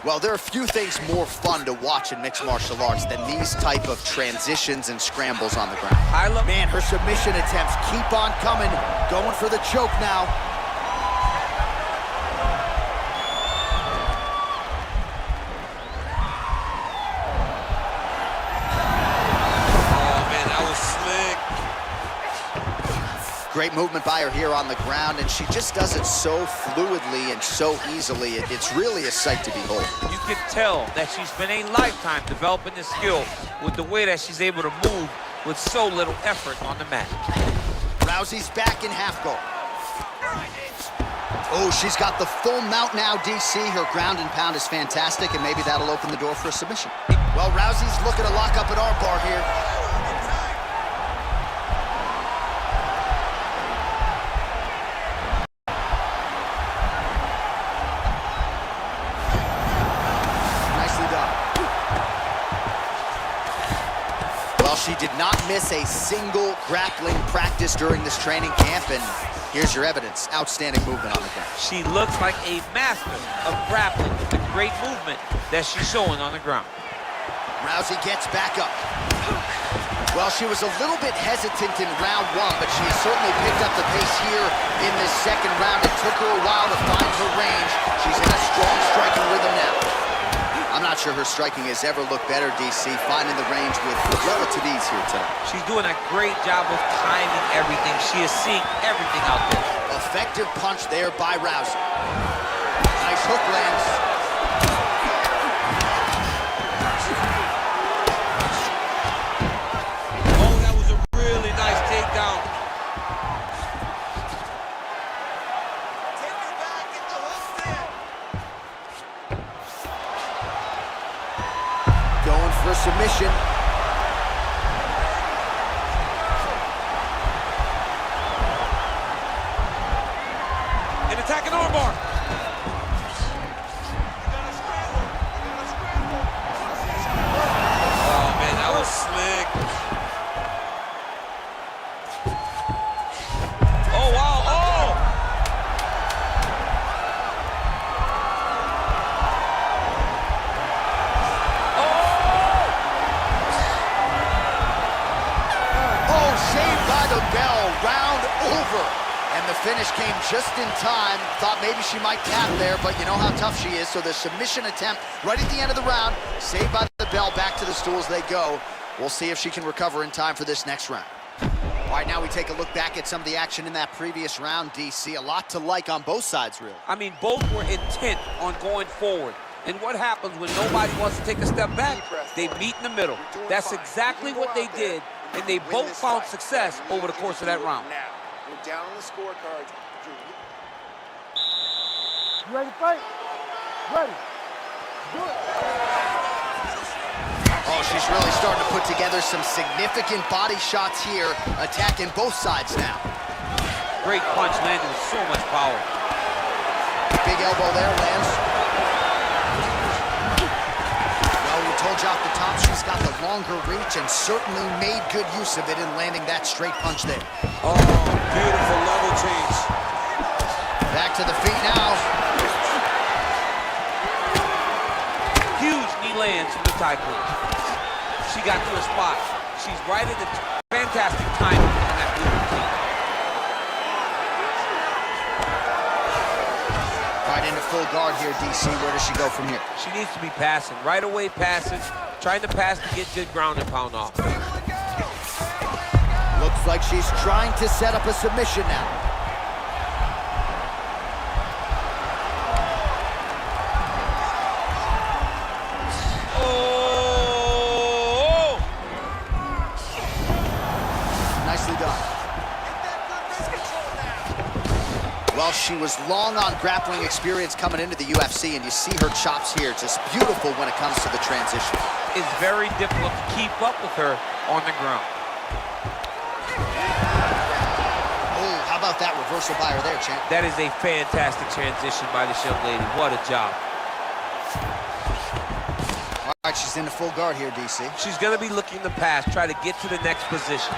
Well, there are few things more fun to watch in mixed martial arts than these type of transitions and scrambles on the ground. Man, her submission attempts keep on coming. Going for the choke now. Great movement by her here on the ground, and she just does it so fluidly and so easily. It's really a sight to behold. You can tell that she's been a lifetime developing this skill with the way that she's able to move with so little effort on the mat. Rousey's back in half guard. Oh, she's got the full mount now, DC. Her ground and pound is fantastic, and maybe that'll open the door for a submission. Well, Rousey's looking to lock up an armbar here. She did not miss a single grappling practice during this training camp, and here's your evidence. Outstanding movement on the ground. She looks like a master of grappling with the great movement that she's showing on the ground. Rousey gets back up. Well, she was a little bit hesitant in round one, but she has certainly picked up the pace here in this second round. It took her a while to find her range. She's in a strong striking rhythm now. I'm not sure her striking has ever looked better, DC, finding the range with relative ease here tonight. She's doing a great job of timing everything. She is seeing everything out there. Effective punch there by Rousey. Nice hook lands. Oh, that was a really nice takedown. For a submission. An attacking armbar. Oh, man, that was slick. Oh, wow, oh! Round over. And the finish came just in time. Thought maybe she might tap there, but you know how tough she is. So the submission attempt right at the end of the round, saved by the bell. Back to the stools they go. We'll see if she can recover in time for this next round. All right, now we take a look back at some of the action in that previous round, DC. A lot to like on both sides, really. I mean, both were intent on going forward. And what happens when nobody wants to take a step back? They meet in the middle. That's exactly what they did, and they both found success over the course of that round. Now, you're down on the scorecard. You ready to fight? Ready. Do it. Oh, she's really starting to put together some significant body shots here, attacking both sides now. Great punch landed with so much power. Big elbow there, lands. Well, we told you off the top, she's got the longer reach and certainly made good use of it in landing that straight punch there. Oh, beautiful level change. Back to the feet now. Huge knee lands from the Thai clinch. She got to her spot. She's right at the fantastic timing on that beautiful kick. Right into full guard here, DC. Where does she go from here? She needs to be passing. Right away passing. Trying to pass to get good ground and pound off. Looks like she's trying to set up a submission now. Well, she was long on grappling experience coming into the UFC, and you see her chops here, just beautiful when it comes to the transition. It's very difficult to keep up with her on the ground. Oh, how about that reversal by her there, champ? That is a fantastic transition by this young lady. What a job. All right, she's into full guard here, DC. She's going to be looking to pass, try to get to the next position.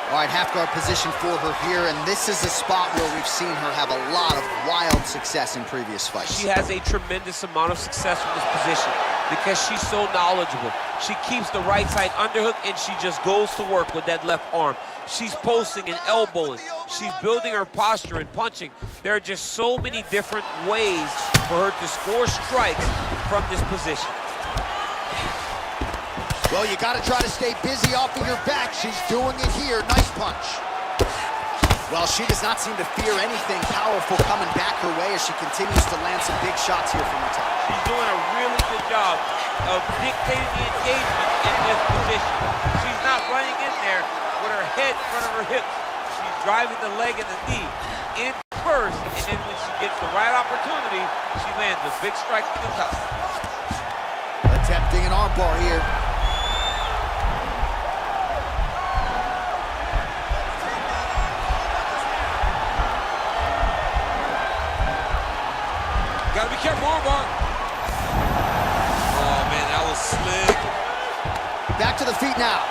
All right, half guard position for her here, and this is a spot where we've seen her have a lot of wild success in previous fights. She has a tremendous amount of success from this position because she's so knowledgeable. She keeps the right side underhook, and she just goes to work with that left arm. She's posting and elbowing. She's building her posture and punching. There are just so many different ways for her to score strikes from this position. Well, you got to try to stay busy off of your back. She's doing it here. Nice punch. Well, she does not seem to fear anything powerful coming back her way as she continues to land some big shots here from the top. She's doing a really good job of dictating the engagement in this position. She's not running in there with her head in front of her hips. She's driving the leg and the knee in first, and then when she gets the right opportunity, she lands a big strike from the top. Attempting an armbar here. Gotta be careful, armbar. Oh, man, that was slick. Back to the feet now.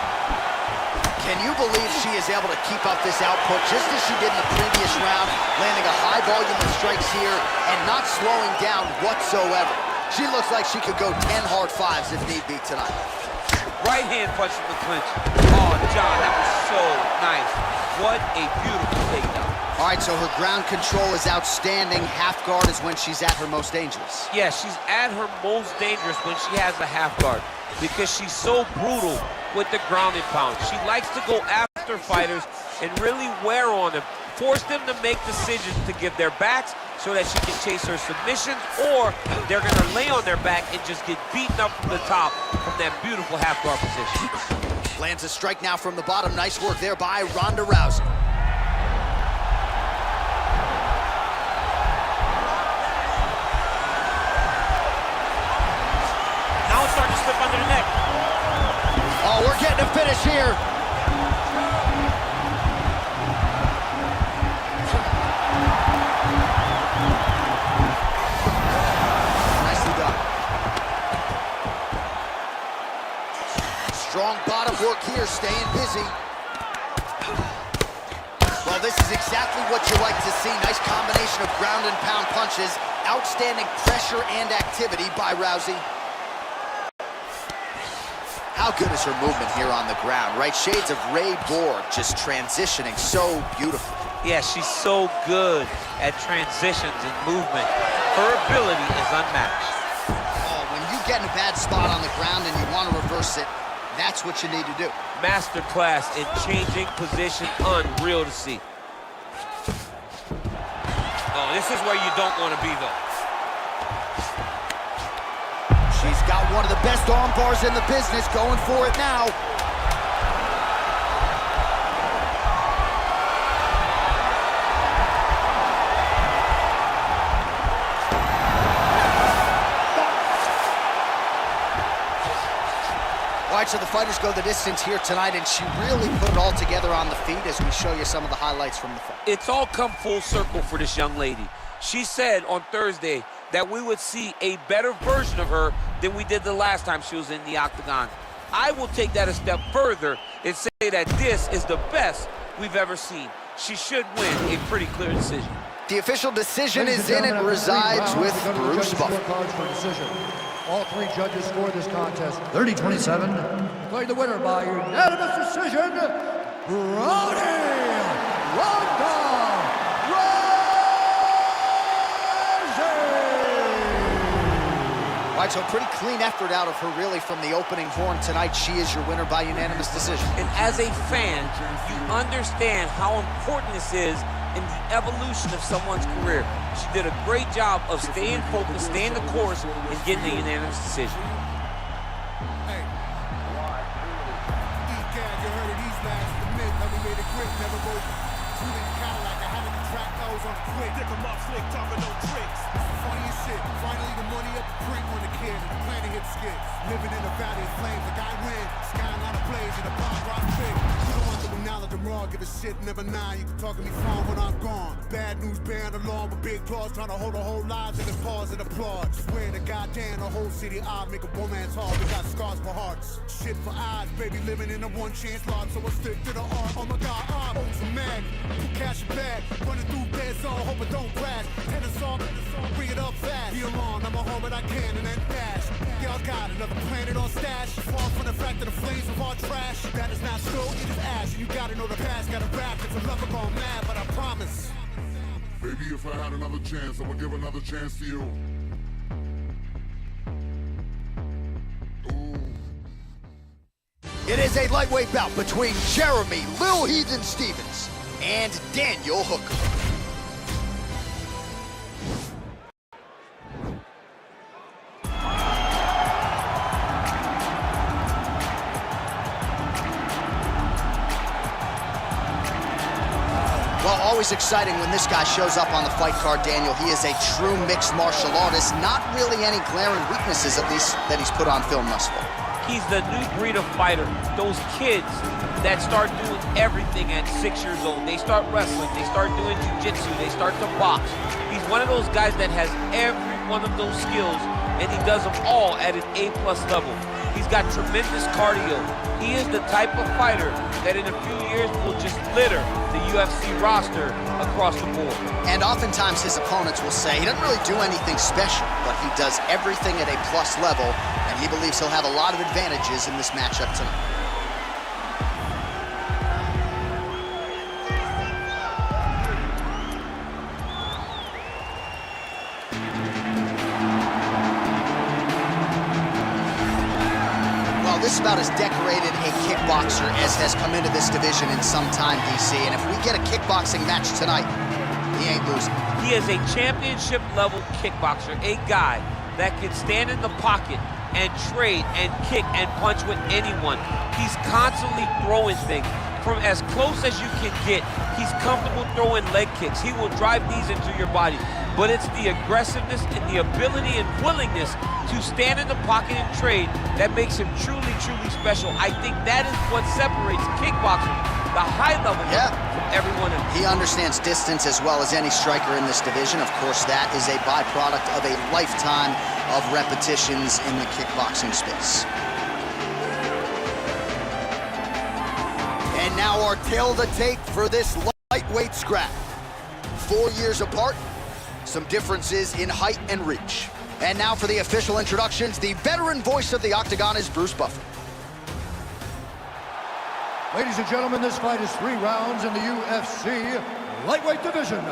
Can you believe she is able to keep up this output just as she did in the previous round, landing a high volume of strikes here and not slowing down whatsoever? She looks like she could go 10 hard fives if need be tonight. Right hand punch from the clinch. Oh, John, that was so nice. What a beautiful takedown. All right, so her ground control is outstanding. Half guard is when she's at her most dangerous. Yeah, she's at her most dangerous when she has a half guard because she's so brutal with the ground and pound. She likes to go after fighters and really wear on them, force them to make decisions to give their backs so that she can chase her submissions, or they're going to lay on their back and just get beaten up from the top from that beautiful half guard position. Lands a strike now from the bottom. Nice work there by Ronda Rousey. Now it's starting to slip under the neck. Oh, we're getting a finish here. Nicely done. Strong bottom work here, staying busy. Well, this is exactly what you like to see. Nice combination of ground and pound punches. Outstanding pressure and activity by Rousey. How good is her movement here on the ground, right? Shades of Ray Borg, just transitioning so beautiful. Yeah, she's so good at transitions and movement. Her ability is unmatched. Oh, when you get in a bad spot on the ground and you want to reverse it, That's what you need to do. Masterclass in changing position, unreal to see. Oh, this is where you don't want to be, though. She's got one of the best arm bars in the business, going for it now. All right, so the fighters go the distance here tonight, and she really put it all together on the feet as we show you some of the highlights from the fight. It's all come full circle for this young lady. She said on Thursday that we would see a better version of her than we did the last time she was in the octagon. I will take that a step further and say that this is the best we've ever seen. She should win a pretty clear decision. The official decision is in. It resides with Bruce Buffer. All three judges scored this contest 30-27. Declared the winner by unanimous decision, Ronda All right, so a pretty clean effort out of her, really, from the opening horn tonight. She is your winner by unanimous decision. And as a fan, you understand how important this is in the evolution of someone's career. She did a great job of staying focused, staying the course, and getting a unanimous decision. Hey. You heard of these last minute, never made a grip, never go through the count like I had to track those on quick. Dick 'em up, slick, talking no tricks. It's the funniest shit. Finally the money up the brink on the kid, and the plan to hit skits. Living in a valley of flames like I win. Skyline of blaze and a bomb rock big. You don't want to acknowledge I'm raw, give a shit, never nine. You can talk to me phone when I'm gone. Bad news band along with big claws, trying to hold the whole lives in the pause and applaud. Swear to goddamn the whole city I make a woman's heart. We got scars for hearts, shit for eyes, baby living in a one chance lot. So I stick to the art. Oh my God, I'm so mad. Cash it back, running through dead zone, hope it don't crash. Tennis off, bring it up fast. Be alone, I'ma hold what I can and then dash. Y'all got another planet on stash. Far from the fact that the flames of our trash. That is not so, it is ash. And you gotta know the past, gotta rap. It's a lover gone mad, but I promise. Baby, if I had another chance, I would give another chance to you. It is a lightweight bout between Jeremy Lil Heathen Stevens and Daniel Hooker. Well, always exciting when this guy shows up on the fight card, Daniel. He is a true mixed martial artist. Not really any glaring weaknesses, at least, that he's put on film thus far. He's the new breed of fighter. Those kids that start doing everything at 6 years old. They start wrestling, they start doing jiu-jitsu, they start to box. He's one of those guys that has every one of those skills, and he does them all at an A+ level. He's got tremendous cardio. He is the type of fighter that in a few years will just litter the UFC roster across the board. And oftentimes his opponents will say he doesn't really do anything special, but he does everything at a plus level, and he believes he'll have a lot of advantages in this matchup tonight. This is about as decorated a kickboxer as has come into this division in some time, DC. And if we get a kickboxing match tonight, he ain't losing. He is a championship-level kickboxer, a guy that can stand in the pocket and trade and kick and punch with anyone. He's constantly throwing things. From as close as you can get, he's comfortable throwing leg kicks. He will drive these into your body. But it's the aggressiveness and the ability and willingness to stand in the pocket and trade that makes him truly, truly special. I think that is what separates kickboxing, the high level, from everyone else. He understands distance as well as any striker in this division. Of course, that is a byproduct of a lifetime of repetitions in the kickboxing space. And now our tale of the tape for this lightweight scrap. 4 years apart, some differences in height and reach. And now for the official introductions, the veteran voice of the Octagon is Bruce Buffer. Ladies and gentlemen, this fight is 3 rounds in the UFC lightweight division.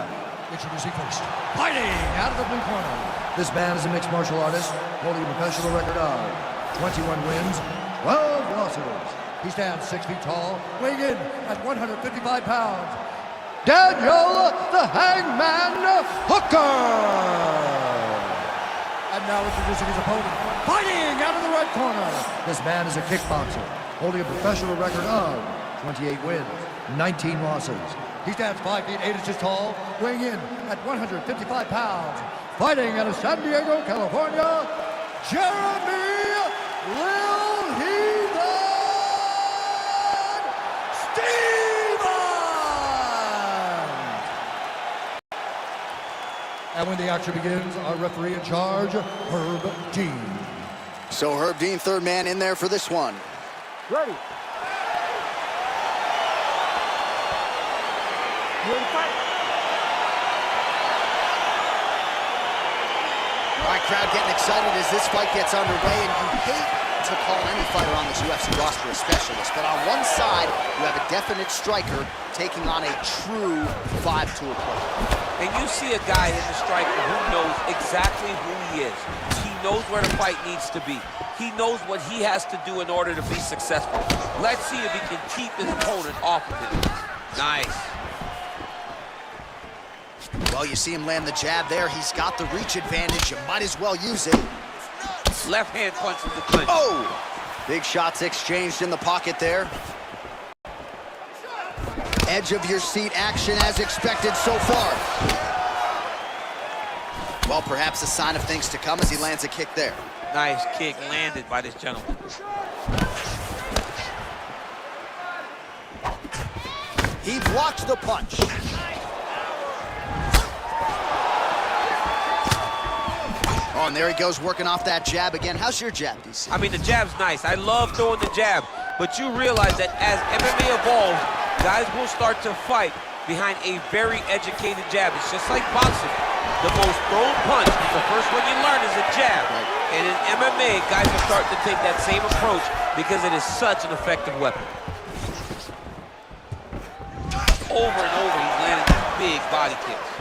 Introducing first, fighting out of the blue corner. This man is a mixed martial artist, holding a professional record of 21 wins, 12 losses. losses. He stands 6 feet tall, weighing in at 155 pounds. Daniel the Hangman Hooker! And now introducing his opponent, fighting out of the red corner. This man is a kickboxer, holding a professional record of 28 wins, 19 losses. He stands 5 feet 8 inches tall, weighing in at 155 pounds. Fighting out of San Diego, California, Jeremy Lil Heathen Stevens! And when the action begins, our referee in charge, Herb Dean. So Herb Dean, third man in there for this one. Ready. You ready to fight? All right, crowd getting excited as this fight gets underway, and you hate to call any fighter on this UFC roster a specialist, but on one side, you have a definite striker taking on a true 5-tool player. And you see a guy in the striker who knows exactly who he is. He knows where the fight needs to be. He knows what he has to do in order to be successful. Let's see if he can keep his opponent off of him. Nice. Well, you see him land the jab there. He's got the reach advantage. You might as well use it. Left hand punch with the clinch. Oh! Big shots exchanged in the pocket there. Edge of your seat action as expected so far. Well, perhaps a sign of things to come as he lands a kick there. Nice kick landed by this gentleman. He blocks the punch. Oh, and there he goes working off that jab again. How's your jab, DC? I mean, the jab's nice. I love throwing the jab, but you realize that as MMA evolves, guys will start to fight behind a very educated jab. It's just like boxing. The most thrown punch, the first one you learn is a jab. Right. And in MMA, guys are starting to take that same approach because it is such an effective weapon. Over and over, he's landing big body kicks.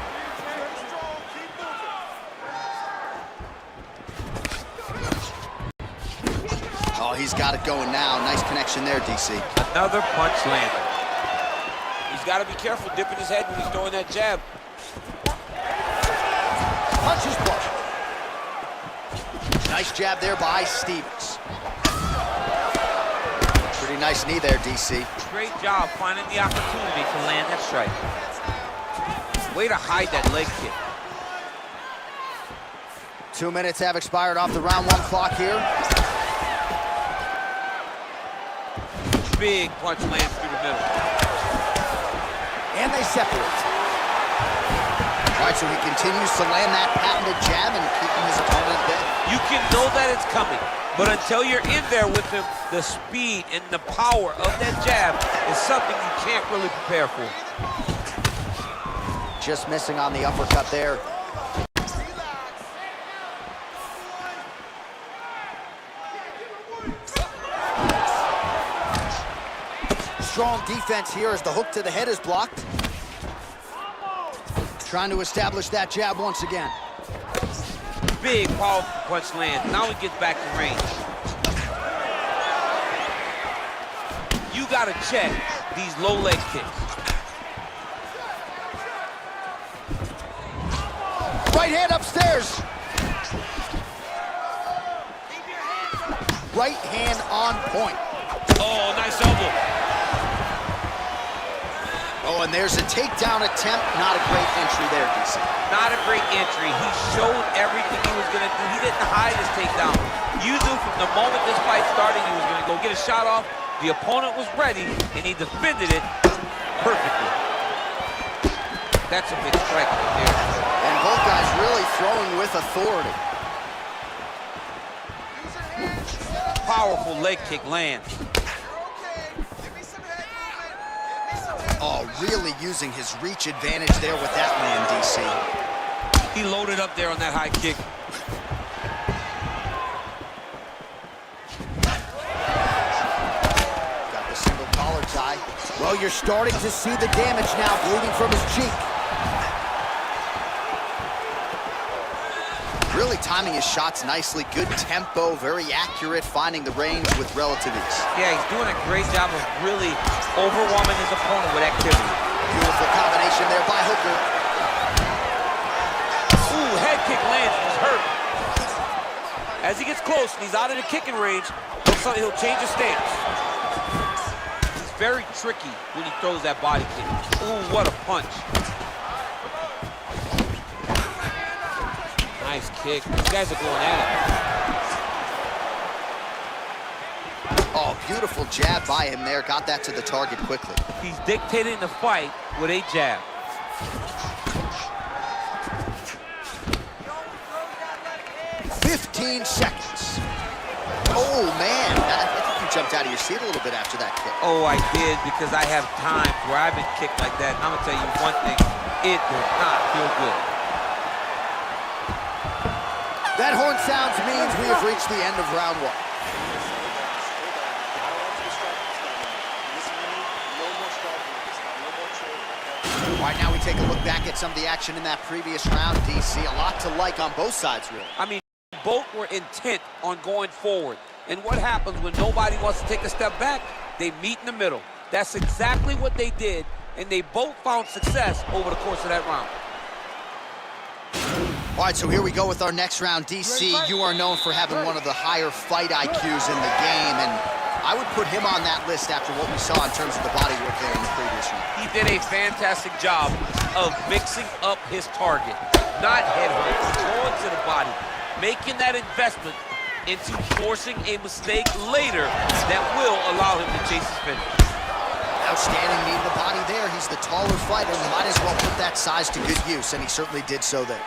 Oh, he's got it going now. Nice connection there, DC. Another punch landed. He's got to be careful dipping his head when he's throwing that jab. Punches blocked. Nice jab there by Stevens. Pretty nice knee there, DC. Great job finding the opportunity to land that strike. Way to hide that leg kick. 2 minutes have expired off the round 1 clock here. Big punch lands through the middle. And they separate. All right, so he continues to land that patented jab and keeping his opponent at bay. You can know that it's coming, but until you're in there with him, the speed and the power of that jab is something you can't really prepare for. Just missing on the uppercut there. Strong defense here as the hook to the head is blocked. Trying to establish that jab once again. Big, powerful punch lands. Now he gets back in range. You got to check these low leg kicks. Right hand upstairs. Right hand on point. Oh, nice elbow. Oh, and there's a takedown attempt. Not a great entry there, DC. Not a great entry. He showed everything he was going to do. He didn't hide his takedown. You knew from the moment this fight started, he was going to go get a shot off. The opponent was ready, and he defended it perfectly. That's a big strike right there. And both guys really throwing with authority. Powerful leg kick lands. Oh, really using his reach advantage there with that land, DC. He loaded up there on that high kick. Got the single collar tie. Well, you're starting to see the damage now, bleeding from his cheek. really timing his shots nicely. Good tempo, very accurate, finding the range with relative ease. Yeah, he's doing a great job of really overwhelming his opponent with activity. Beautiful combination there by Hooker. Ooh, head kick lands, he's hurt. As he gets close and he's out of the kicking range, he'll change his stance. He's very tricky when he throws that body kick. Ooh, what a punch. Nice kick. These guys are going at it. Oh, beautiful jab by him there. Got that to the target quickly. He's dictating the fight with a jab. "15 seconds. Oh, man. I think you jumped out of your seat a little bit after that kick. Oh, I did, because I have times where I've been kicked like that. And I'm going to tell you one thing. It does not feel good. That horn sounds means we have reached the end of round one. All right, now we take a look back at some of the action in that previous round, DC. A lot to like on both sides, really. I mean, both were intent on going forward. And what happens when nobody wants to take a step back? They meet in the middle. That's exactly what they did, and they both found success over the course of that round. All right, so here we go with our next round. DC, you are known for having one of the higher fight IQs in the game, and I would put him on that list after what we saw in terms of the body work there in the previous round. He did a fantastic job of mixing up his target, not headhunting, going to the body, making that investment into forcing a mistake later that will allow him to chase his finish. Outstanding knee to the body there. He's the taller fighter. You might as well put that size to good use, and he certainly did so there.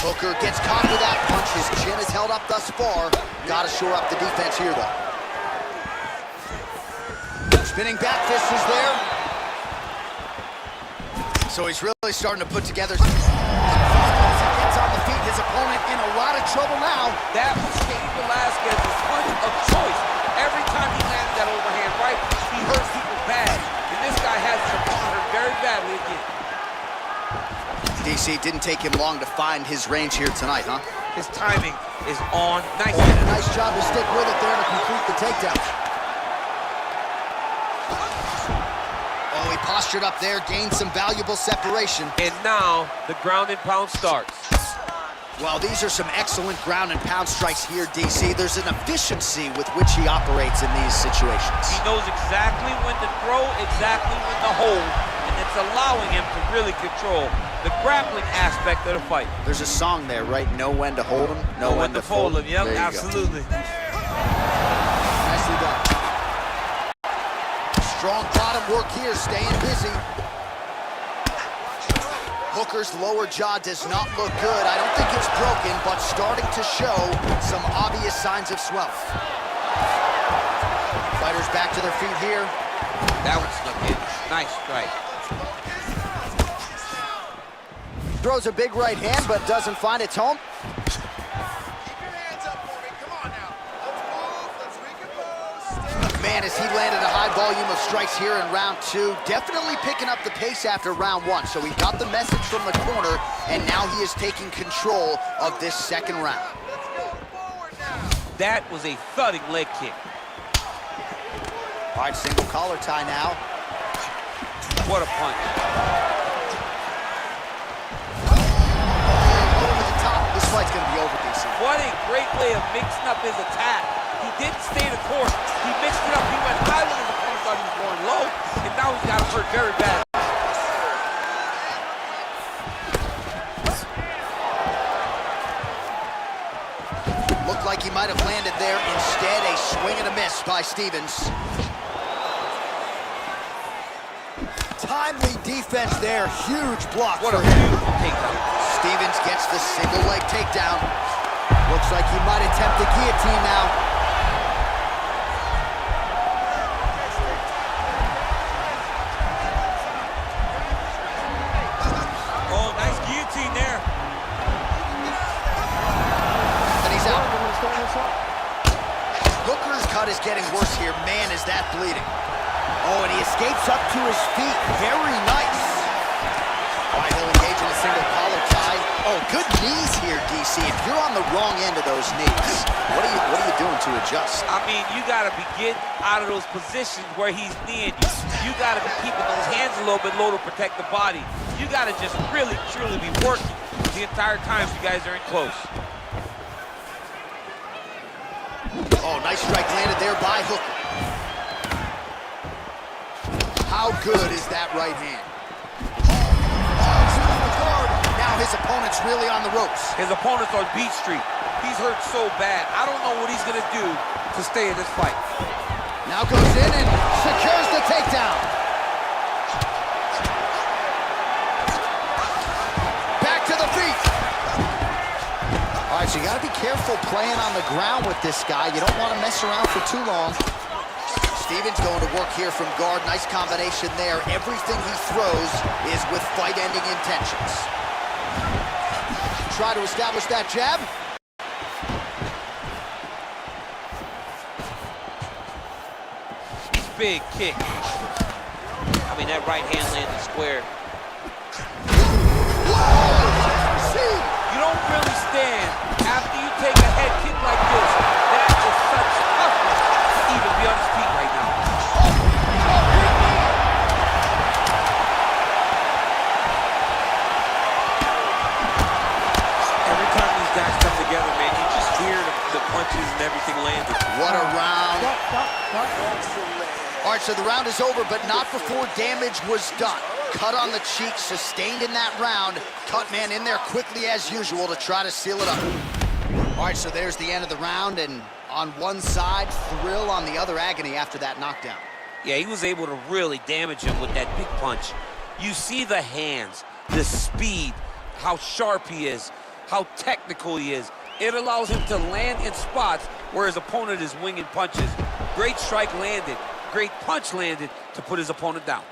Hooker gets caught with that punch. His chin is held up thus far. Got to shore up the defense here, though. Spinning back fist is there. So he's really starting to put together. Gets on the feet. His opponent in a lot of trouble now. That was Cain Velasquez's punch of choice. Every time he landed that overhand right, he hurt people bad. And this guy has his opponent hurt very badly again. DC, didn't take him long to find his range here tonight, huh? His timing is on. Nice. Nice job to stick with it there to complete the takedown. Oh, he postured up there, gained some valuable separation. And now the ground and pound starts. Well, these are some excellent ground and pound strikes here, DC. There's an efficiency with which he operates in these situations. He knows exactly when to throw, exactly when to hold, and it's allowing him to really control the grappling aspect of the fight. There's a song there, right? Know when to hold him, know when to fold him. Yep, absolutely. Nicely done. Strong bottom work here, staying busy. Hooker's lower jaw does not look good. I don't think it's broken, but starting to show some obvious signs of swelling. Fighters back to their feet here. That one snuck in. Nice strike. Throws a big right hand, but doesn't find its home. Man, as he landed a high volume of strikes here in round two, definitely picking up the pace after round one. So he got the message from the corner, and now he is taking control of this second round. That was a thudding leg kick. All right, single collar tie now. What a punch. Over the top. This fight's going to be over, DC. What a great way of mixing up his attack. He didn't stay the course. He mixed it up. He went high when his opponent thought he was going low, and now he's got him hurt very bad. Looked like he might have landed there. Instead, a swing and a miss by Stevens. Timely defense there. Huge block. What a beautiful takedown. Stevens gets the single leg takedown. Looks like he might attempt the guillotine now. Oh, nice guillotine there. And he's out. Hooker's cut is getting worse here. Man, is that bleeding. Oh, and he escapes up to his feet. Very nice. All right, he'll engage in a single collar tie. Oh, Good knees here, DC. If you're on the wrong end of those knees, what are you doing to adjust? I mean, you got to be getting out of those positions where he's kneeing you. You got to be keeping those hands a little bit low to protect the body. You got to just really, truly be working the entire time you guys are in close. Oh, nice strike landed there by Hooker. How good is that right hand? Now his opponent's really on the ropes. His opponent's on beat street. He's hurt so bad. I don't know what he's going to do to stay in this fight. Now goes in and secures the takedown. Back to the feet. All right, so you got to be careful playing on the ground with this guy. You don't want to mess around for too long. Stevens going to work here from guard. Nice combination there. Everything he throws is with fight-ending intentions. Try to establish that jab. Big kick. I mean, that right hand landed square. You don't really stand after you take a head kick like this. That is such toughness to even be on his feet right now. Every time these guys come together, man, you just hear the punches and everything landed. What a round. All right, so the round is over, but not before damage was done. Cut on the cheek, sustained in that round. Cutman in there quickly as usual to try to seal it up. All right, so there's the end of the round, and on one side, thrill, on the other, agony after that knockdown. Yeah, he was able to really damage him with that big punch. You see the hands, the speed, how sharp he is, how technical he is. It allows him to land in spots where his opponent is winging punches. Great strike landed, great punch landed to put his opponent down.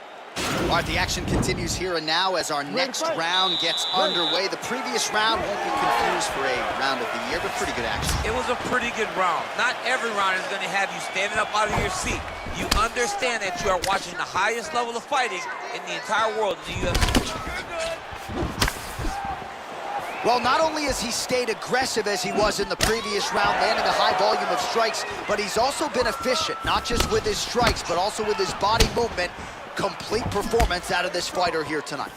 All right, the action continues here and now as our next round gets underway. The previous round won't be confused for a round of the year, but pretty good action. It was a pretty good round. Not every round is going to have you standing up out of your seat. You understand that you are watching the highest level of fighting in the entire world in the UFC. Well, not only has he stayed aggressive as he was in the previous round, landing a high volume of strikes, but he's also been efficient, not just with his strikes, but also with his body movement. Complete performance out of this fighter here tonight.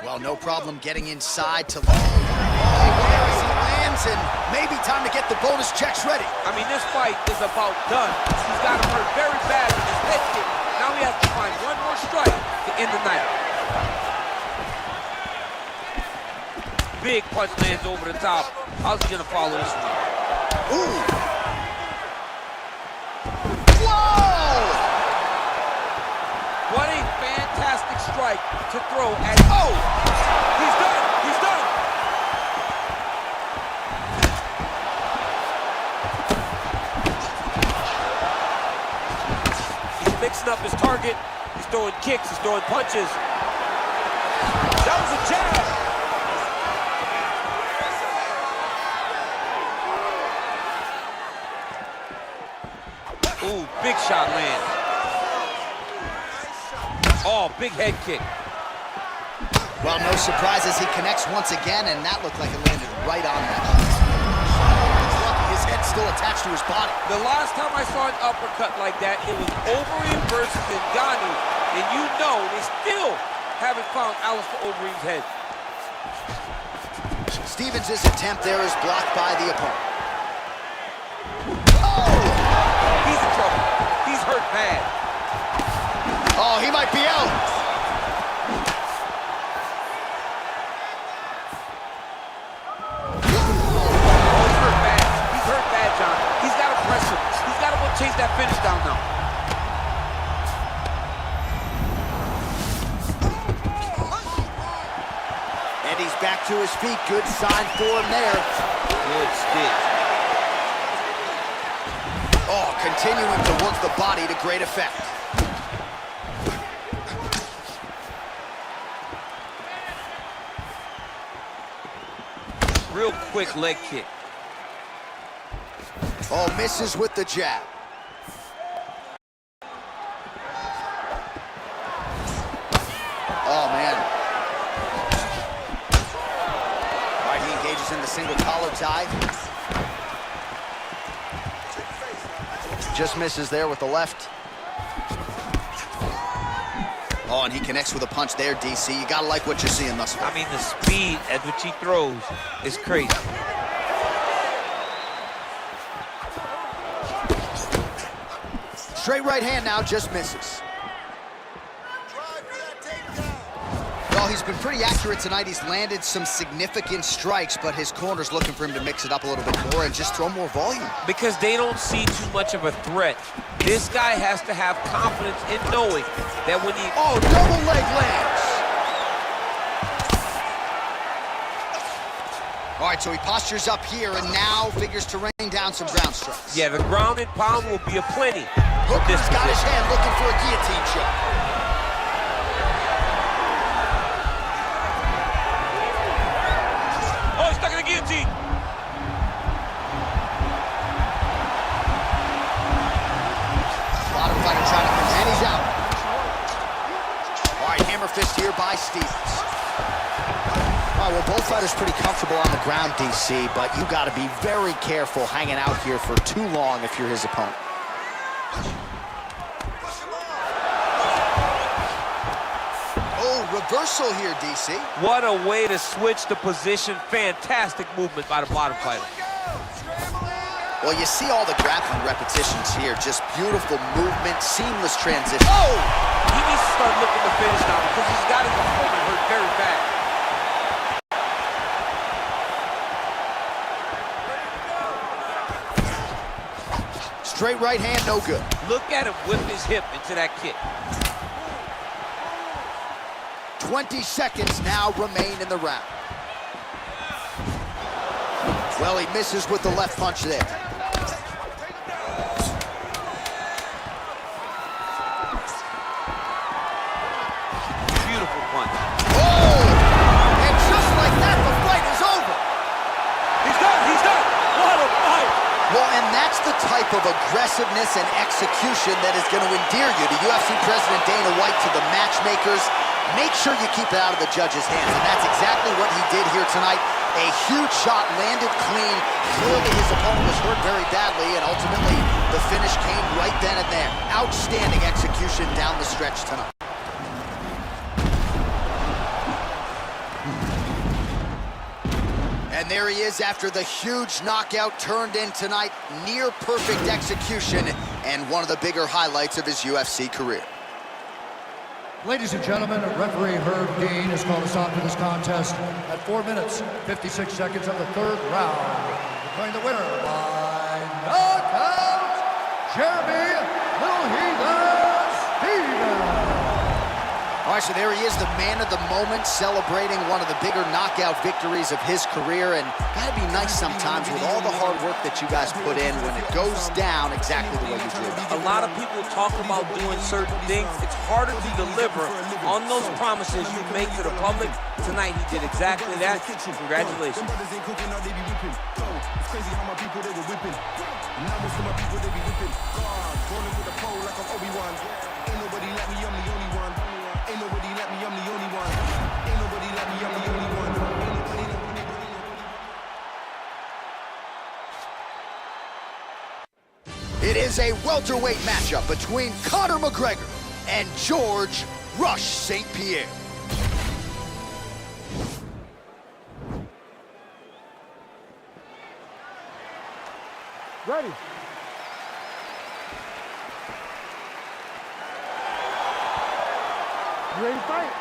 Well, no problem getting inside to as he lands, and maybe time to get the bonus checks ready. I mean, this fight is about done. He's got him hurt very bad with his head kick. Now he has to find one more strike to end the night. Big punch lands over the top. How's he gonna follow this one? Ooh! Whoa! What a fantastic strike to throw at. Oh! He's done! He's done! He's mixing up his target. He's throwing kicks. He's throwing punches. That was a jab! Ooh, big shot lands. Oh, big head kick. Well, no surprises. He connects once again, and that looked like it landed right on that. His head's still attached to his body. The last time I saw an uppercut like that, it was Overeem versus Ngannou, and you know they still haven't found Alistair Overeem's head. Stevens' attempt there is blocked by the opponent. He's in trouble. He's hurt bad. Oh, he might be out. He's hurt bad. He's hurt bad, John. He's got to press him. He's got to go chase that finish down now. And he's back to his feet. Good sign for him there. Good stick. Oh, continuing to work the body to great effect. Real quick leg kick. Oh, misses with the jab. Oh, man. All right, he tie. Just misses there with the left. Oh, and he connects with a punch there, DC. You gotta like what you're seeing thus far. I mean, the speed at which he throws is crazy. Straight right hand now, just misses. Well, he's been pretty accurate tonight. He's landed some significant strikes, but his corner's looking for him to mix it up a little bit more and just throw more volume. Because they don't see too much of a threat. This guy has to have confidence in knowing that when he... Oh, double leg lands! All right, so he postures up here and now figures to rain down some ground strikes. Yeah, the ground and pound will be aplenty. Hooker's got his hand looking for a guillotine choke. Oh, he's stuck in the guillotine. Bottom fighter trying to finish, and he's out. All right, hammer fist here by Stevens. All right, well, both fighters pretty comfortable on the ground, DC, but you got to be very careful hanging out here for too long if you're his opponent. Oh, reversal here, DC. What a way to switch the position. Fantastic movement by the bottom fighter. Well, you see all the grappling repetitions here. Just beautiful movement, seamless transition. Oh! He needs to start looking to finish now because he's got his opponent hurt very bad. Straight right hand, no good. Look at him whip his hip into that kick. 20 seconds now remain in the round. Well, he misses with the left punch there. Beautiful punch. Oh! And just like that, the fight is over. He's done, he's done. What a fight. Well, and that's the type of aggressiveness and execution that is going to endear you to UFC President Dana White, to the matchmakers. Make sure you keep it out of the judge's hands, and that's exactly what he did here tonight. A huge shot landed clean. Clearly his opponent was hurt very badly, and ultimately the finish came right then and there. Outstanding execution down the stretch tonight. And there he is after the huge knockout turned in tonight. Near perfect execution and one of the bigger highlights of his UFC career. Ladies and gentlemen, referee Herb Dean has called a stop to this contest at 4 minutes, 56 seconds of the third round. Declaring the winner by knockout, Jeremy Little Heathen Stevens. All right, so there he is, the man of the moment, celebrating one of the bigger knockout victories of his career. And gotta be nice sometimes with all the hard work that you guys put in when it goes down exactly the way you do. A lot of people talk about doing certain things. It's harder to deliver on those promises you make to the public. Tonight he did exactly that. Congratulations. It is a welterweight matchup between Conor McGregor and George Rush St. Pierre. Ready. You ready to fight?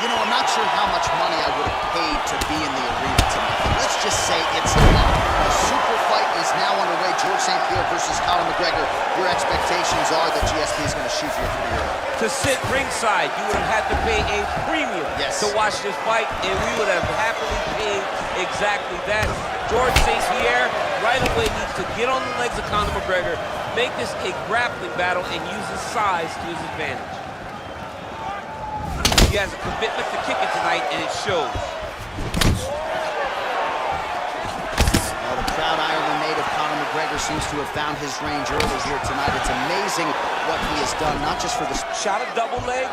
You know, I'm not sure how much money I would have paid to be in the arena tonight. Let's just say it's a lot. The super fight is now underway. George St. Pierre versus Conor McGregor. Your expectations are that GSP is going to shoot you through the air. To sit ringside, you would have had to pay a premium to watch this fight, and we would have happily paid exactly that. George St. Pierre right away needs to get on the legs of Conor McGregor, make this a grappling battle, and use his size to his advantage. He has a commitment to kicking tonight, and it shows. Well, the proud Ireland native Conor McGregor seems to have found his range early here tonight. It's amazing what he has done, not just for the... Shot a double leg.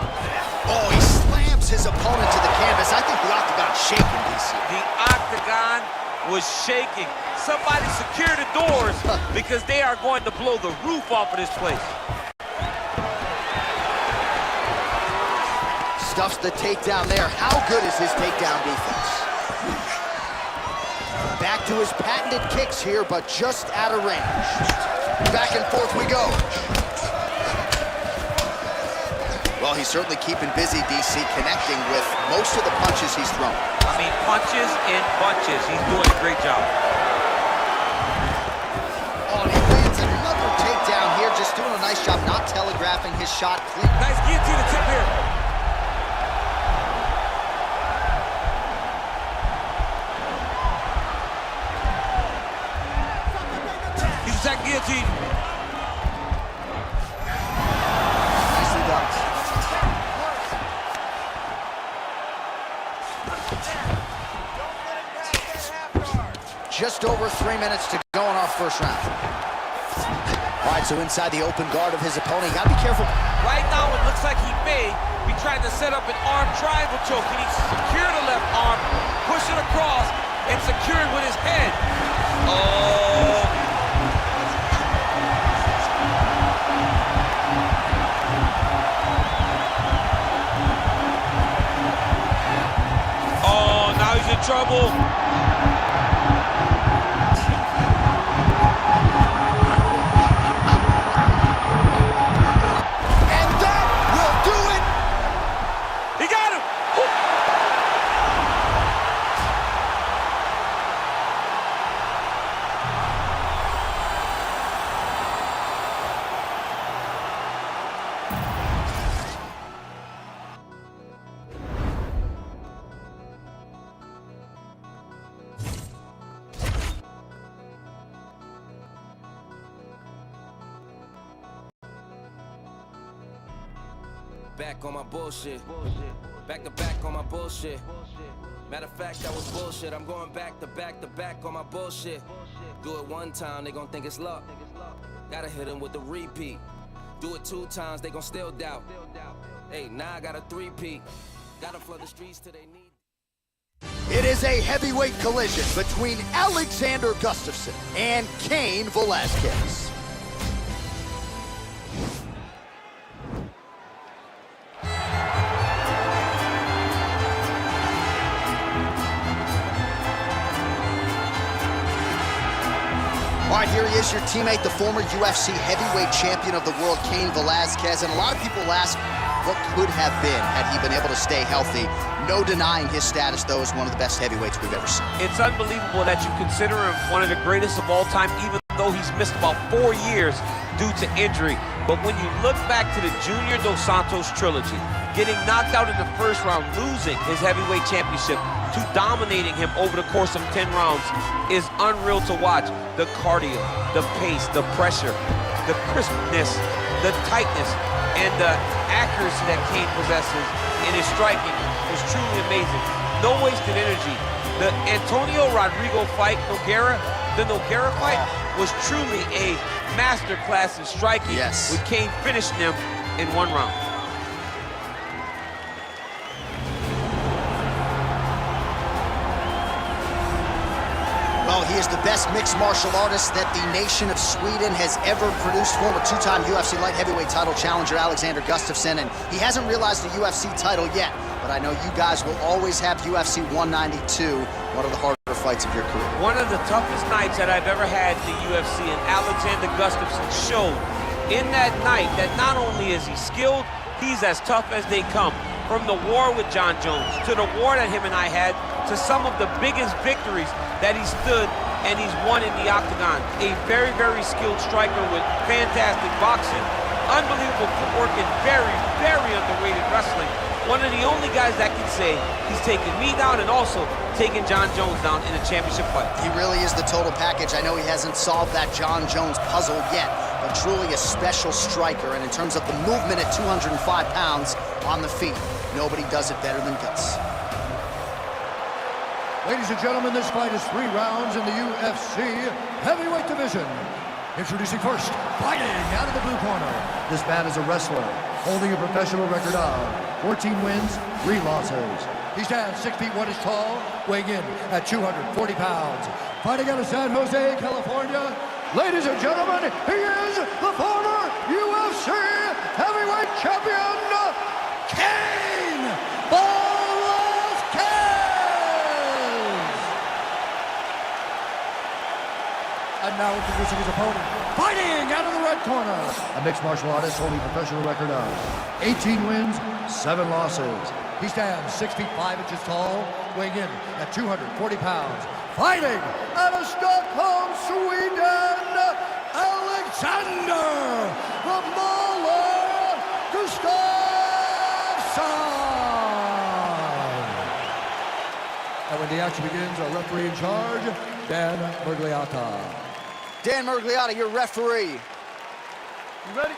Oh, he slams his opponent to the canvas. I think the octagon's shaking, DC. The octagon was shaking. Somebody secure the doors because they are going to blow the roof off of this place. Stuffs the takedown there. How good is his takedown defense? Back to his patented kicks here, but just out of range. Back and forth we go. Well, he's certainly keeping busy, DC, connecting with most of the punches he's thrown. I mean, punches in bunches. He's doing a great job. Oh, and he lands another takedown here, just doing a nice job not telegraphing his shot clean. Nice guillotine attempt here. He's attacked guillotine. Nicely done. Just over 3 minutes to go in our first round. All right, so inside the open guard of his opponent, you gotta be careful. Right now, it looks like he may be trying to set up an arm triangle choke. He needs to secure the left arm, push it across, and secure it with his head. Oh. Oh, now he's in trouble. Back on my bullshit. Back to back on my bullshit. Matter of fact, that was bullshit. I'm going back to back to back on my bullshit. Do it one time, they gon' think it's luck. Gotta hit them with the repeat. Do it 2 times, they gon' still doubt. Hey, now I got a 3-peat. Gotta flood the streets till they need. It is a heavyweight collision between Alexander Gustafsson and Cain Velasquez. All right, here he is, your teammate, the former UFC heavyweight champion of the world, Cain Velasquez. And a lot of people ask what could have been had he been able to stay healthy. No denying his status, though, as one of the best heavyweights we've ever seen. It's unbelievable that you consider him one of the greatest of all time, even though he's missed about 4 years due to injury. But when you look back to the Junior Dos Santos trilogy, getting knocked out in the first round, losing his heavyweight championship, to dominating him over the course of 10 rounds is unreal to watch. The cardio, the pace, the pressure, the crispness, the tightness, and the accuracy that Cain possesses in his striking was truly amazing. No wasted energy. The Antonio Rodrigo fight, the Nogueira fight, was truly a masterclass in striking. Yes. With Cain finishing him in 1 round. Well, he is the best mixed martial artist that the nation of Sweden has ever produced. Former 2-time UFC light heavyweight title challenger Alexander Gustafsson, and he hasn't realized the UFC title yet, but I know you guys will always have UFC 192, one of the harder fights of your career. One of the toughest nights that I've ever had in the UFC, and Alexander Gustafsson showed in that night that not only is he skilled, he's as tough as they come. From the war with John Jones, to the war that him and I had, to some of the biggest victories that he stood and he's won in the octagon. A very, very skilled striker with fantastic boxing, unbelievable footwork, and very, very underrated wrestling. One of the only guys that can say he's taken me down and also taken John Jones down in a championship fight. He really is the total package. I know he hasn't solved that John Jones puzzle yet, but truly a special striker. And in terms of the movement at 205 pounds on the feet, Nobody does it better than Gus. Ladies and gentlemen, this fight is 3 rounds in the UFC heavyweight division. Introducing first, fighting out of the blue corner. This man is a wrestler, holding a professional record of 14 wins, 3 losses. He stands 6 feet 1 inch tall, weighing in at 240 pounds. Fighting out of San Jose, California. Ladies and gentlemen, he is the former UFC heavyweight champion, Cain Velasquez! And now introducing his opponent, fighting out of the red corner. A mixed martial artist holding a professional record of 18 wins, 7 losses. He stands 6 feet 5 inches tall, weighing in at 240 pounds. Fighting out of Stockholm, Sweden, Alexander the Mauler Gustafsson. And when the action begins, our referee in charge, Dan Mergliata. Dan Mergliata, your referee. You ready?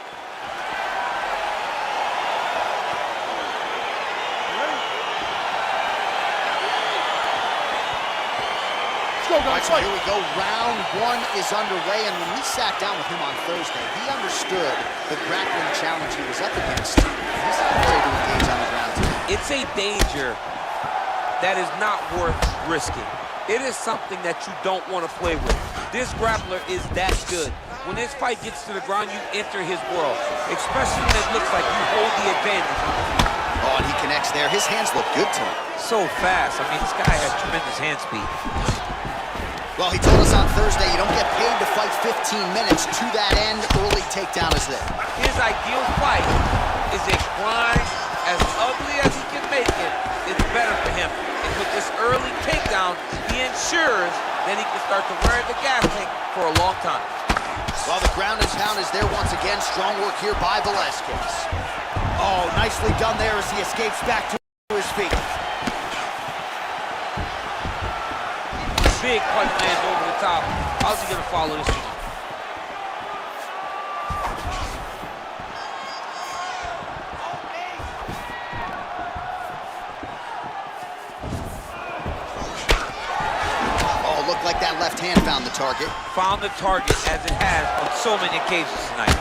All right, so here we go. Round 1 is underway, and when we sat down with him on Thursday, he understood the grappling challenge he was up against. He's not ready to engage on the ground today. It's a danger that is not worth risking. It is something that you don't want to play with. This grappler is that good. When this fight gets to the ground, you enter his world, especially when it looks like you hold the advantage. Oh, and he connects there. His hands look good to him. So fast. I mean, this guy has tremendous hand speed. Well, he told us on Thursday you don't get paid to fight 15 minutes. To that end, early takedown is there. His ideal fight is a grind as ugly as he can make it. It's better for him. And with this early takedown, he ensures that he can start to wear the gas tank for a long time. Well, the ground and pound is there once again. Strong work here by Velasquez. Oh, nicely done there as he escapes back to his feet. Big punch lands over the top. How's he gonna follow this one? Oh, looked like that left hand found the target. Found the target as it has on so many occasions tonight.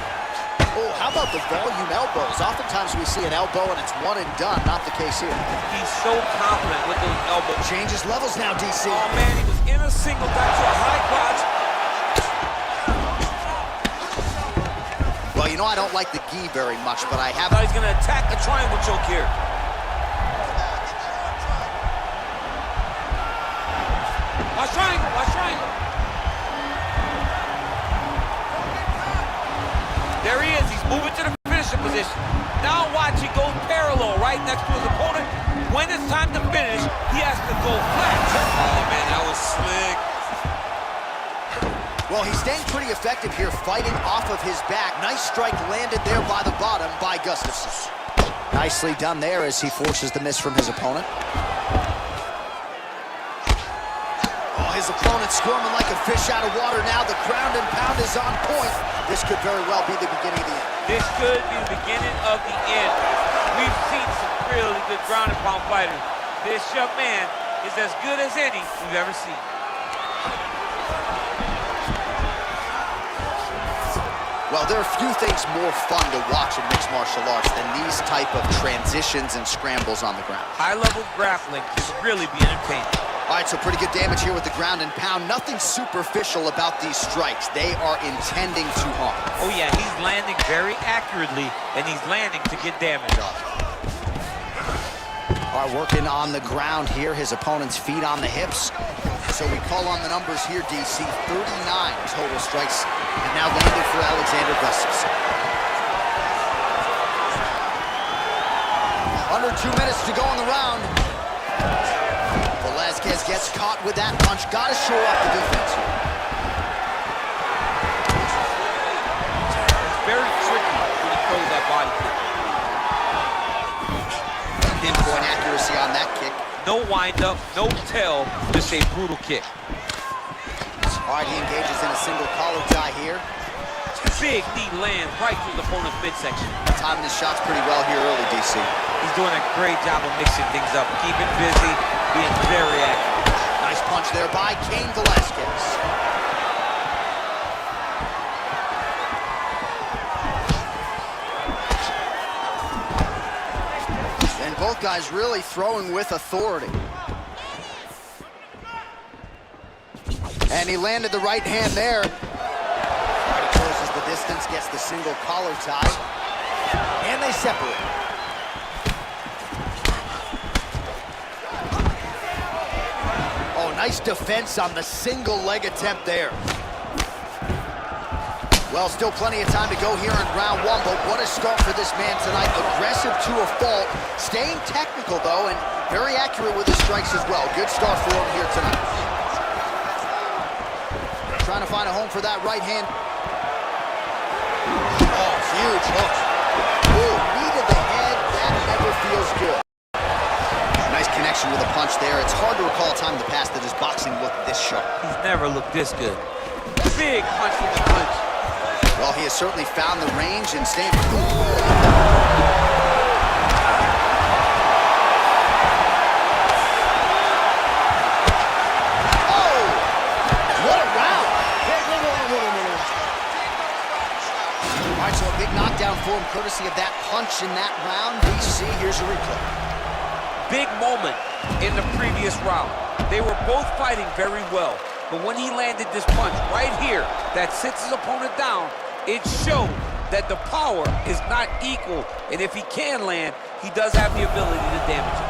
Oh, how about the volume elbows? Oftentimes we see an elbow and it's one and done. Not the case here. He's so confident with those elbows. Changes levels now, DC. Oh, man, he was in a single back to a high crotch. Well, you know I don't like the gi very much, but I have... Now he's going to attack the triangle choke here. Watch triangle, watch triangle. There he is, he's moving to the finishing position. Now watch, he goes parallel right next to his opponent. When it's time to finish, he has to go flat. Oh man, that was slick. Well, he's staying pretty effective here, fighting off of his back. Nice strike landed there by the bottom by Gustafsson. Nicely done there as he forces the miss from his opponent. His opponent squirming like a fish out of water now. The ground and pound is on point. This could very well be the beginning of the end. This could be the beginning of the end. We've seen some really good ground and pound fighters. This young man is as good as any we've ever seen. Well, there are few things more fun to watch in mixed martial arts than these type of transitions and scrambles on the ground. High-level grappling can really be entertaining. All right, so pretty good damage here with the ground and pound. Nothing superficial about these strikes. They are intending to harm. Oh yeah, he's landing very accurately, and he's landing to get damage off. All right, working on the ground here. His opponent's feet on the hips. So we call on the numbers here, DC. 39 total strikes have now landed for Alexander Gustafsson. Under 2 minutes to go in the round. Velasquez gets caught with that punch. Got to shore up the defense here. It's very tricky when he throws that body kick. Pinpoint accuracy on that kick. No wind-up, no tail, just a brutal kick. All right, he engages in a single collar tie here. Big knee lands right through the opponent's midsection. Timing his shots pretty well here early, DC. He's doing a great job of mixing things up, keeping busy, being very active. Nice punch there by Cain Velasquez. And both guys really throwing with authority. And he landed the right hand there. He closes the distance, gets the single collar tie, and they separate. Oh, nice defense on the single leg attempt there. Well, still plenty of time to go here in round one, but what a start for this man tonight. Aggressive to a fault, staying technical though, and very accurate with his strikes as well. Good start for him here tonight. Trying to find a home for that right hand. Oh, huge hook. Oh, knee to the head, that never feels good. Nice connection with a punch there. It's hard to recall a time in the past that his boxing looked this sharp. He's never looked this good. Big punch from the punch. Well, he has certainly found the range and staying. Knockdown for him, courtesy of that punch in that round. DC, here's a replay. Big moment in the previous round. They were both fighting very well, but when he landed this punch right here that sits his opponent down, it showed that the power is not equal, and if he can land, he does have the ability to damage it.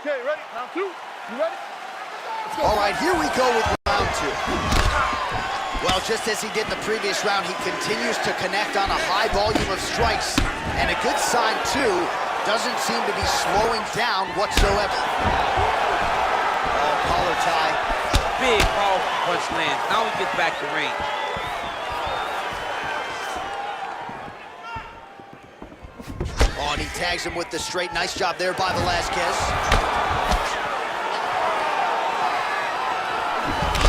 Okay, ready? Round two. You ready? All right, here we go with round two. Well, just as he did the previous round, he continues to connect on a high volume of strikes. And a good sign, too, doesn't seem to be slowing down whatsoever. Oh, collar tie. Big, powerful punch lands. Now he gets back to range. Oh, and he tags him with the straight. Nice job there by Velasquez.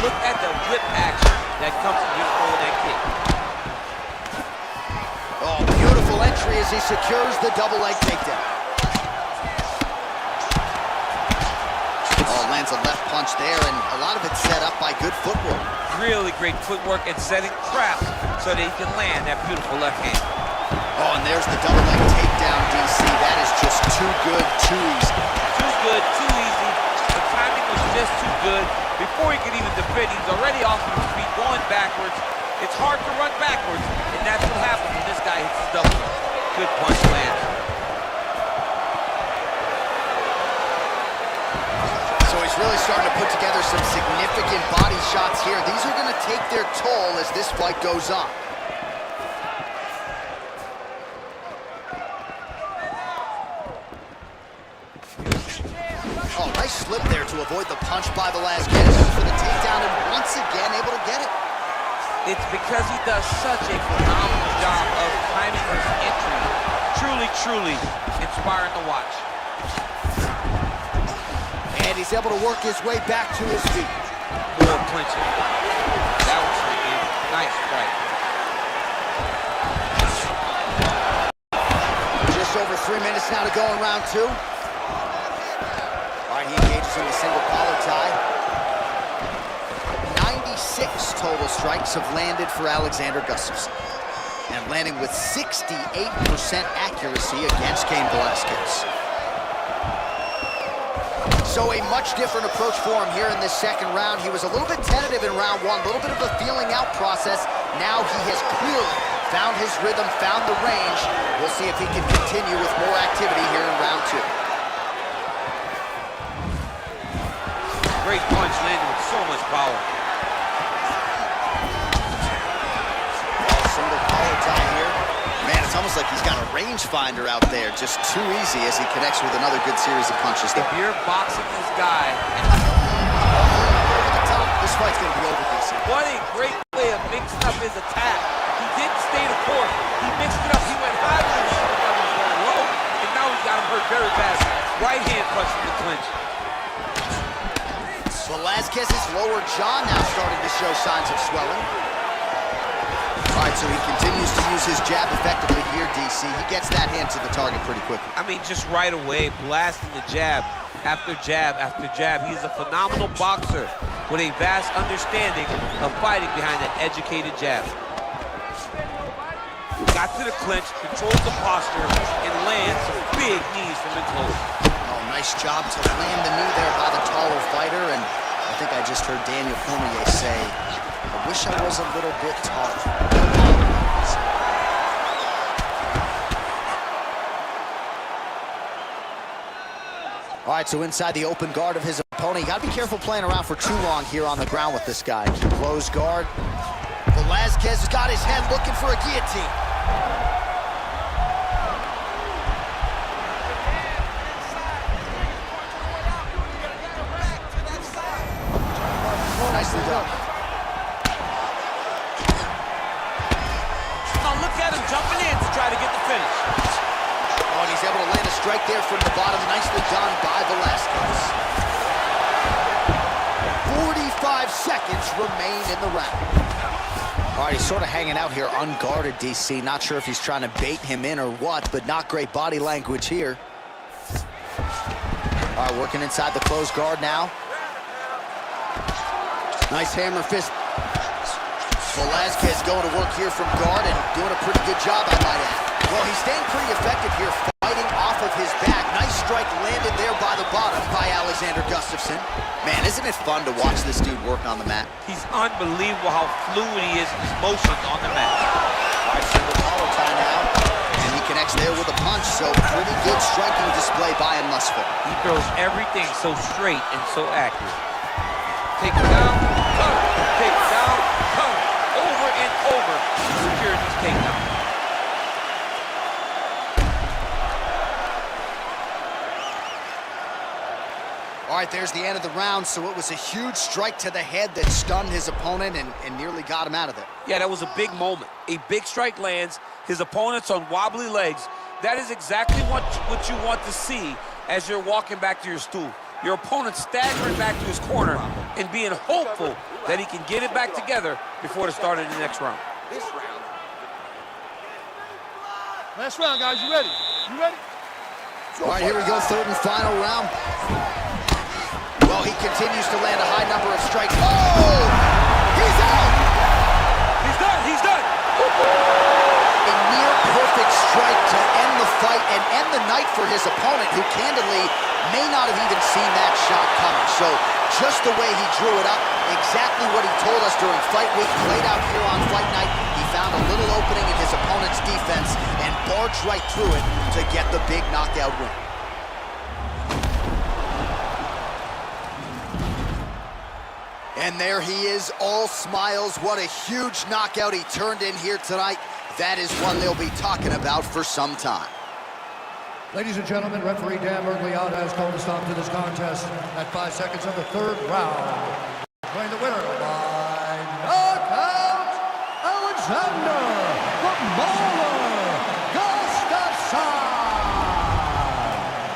Look at the whip action that comes from him throwing that kick. Oh, beautiful entry as he secures the double leg takedown. Oh, lands a left punch there, and a lot of it set up by good footwork. Really great footwork and setting traps so that he can land that beautiful left hand. Oh, and there's the double leg takedown, DC. That is just too good, too easy. Too good, too easy. The timing was just too good. Before he could even defend, he's already off of his feet, going backwards. It's hard to run backwards, and that's what happens when this guy hits his double. Good punch lands. So he's really starting to put together some significant body shots here. These are going to take their toll as this fight goes on. Oh, nice slip there to avoid the punch by Velasquez for the takedown, and once again able to get it. It's because he does such a phenomenal job of timing his entry. Truly, truly inspiring to watch. And he's able to work his way back to his feet. More clinching. That was a nice strike. Just over 3 minutes now to go in round two. All right, he engages in the single collar tie. 96 total strikes have landed for Alexander Gustafsson. And landing with 68% accuracy against Cain Velasquez. So a much different approach for him here in this second round. He was a little bit tentative in round one, a little bit of a feeling out process. Now he has clearly found his rhythm, found the range. We'll see if he can continue with more activity here in round two. Great punch landed with so much power. Single collar tie here. Man, it's almost like he's got a rangefinder out there. Just too easy as he connects with another good series of punches there. If you're boxing this guy... Over the top, this fight's going to be over, DC. What a great way of mixing up his attack. He didn't stay the course. He mixed it up. He went high with his shoulder, going low. got him hurt very bad. Right hand punch in the clinch. Velasquez's lower jaw now starting to show signs of swelling. All right, so he continues to use his jab effectively here, DC. He gets that hand to the target pretty quickly. I mean, just right away, blasting the jab after jab after jab. He's a phenomenal boxer with a vast understanding of fighting behind that educated jab. Got to the clinch, controls the posture, and lands some big knees from in close. Oh, nice job to land the knee there by the taller fighter, and I think I just heard Daniel Cormier say, I wish I was a little bit taller. All right, so inside the open guard of his opponent, you got to be careful playing around for too long here on the ground with this guy. Close guard. Velasquez has got his head looking for a guillotine. Nicely done. Oh, look at him jumping in to try to get the finish. Oh, and he's able to land a strike there from the bottom. Nicely done by Velasquez. 45 seconds remain in the round. All right, he's sort of hanging out here unguarded, DC. Not sure if he's trying to bait him in or what, but not great body language here. All right, working inside the closed guard now. Nice hammer fist. Velasquez going to work here from guard and doing a pretty good job, I might add. Well, he's staying pretty effective here, fighting off of his back. Nice strike landed there by the bottom by Alexander Gustafsson. Man, isn't it fun to watch this dude work on the mat? He's unbelievable how fluid he is in his motions on the mat. All right, single collar tie now. And he connects there with a punch, so pretty good striking display by him thus far. He throws everything so straight and so accurate. Take him down, cover. Take him down, cover. Over and over, he secures his takedown. All right, there's the end of the round, so it was a huge strike to the head that stunned his opponent and nearly got him out of there. Yeah, that was a big moment. A big strike lands, his opponent's on wobbly legs. That is exactly what you want to see as you're walking back to your stool. Your opponent staggering back to his corner and being hopeful that he can get it back together before the start of the next round. Last round, guys. You ready? You ready? All right, here we go, third and final round. Well, he continues to land a high number of strikes. Oh! He's out! He's done! He's done! A near-perfect strike to end the fight and end the night for his opponent, who candidly may not have even seen that shot coming. So just the way he drew it up, exactly what he told us during fight week, played out here on fight night. He found a little opening in his opponent's defense and barged right through it to get the big knockout win. And there he is, all smiles. What a huge knockout he turned in here tonight. That is one they'll be talking about for some time. Ladies and gentlemen, referee Dan Mergliata has called a stop to this contest at 5 seconds of the third round. Playing the winner by knockout, Alexander the Mauler Gustafsson.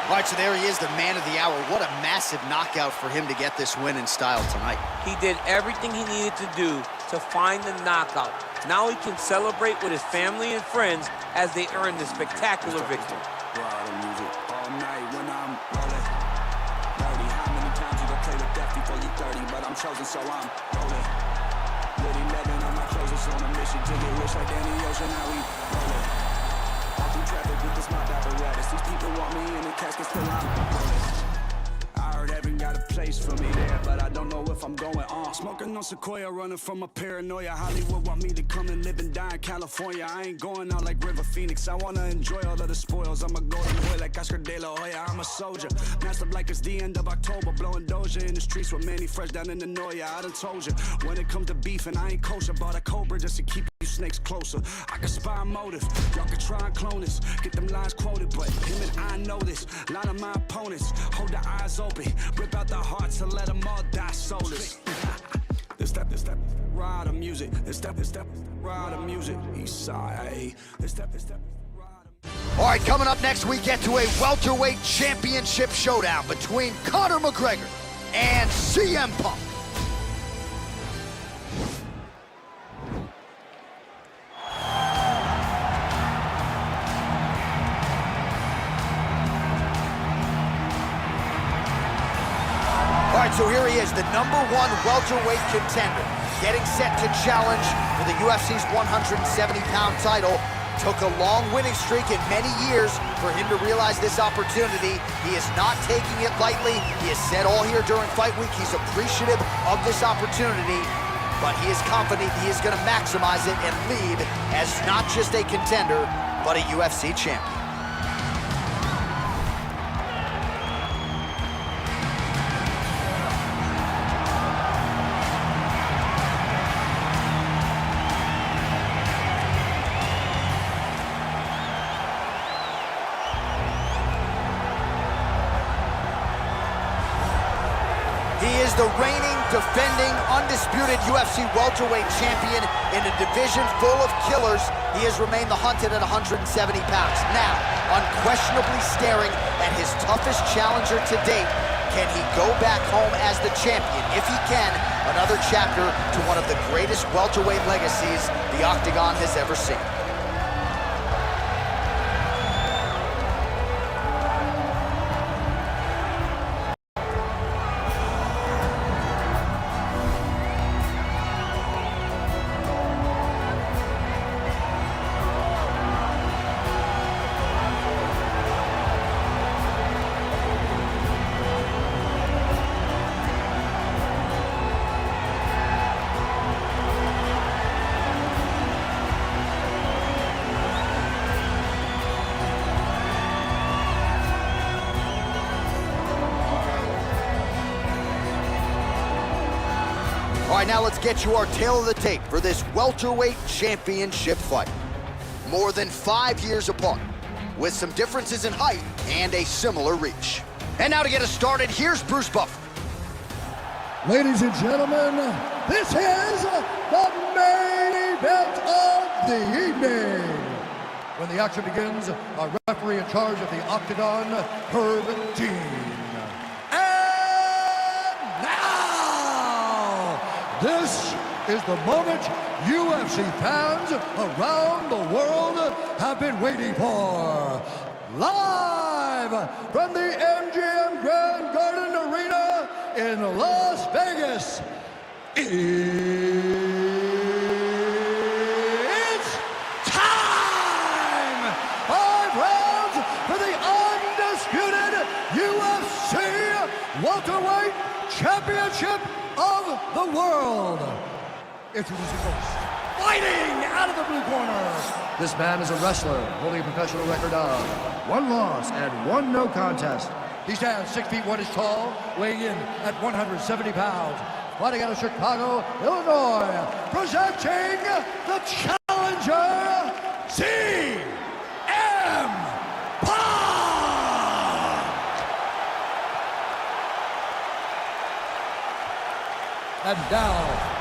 All right, so there he is, the man of the hour. What a massive knockout for him to get this win in style tonight. He did everything he needed to do to find the knockout. Now he can celebrate with his family and friends as they earn this spectacular victory. All night when I'm rolling. 30, how many times you gonna play with death before you 30? But I'm chosen, so I'm rolling. With 11 on my closest on a mission to get rich like Danny Ocean. Now we rolling. All through traffic with this mouth apparatus. These people want me in the casket, still I'm rolling. I heard heaven got a place for me there, but I don't know if I'm going on. Smoking on Sequoia, running from a paranoia. Hollywood want me to come and live and die in California. I ain't going out like River Phoenix. I wanna enjoy all of the spoils. I'm a golden boy like Oscar De La Hoya. I'm a soldier, masked up like it's the end of October. Blowing Doja in the streets with Manny Fresh down in the Noya. I done told you, when it comes to beef and I ain't kosher, bought a Cobra just to keep you snakes closer. I can spy a motive, y'all can try and clone this. Get them lines quoted, but him and I know this. A lot of my opponents hold their eyes open, rip out the hearts and let them all die soulless. This step, ride the music. This step, ride the music. East side, this step, ride the music. All right, coming up next, we get to a welterweight championship showdown between Conor McGregor and CM Punk. All right, so here he is, the #1 welterweight contender, getting set to challenge for the UFC's 170-pound title. Took a long winning streak in many years for him to realize this opportunity. He is not taking it lightly. He has said all here during fight week he's appreciative of this opportunity, but he is confident he is going to maximize it and lead as not just a contender, but a UFC champion. He is the reigning, defending, undisputed UFC welterweight champion in a division full of killers. He has remained the hunted at 170 pounds. Now, unquestionably staring at his toughest challenger to date. Can he go back home as the champion? If he can, another chapter to one of the greatest welterweight legacies the Octagon has ever seen. All right, now let's get you our tale of the tape for this welterweight championship fight. More than 5 years apart, with some differences in height and a similar reach. And now to get us started, here's Bruce Buffer. Ladies and gentlemen, this is the main event of the evening. When the action begins, our referee in charge of the Octagon, Herb Dean. And now, this is the moment UFC fans around the world have been waiting for. Live from the MGM Grand Garden Arena in Las Vegas, it's time! 5 rounds for the undisputed UFC welterweight championship of the world. Introducing first, fighting out of the blue corner. This man is a wrestler holding a professional record of 1 loss and 1 no contest. He stands 6 feet 1 inch tall, weighing in at 170 pounds. Fighting out of Chicago, Illinois, presenting the challenger, CM Punk! And now,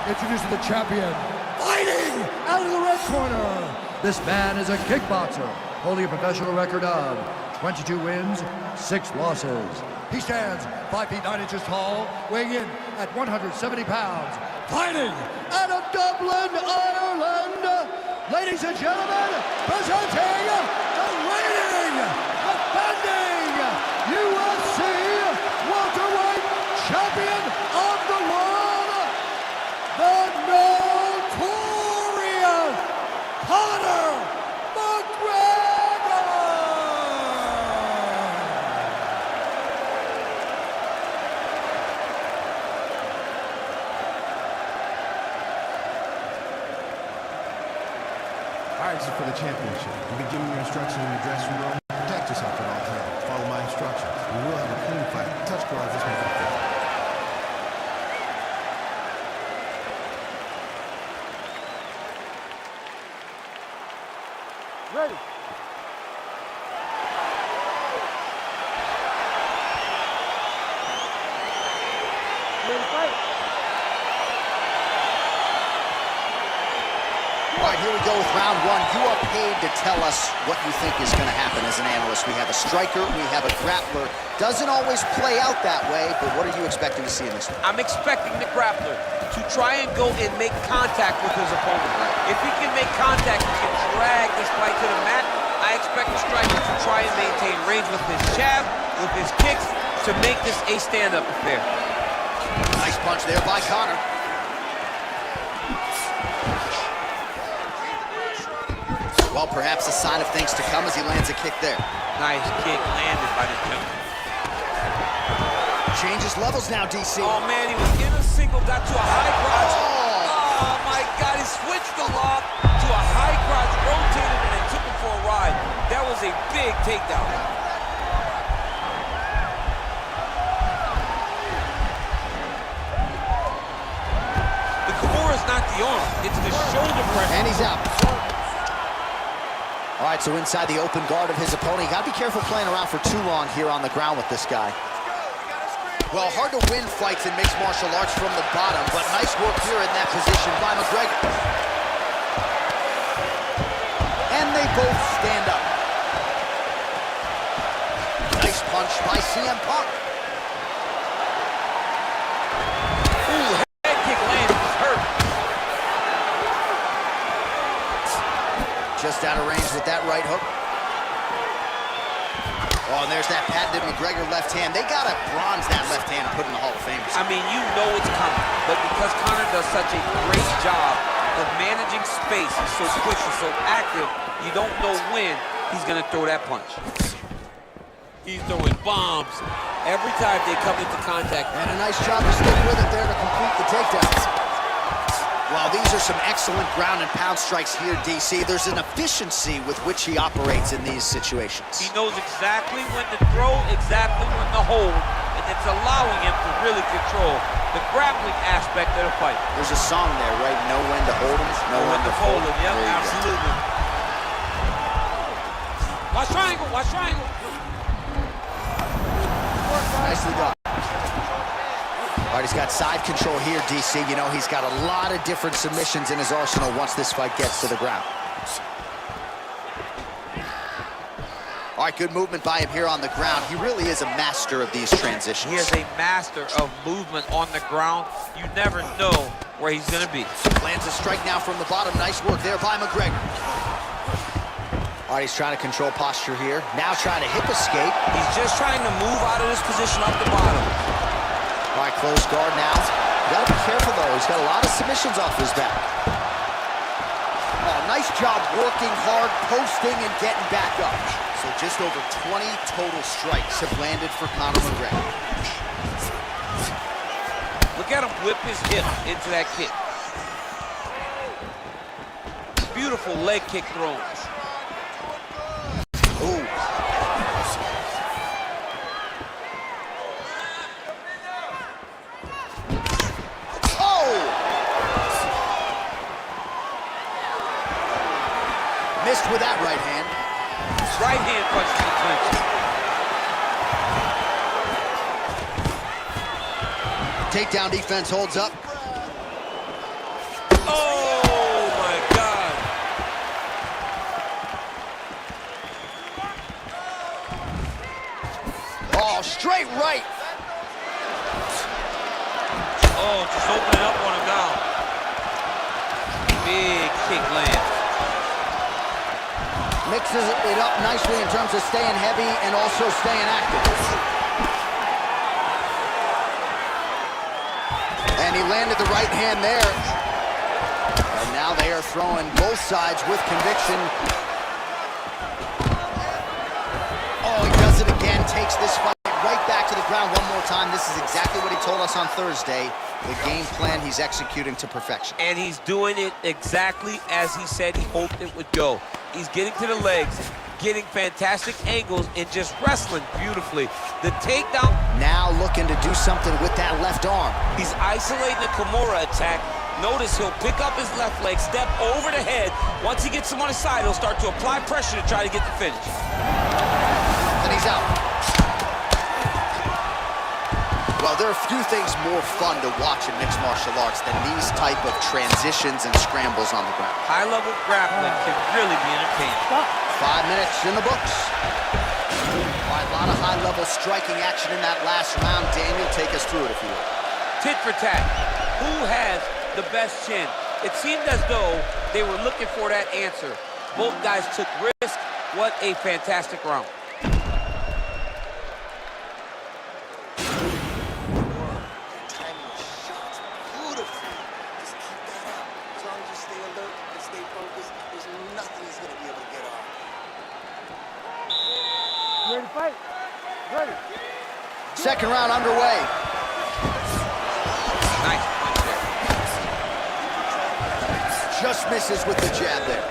introducing the champion, fighting out of the red corner. This man is a kickboxer, holding a professional record of 22 wins, 6 losses. He stands 5 feet 9 inches tall, weighing in at 170 pounds. Fighting out of Dublin, Ireland, ladies and gentlemen, presenting the reigning, defending UFC welterweight champion of the world, the notorious Conor McGregor! All right, this is for the championship. You'll be giving your instructions in the dressing room. Protect yourself at all times. Follow my instructions. We will have a clean fight. Touch gloves, just make it fit. Ready. All right, right, here we go with round one. You are paid to tell us what you think is going to happen as an analyst. We have a striker, we have a grappler. Doesn't always play out that way, but what are you expecting to see in this one? I'm expecting the grappler to try and go and make contact with his opponent. If he can make contact, he can drag this fight to the mat. I expect the striker to try and maintain range with his jab, with his kicks, to make this a stand-up affair. Nice punch there by Conor. Well, perhaps a sign of things to come as he lands a kick there. Nice kick landed by the gentleman. Changes levels now, DC. Oh, man, he was in a single, got to a high crotch. Oh, my God, he switched the lock to a high crotch, rotated, and then took him for a ride. That was a big takedown. The Kimura's not the arm, it's the shoulder pressure. And he's out. All right, so inside the open guard of his opponent. You gotta be careful playing around for too long here on the ground with this guy. Well, hard to win fights in mixed martial arts from the bottom, but nice work here in that position by McGregor. And they both stand up. Nice punch by CM Punk. Ooh, head kick landed, was hurt. Just out of range with that right hook. Oh, and there's that patented McGregor left hand. They gotta bronze that left hand and put in the Hall of Fame. I mean, you know it's coming, but because Conor does such a great job of managing space, he's so quick and so active, you don't know when he's gonna throw that punch. He's throwing bombs every time they come into contact. And a nice job to stick with it there to complete the takedowns. Well, these are some excellent ground and pound strikes here, DC. There's an efficiency with which he operates in these situations. He knows exactly when to throw, exactly when to hold, and it's allowing him to really control the grappling aspect of the fight. There's a song there, right? Know when to hold him, know when to fold him. Yep, absolutely. Watch triangle, watch triangle. Nicely done. All right, he's got side control here, DC. You know, he's got a lot of different submissions in his arsenal once this fight gets to the ground. All right, good movement by him here on the ground. He really is a master of these transitions. He is a master of movement on the ground. You never know where he's gonna be. Lands a strike now from the bottom. Nice work there by McGregor. All right, he's trying to control posture here. Now trying to hip escape. He's just trying to move out of this position up the bottom. All right, close guard now. You gotta be careful, though. He's got a lot of submissions off his back. Oh, nice job working hard, posting, and getting back up. So just over 20 total strikes have landed for Conor McGregor. Look at him whip his hip into that kick. Beautiful leg kick throws. Ooh. Missed with that right hand. Right hand punch to the clinch. Takedown defense holds up. Oh my God. Oh, straight right. Oh, just opening up on him now. Big kick lands. Mixes it up nicely in terms of staying heavy and also staying active. And he landed the right hand there. And now they are throwing both sides with conviction. Oh, he does it again, takes this fight right back to the ground one more time. This is exactly what he told us on Thursday. The game plan he's executing to perfection. And he's doing it exactly as he said he hoped it would go. He's getting to the legs, getting fantastic angles, and just wrestling beautifully. The takedown. Now looking to do something with that left arm. He's isolating the Kimura attack. Notice he'll pick up his left leg, step over the head. Once he gets him on his side, he'll start to apply pressure to try to get the finish. And he's out. Well, there are a few things more fun to watch in mixed martial arts than these type of transitions and scrambles on the ground. High-level grappling can really be entertaining. 5 minutes in the books. All right, a lot of high-level striking action in that last round. Daniel, take us through it if you will. Tit for tat. Who has the best chin? It seemed as though they were looking for that answer. Both guys took risk. What a fantastic round. Ready to fight? Ready. Second round underway. Nice punch there. Just misses with the jab there.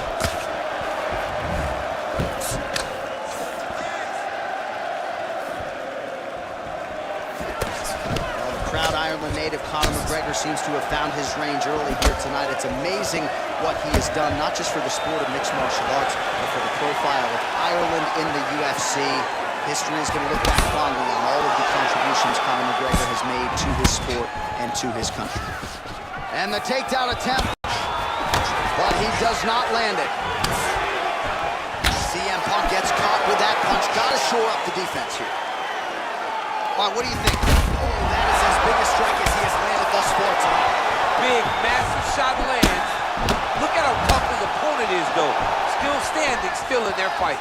Well, the proud Ireland native Conor McGregor seems to have found his range early here tonight. It's amazing what he has done, not just for the sport of mixed martial arts, but for the profile of Ireland in the UFC. History is going to look back fondly on all of the contributions Conor McGregor has made to his sport and to his country. And the takedown attempt, but he does not land it. CM Punk gets caught with that punch. Got to shore up the defense here. All right, what do you think? Oh, that is as big a strike as he has landed thus far tonight. Big, massive shot lands. Look at how tough his opponent is, though. Still standing, still in their fight.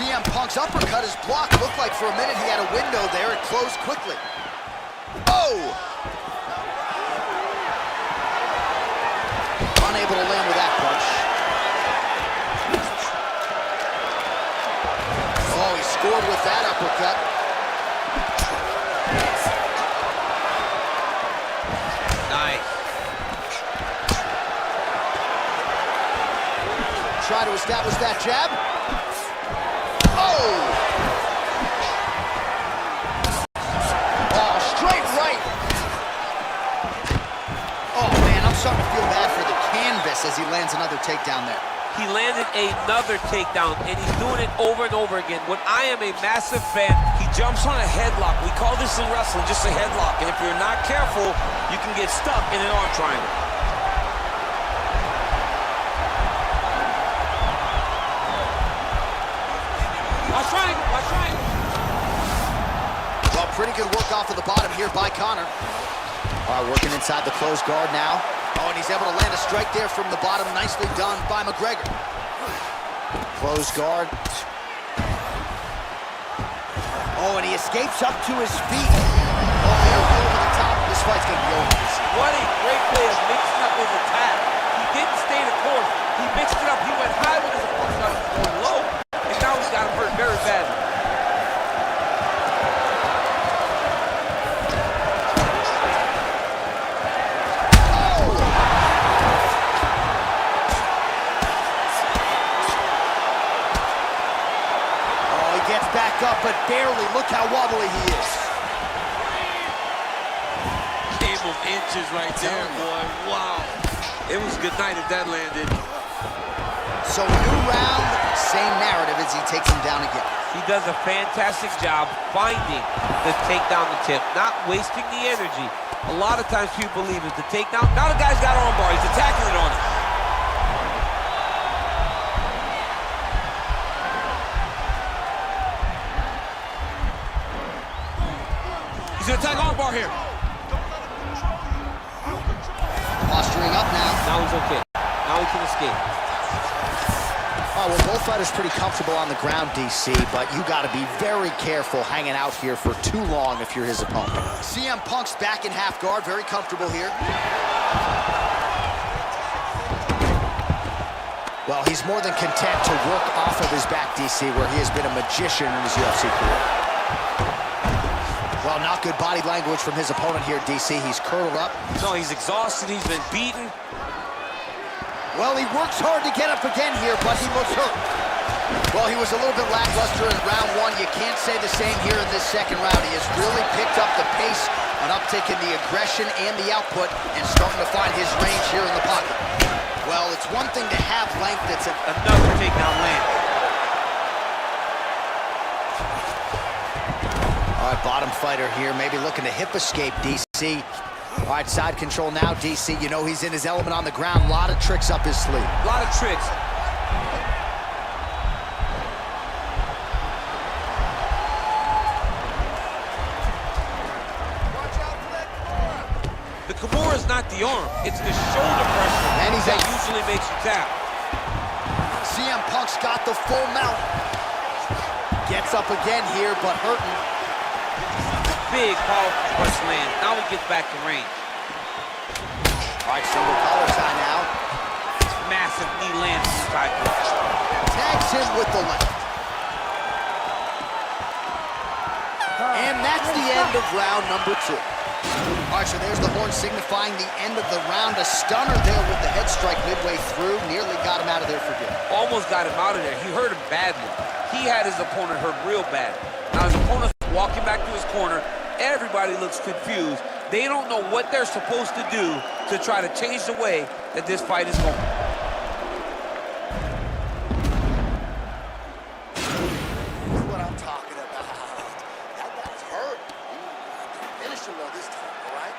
CM Punk's uppercut is blocked. Looked like for a minute he had a window there. It closed quickly. Oh! Unable to land with that punch. Oh, he scored with that uppercut. Nice. Try to establish that jab. Oh! Oh, straight right. Oh, man, I'm starting to feel bad for the canvas as he lands another takedown there. He landed another takedown, and he's doing it over and over again. When I am a massive fan, he jumps on a headlock. We call this in wrestling just a headlock, and if you're not careful, you can get stuck in an arm triangle. Watch triangle. Well, pretty good work off of the bottom here by Conor. All right, working inside the closed guard now. Oh, and he's able to land a strike there from the bottom. Nicely done by McGregor. Closed guard. Oh, and he escapes up to his feet. Oh, there over the top. This fight's going to be over. What a great way of mixing up his attack. He didn't stay the course. He mixed it up. He went high with his opponent, got him going low. And now he's got him hurt very badly. Back up, but barely. Look how wobbly he is. Game of inches right there, boy. Wow. It was a good night if that landed. So new round, same narrative as he takes him down again. He does a fantastic job finding the takedown the tip, not wasting the energy. A lot of times people believe it's the takedown. Now the guy's got arm bar. He's attacking it on him. He's gonna attack arm bar here. Posturing up now. Now he's okay. Now he can escape. Oh, well, both fighters pretty comfortable on the ground, DC, but you got to be very careful hanging out here for too long if you're his opponent. CM Punk's back in half guard, very comfortable here. Well, he's more than content to work off of his back, DC, where he has been a magician in his UFC career. Well, not good body language from his opponent here, DC. He's curled up. No, he's exhausted. He's been beaten. Well, he works hard to get up again here, but he looks hurt. Well, he was a little bit lackluster in round one. You can't say the same here in this second round. He has really picked up the pace, an uptick in the aggression and the output, and starting to find his range here in the pocket. Well, it's one thing to have length. It's another takedown land. All All right, bottom fighter here, maybe looking to hip escape, DC. All right, side control now, DC. You know he's in his element on the ground. A lot of tricks up his sleeve. A lot of tricks. The Kimura is not the arm. It's the shoulder pressure and he's that usually makes you tap. CM Punk's got the full mount. Gets up again here, but hurting. Big, powerful punch land. Now he gets back to range. All right, single collar tie now. Massive knee lands inside. Tags him with the left. And that's the end of round number 2. All right, so there's the horn signifying the end of the round. A stunner there with the head strike midway through. Nearly got him out of there for good. Almost got him out of there. He hurt him badly. He had his opponent hurt real bad. Now his opponent's walking back to his corner. Everybody looks confused. They don't know what they're supposed to do to try to change the way that this fight is going. That's what I'm talking about. That guy's hurt. Finish him though this time, all right?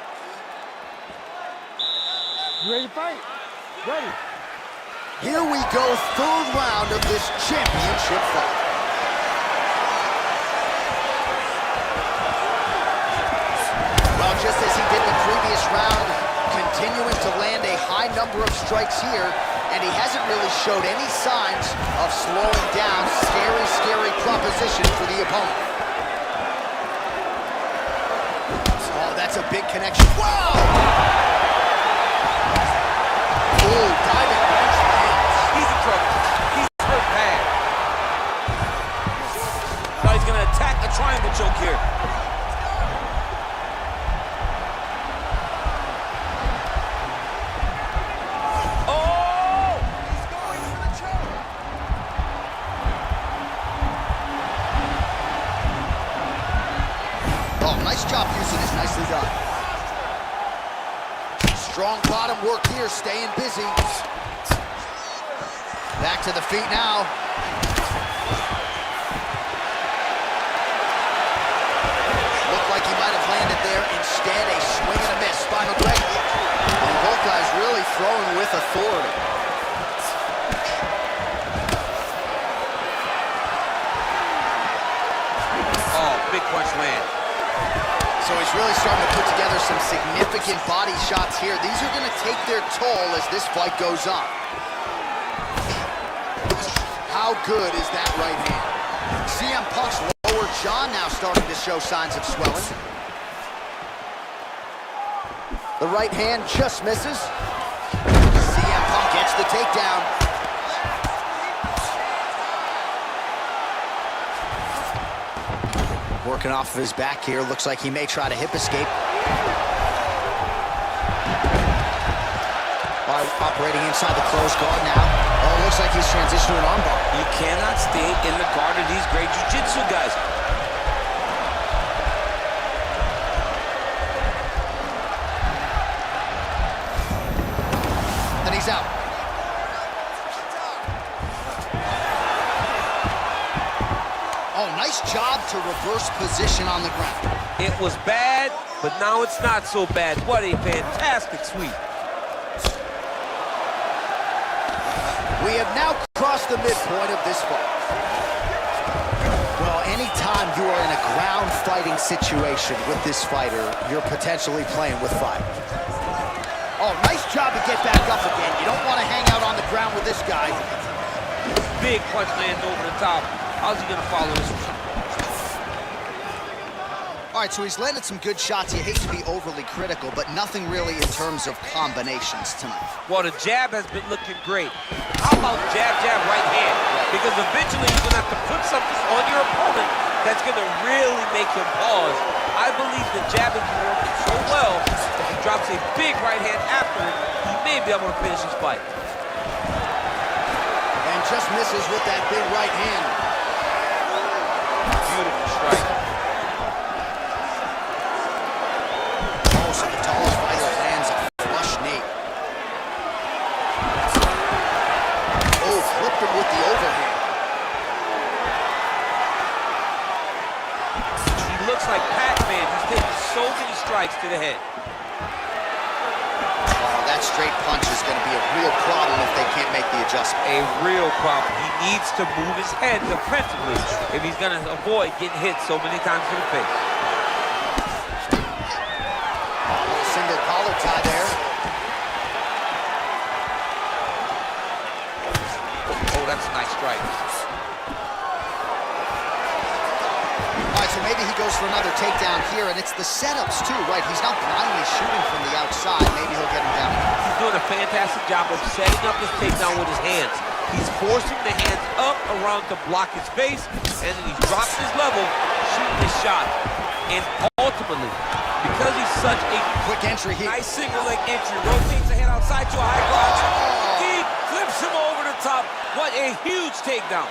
You ready to fight? Ready. Here we go, third round of this championship fight. Well, just as he did the previous round, continuing to land a high number of strikes here, and he hasn't really showed any signs of slowing down. Scary, scary proposition for the opponent. Oh, that's a big connection. Whoa! Ooh, diving punch lands. He's in trouble. He's hurt bad. Now he's gonna attack a triangle choke here. Nice job using it, nicely done. Strong bottom work here, staying busy. Back to the feet now. Looked like he might have landed there. Instead, a swing and a miss. Spinal break. And both guys really throwing with authority. Oh, big punch land. So he's really starting to put together some significant body shots here. These are going to take their toll as this fight goes on. How good is that right hand? CM Punk's lower jaw now starting to show signs of swelling. The right hand just misses. CM Punk gets the takedown. Working off of his back here. Looks like he may try to hip escape. Operating inside the closed guard now. Oh, looks like he's transitioned to an armbar. You cannot stay in the guard of these great jiu-jitsu guys. And he's out. Oh, nice job to reverse position on the ground. It was bad, but now it's not so bad. What a fantastic sweep. We have now crossed the midpoint of this fight. Well, anytime you are in a ground fighting situation with this fighter, you're potentially playing with fire. Oh, nice job to get back up again. You don't want to hang out on the ground with this guy. Big punch lands over the top. How's he gonna follow this one? All right, so he's landed some good shots. You hate to be overly critical, but nothing really in terms of combinations tonight. Well, the jab has been looking great. How about jab, jab, right hand? Because eventually you're gonna have to put something on your opponent that's gonna really make him pause. I believe the jab is working so well, if he drops a big right hand after it, he may be able to finish his fight. And just misses with that big right hand. Beautiful strike. Oh, so the tallest fighter lands a flush knee. Oh, flipped him with the overhand. He looks like strikes to the head. Oh, that straight punch is going to be a real problem if they can't make the adjustment. A real problem. He needs to move his head defensively if he's going to avoid getting hit so many times to the face. Single collar tie there. Oh, that's a nice strike. All right, so maybe he goes for another takedown here, and it's the setups too, right? He's not blindly shooting from the outside. Maybe he'll get him down. He's doing a fantastic job of setting up his takedown with his hands. He's forcing the hands up around to block his face, and then he drops his level, shooting his shot. And ultimately, because he's such a quick entry here, nice single leg entry, rotates the head outside to a high crotch. He flips him over the top. What a huge takedown.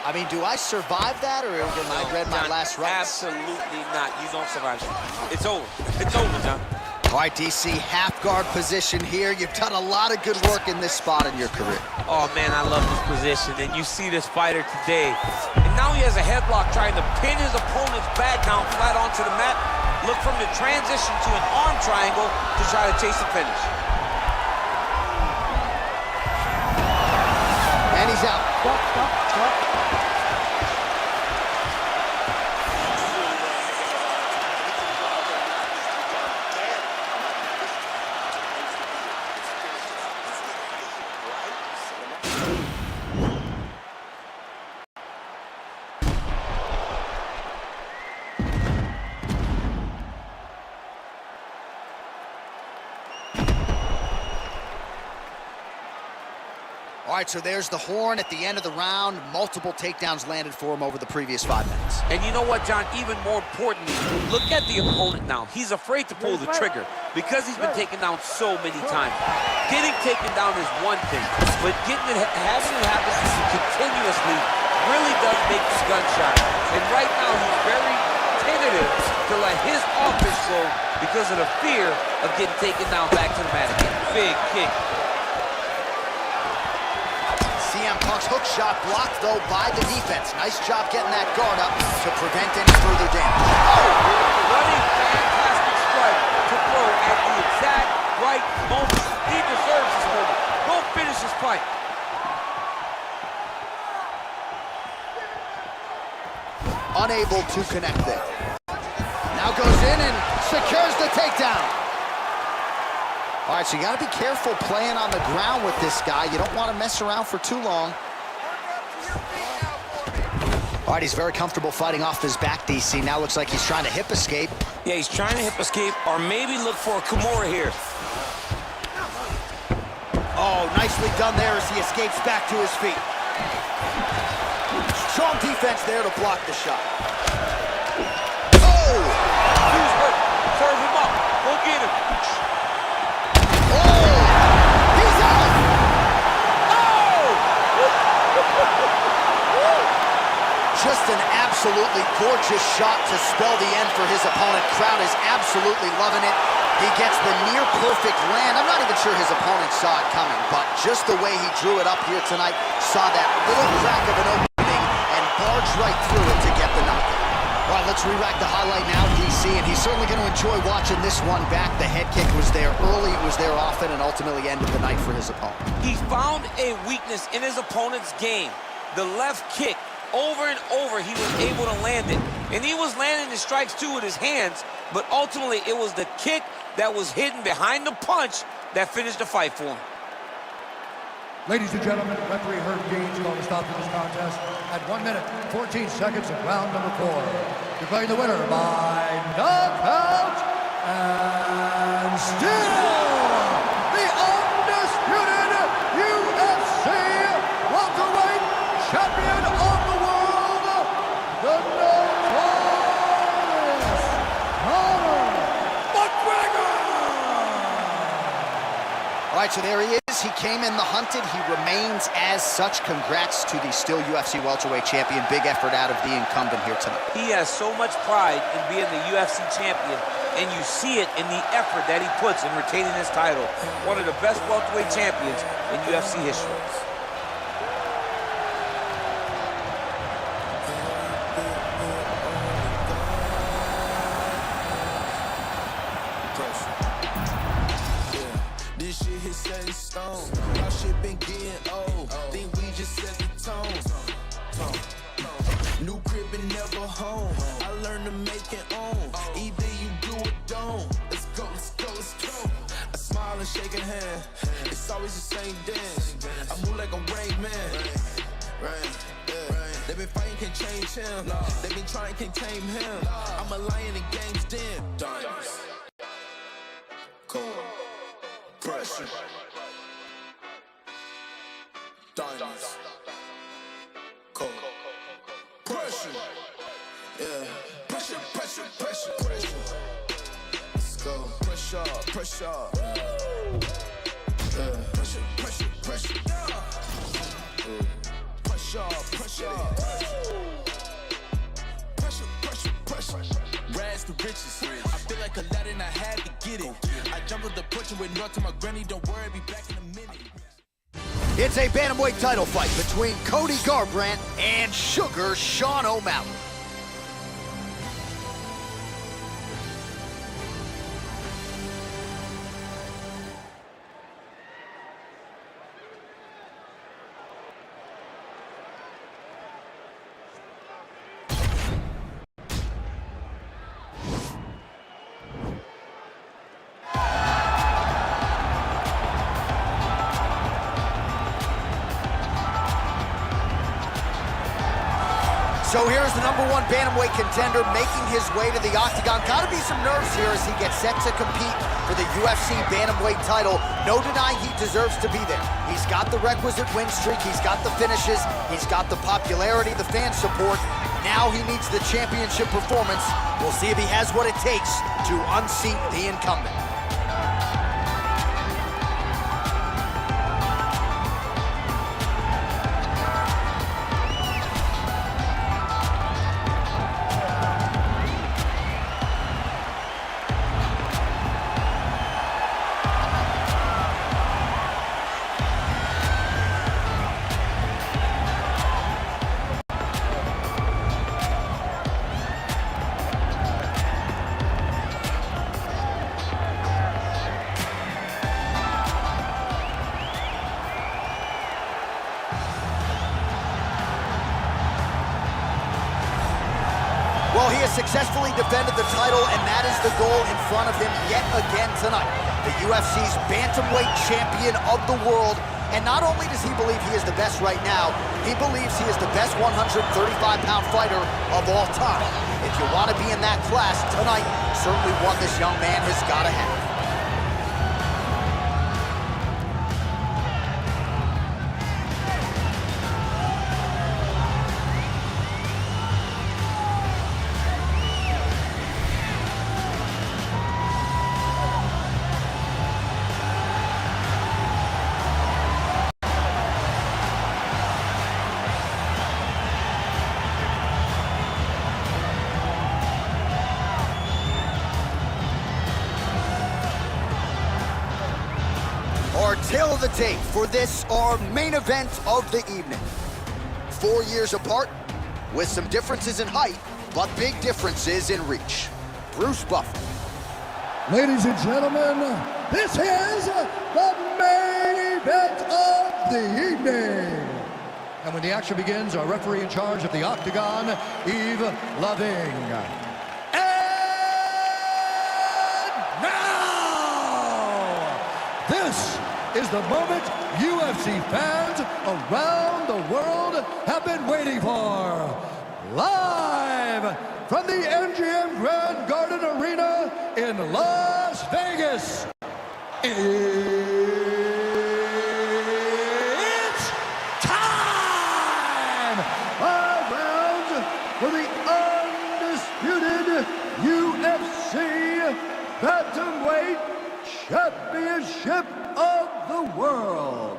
I mean, do I survive that, or am I read my last rights? Absolutely not. You don't survive that. It's over. It's over, John. All right, DC, half guard position here. You've done a lot of good work in this spot in your career. Oh, man, I love this position. And you see this fighter today. And now he has a headlock trying to pin his opponent's back down flat onto the mat. Look from the transition to an arm triangle to try to chase the finish. And he's out. Stop. All right, so there's the horn at the end of the round. Multiple takedowns landed for him over the previous 5 minutes. And you know what, John? Even more importantly, look at the opponent now. He's afraid to pull the trigger because he's been taken down so many times. Getting taken down is one thing, but having it happen continuously really does make the gun shy. And right now, he's very tentative to let his offense go because of the fear of getting taken down back to the mat again. Big kick. CM Punk's hook shot blocked, though, by the defense. Nice job getting that guard up to prevent any further damage. Oh! What a fantastic strike to throw at the exact right moment. He deserves this moment. Go finish this fight. Unable to connect there. Now goes in and secures the takedown. All right, so you got to be careful playing on the ground with this guy. You don't want to mess around for too long. All right, he's very comfortable fighting off his back, DC. Now looks like he's trying to hip escape. Yeah, he's trying to hip escape or maybe look for a Kimura here. Oh, nicely done there as he escapes back to his feet. Strong defense there to block the shot. Oh! He's hurt. Serve him up. Go get him. Just an absolutely gorgeous shot to spell the end for his opponent. Crowd is absolutely loving it. He gets the near-perfect land. I'm not even sure his opponent saw it coming, but just the way he drew it up here tonight, saw that little crack of an opening and barged right through it to get the knockout. All right, let's re-rack the highlight now, DC, and he's certainly going to enjoy watching this one back. The head kick was there early, it was there often, and ultimately ended the night for his opponent. He found a weakness in his opponent's game. The left kick. Over and over, he was able to land it. And he was landing the strikes, too, with his hands. But ultimately, it was the kick that was hidden behind the punch that finished the fight for him. Ladies and gentlemen, referee Herb Dean's going to stop this contest at 1 minute, 14 seconds of round number 4. Declaring the winner by knockout and still the undisputed UFC welterweight champion of the world, the notorious Conor McGregor! All right, so there he is. He came in the hunted. He remains as such. Congrats to the still UFC welterweight champion. Big effort out of the incumbent here tonight. He has so much pride in being the UFC champion, and you see it in the effort that he puts in retaining his title. One of the best welterweight champions in UFC history. stone. Y'all shit been getting old. Think we just set the tone. New crib and never home. I learned to make it own. Either you do or don't. Let's go, let's go, let's go. I smile and shake a hand. It's always the same dance. I move like a Rain Man. They been fighting, can't change him. They been trying, can't tame him. I'm a lion in game's den. Diamonds. Cold. Pressure. Diamonds. Cold. Pressure. Yeah. Pressure, pressure, pressure, pressure. Let's go. Pressure, pressure. Yeah. Pressure, pressure, pressure. Pressure, pressure. Pressure, pressure, pressure. Rags to riches. I feel like Aladdin, I had to get it. I jumped on the porch and went north to my granny. Don't worry, be back in a minute. It's a bantamweight title fight between Cody Garbrandt and Sugar Sean O'Malley. So here's the #1 bantamweight contender making his way to the octagon. Gotta be some nerves here as he gets set to compete for the UFC bantamweight title. No denying he deserves to be there. He's got the requisite win streak, he's got the finishes, he's got the popularity, the fan support. Now he needs the championship performance. We'll see if he has what it takes to unseat the incumbent. Well, he has successfully defended the title, and that is the goal in front of him yet again tonight. The UFC's bantamweight champion of the world. And not only does he believe he is the best right now, he believes he is the best 135-pound fighter of all time. If you want to be in that class tonight, certainly one this young man has got to have. Our tail of the tape for this, our main event of the evening. 4 years apart, with some differences in height, but big differences in reach. Bruce Buffer. Ladies and gentlemen, this is the main event of the evening. And when the action begins, our referee in charge of the octagon, Yves Loving. And now, this is the moment UFC fans around the world have been waiting for. Live from the MGM Grand Garden Arena in Las Vegas, it's time! 5 rounds for the undisputed UFC Bantamweight Championship of the world.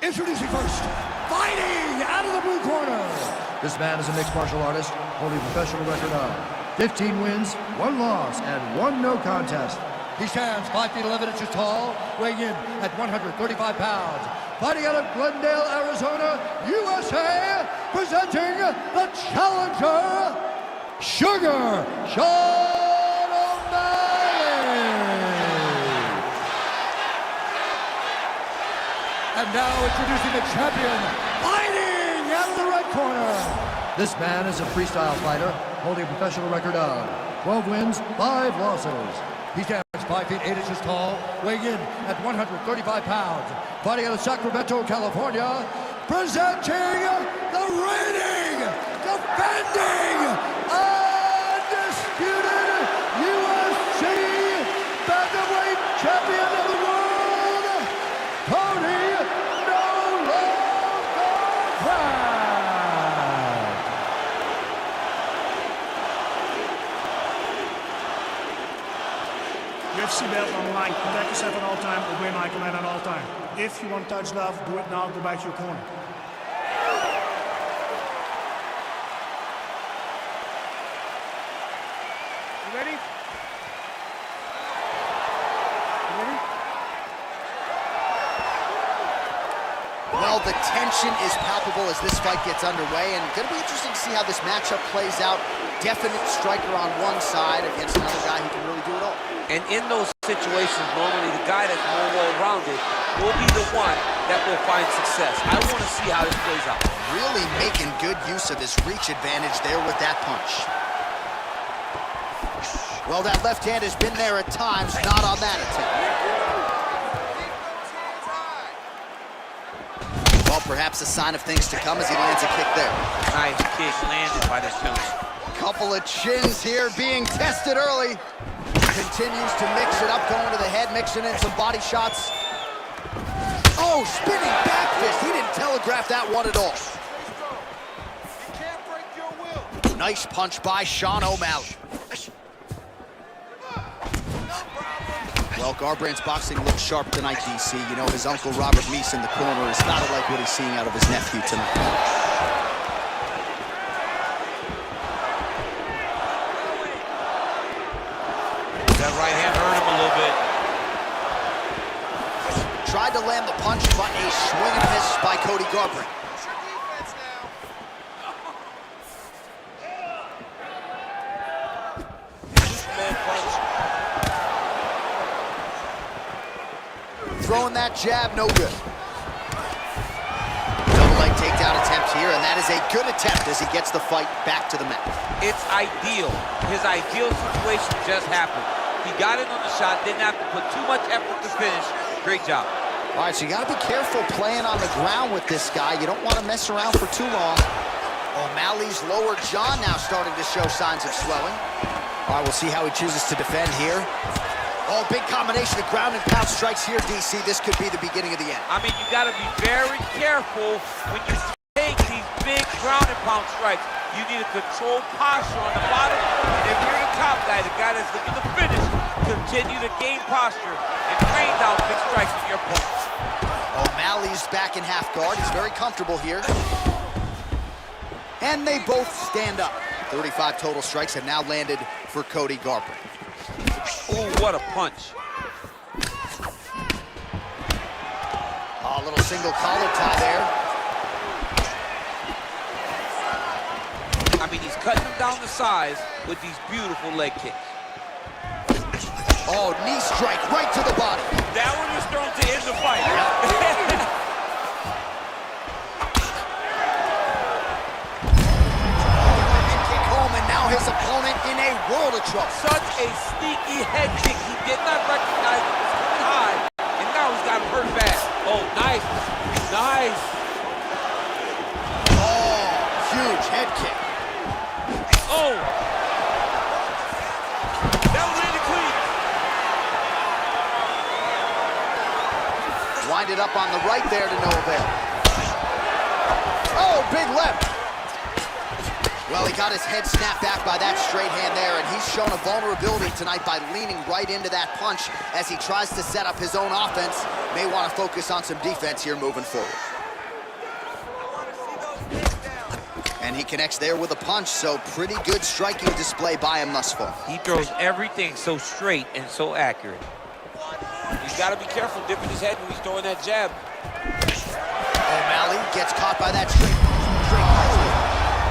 Introducing first, fighting out of the blue corner. This man is a mixed martial artist, holding a professional record of 15 wins, 1 loss, and 1 no contest. He stands 5 feet 11 inches tall, weighing in at 135 pounds. Fighting out of Glendale, Arizona, USA, presenting the challenger, Sugar Sean O'Malley. And now introducing the champion, fighting out of the red corner. This man is a freestyle fighter holding a professional record of 12 wins, 5 losses. He stands 5 feet 8 inches tall, weighing in at 135 pounds. Fighting out of Sacramento, California, presenting the reigning, defending, undisputed UFC bantamweight champion of the world, Cody No Love Goldberg. UFC belt on the line. Protect yourself at all time. Obey my command at all time. If you want to touch love, do it now. Go back to your corner. You ready? You ready? Well, the tension is palpable as this fight gets underway, and going to be interesting to see how this matchup plays out. Definite striker on one side against another guy who can really do it all. And in those situations, normally the guy that's more well-rounded will be the one that will find success. I want to see how this plays out. Really making good use of his reach advantage there with that punch. Well, that left hand has been there at times, not on that attempt. Well, perhaps a sign of things to come as he lands a kick there. Nice kick landed by this coach. Couple of chins here being tested early. Continues to mix it up, going to the head, mixing in some body shots. Oh, spinning back fist. He didn't telegraph that one at all. Nice punch by Sean O'Malley. Well, Garbrandt's boxing looks sharp tonight, DC. You know, his uncle Robert Meese in the corner is not like what he's seeing out of his nephew tonight. That right hand hurt him a little bit. Tried to land the punch, but a swing and a miss by Cody Garbrandt. Throwing that jab, no good. Double leg takedown attempt here, and that is a good attempt as he gets the fight back to the mat. It's ideal. His ideal situation just happened. He got it on the shot, didn't have to put too much effort to finish. Great job. All right, so you got to be careful playing on the ground with this guy. You don't want to mess around for too long. O'Malley's lower jaw now starting to show signs of swelling. All right, we'll see how he chooses to defend here. Oh, big combination of ground and pound strikes here, DC. This could be the beginning of the end. I mean, you got to be very careful when you take these big ground and pound strikes. You need a controlled posture on the bottom, and if you're the top guy, the guy that's looking to finish, continue to gain posture and rain down big strikes on your opponent. O'Malley's back in half guard. He's very comfortable here. And they both stand up. 35 total strikes have now landed for Cody Garbrandt. Ooh, what a punch. Oh, a little single collar tie there. I mean, he's cutting him down the sides with these beautiful leg kicks. Oh, knee strike right to the body. That one was thrown to end the fight. Kick home, and now his opponent in a world of trouble. Such a sneaky head kick. He did not recognize it was coming high, and now he's got him hurt bad. Oh, nice. Nice. Oh, huge head kick. Oh! That was really clean. Winded up on the right there to no avail. Oh, big left. Well, he got his head snapped back by that straight hand there, and he's shown a vulnerability tonight by leaning right into that punch as he tries to set up his own offense. May want to focus on some defense here moving forward. And he connects there with a punch, so pretty good striking display by him thus far. He throws everything so straight and so accurate. He's got to be careful dipping his head when he's throwing that jab. O'Malley gets caught by that straight punch.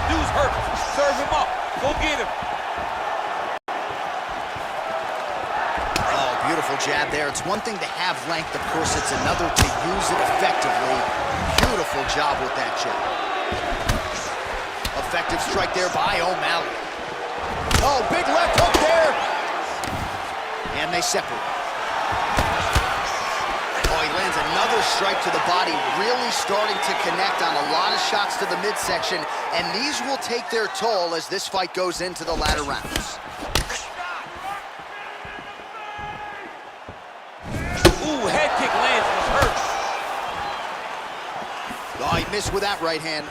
Dude's hurt. Serve him up. Go get him. Oh, beautiful jab there. It's one thing to have length, of course, it's another to use it effectively. Beautiful job with that jab. Effective strike there by O'Malley. Oh, big left hook there. And they separate. Oh, he lands another strike to the body, really starting to connect on a lot of shots to the midsection, and these will take their toll as this fight goes into the latter rounds. Ooh, head kick lands, was hurt. Oh, he missed with that right hand.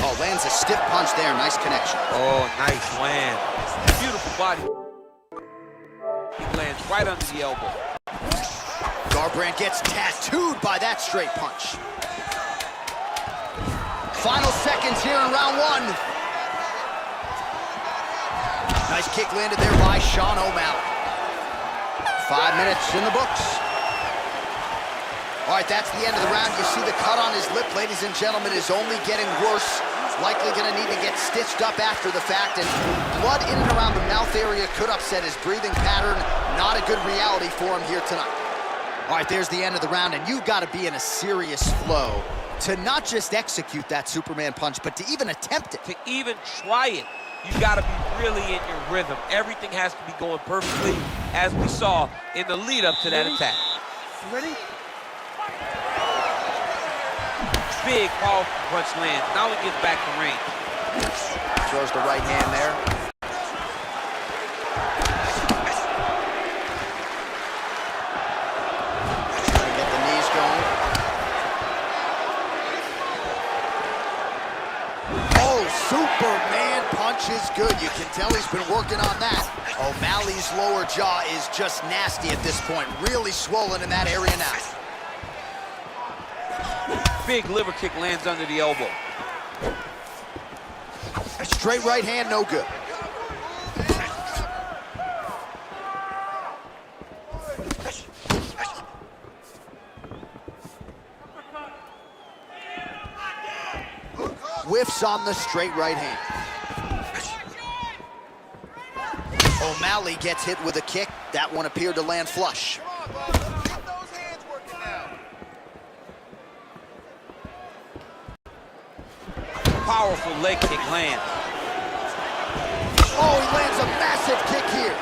Oh, lands a stiff punch there. Nice connection. Oh, nice land. Beautiful body. He lands right under the elbow. Garbrandt gets tattooed by that straight punch. Final seconds here in round one. Nice kick landed there by Sean O'Malley. 5 minutes in the books. All right, that's the end of the round. You see the cut on his lip, ladies and gentlemen, is only getting worse. Likely going to need to get stitched up after the fact, and blood in and around the mouth area could upset his breathing pattern. Not a good reality for him here tonight. All right, there's the end of the round, and you've got to be in a serious flow to not just execute that Superman punch, but to even attempt it. To even try it, you got to be really in your rhythm. Everything has to be going perfectly, as we saw in the lead up to that attack. Ready? Big, powerful punch lands. Now he gets back to range. Throws the right hand there. Trying to get the knees going. Oh, Superman punch is good. You can tell he's been working on that. O'Malley's lower jaw is just nasty at this point. Really swollen in that area now. Big liver kick lands under the elbow. Straight right hand, no good. Whiffs on the straight right hand. O'Malley gets hit with a kick. That one appeared to land flush. Powerful leg kick lands. Oh, he lands a massive kick here.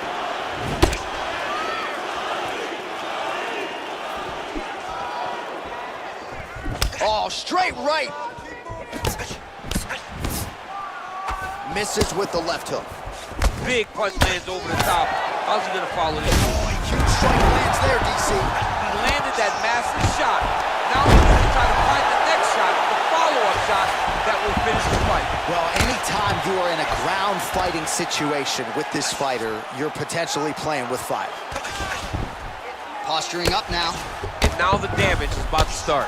Oh, straight right. Misses with the left hook. Big punch lands over the top. How's he gonna follow this? Oh, huge strike lands there, DC. He landed that massive shot. Now he's gonna try to find the next shot, the follow-up shot that will finish the fight. Well, anytime you are in a ground fighting situation with this fighter, you're potentially playing with fire. Posturing up now. And now the damage is about to start.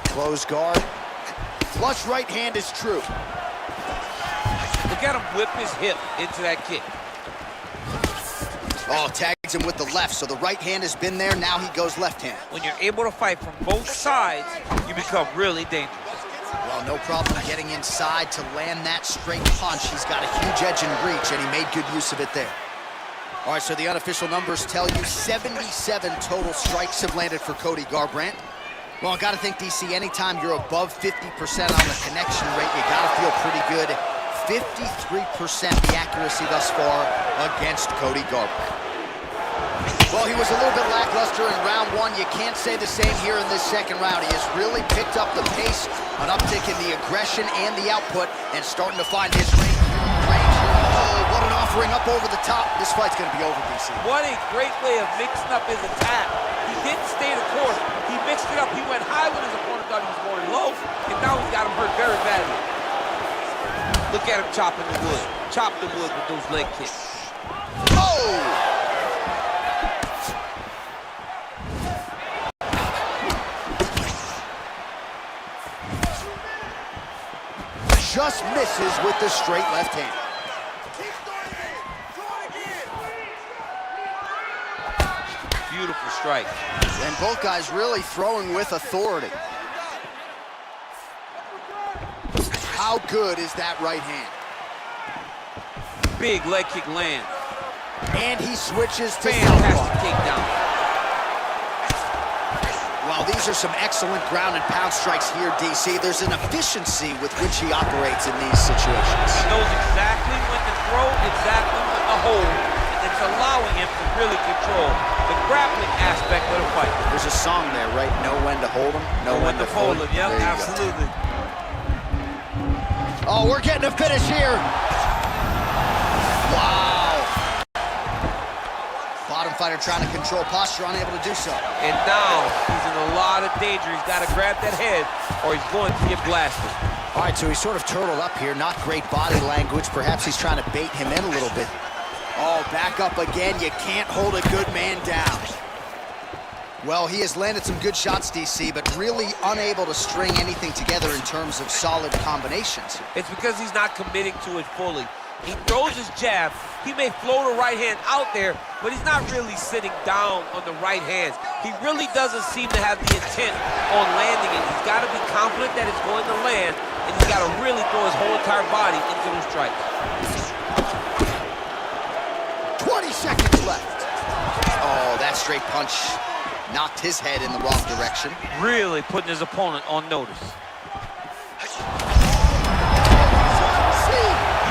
Close guard. Flush right hand is true. Look at him whip his hip into that kick. Oh, tags him with the left, so the right hand has been there, now he goes left hand. When you're able to fight from both sides, you become really dangerous. Well, no problem getting inside to land that straight punch. He's got a huge edge and reach, and he made good use of it there. All right, so the unofficial numbers tell you 77 total strikes have landed for Cody Garbrandt. Well, I gotta think, DC, anytime you're above 50% on the connection rate, you gotta feel pretty good. 53% the accuracy thus far against Cody Garbrandt. Well, he was a little bit lackluster in round one. You can't say the same here in this second round. He has really picked up the pace, an uptick in the aggression and the output, and starting to find his range. Oh, what an offering up over the top. This fight's gonna be over, DC. What a great way of mixing up his attack. He didn't stay the course. He mixed it up. He went high when his opponent thought he was going low, and now he's got him hurt very badly. Look at him chopping the wood. Chop the wood with those leg kicks. Oh! Just misses with the straight left hand. Beautiful strike. And both guys really throwing with authority. How good is that right hand? Big leg kick land. And he switches to fantastic takedown. Well, these are some excellent ground and pound strikes here, DC. There's an efficiency with which he operates in these situations. He knows exactly when to throw, exactly when to hold, and it's allowing him to really control the grappling aspect of the fight. There's a song there, right? Know when to hold him, know when to fold him. Yep, absolutely. Oh, we're getting a finish here. Wow. Bottom fighter trying to control posture, unable to do so. And now he's in a lot of danger. He's got to grab that head or he's going to get blasted. All right, so he's sort of turtled up here. Not great body language. Perhaps he's trying to bait him in a little bit. Oh, back up again. You can't hold a good man down. Well, he has landed some good shots, DC, but really unable to string anything together in terms of solid combinations. It's because he's not committing to it fully. He throws his jab. He may float a right hand out there, but he's not really sitting down on the right hands. He really doesn't seem to have the intent on landing it. He's got to be confident that it's going to land, and he's got to really throw his whole entire body into the strike. 20 seconds left. Oh, that straight punch knocked his head in the wrong direction. Really putting his opponent on notice. You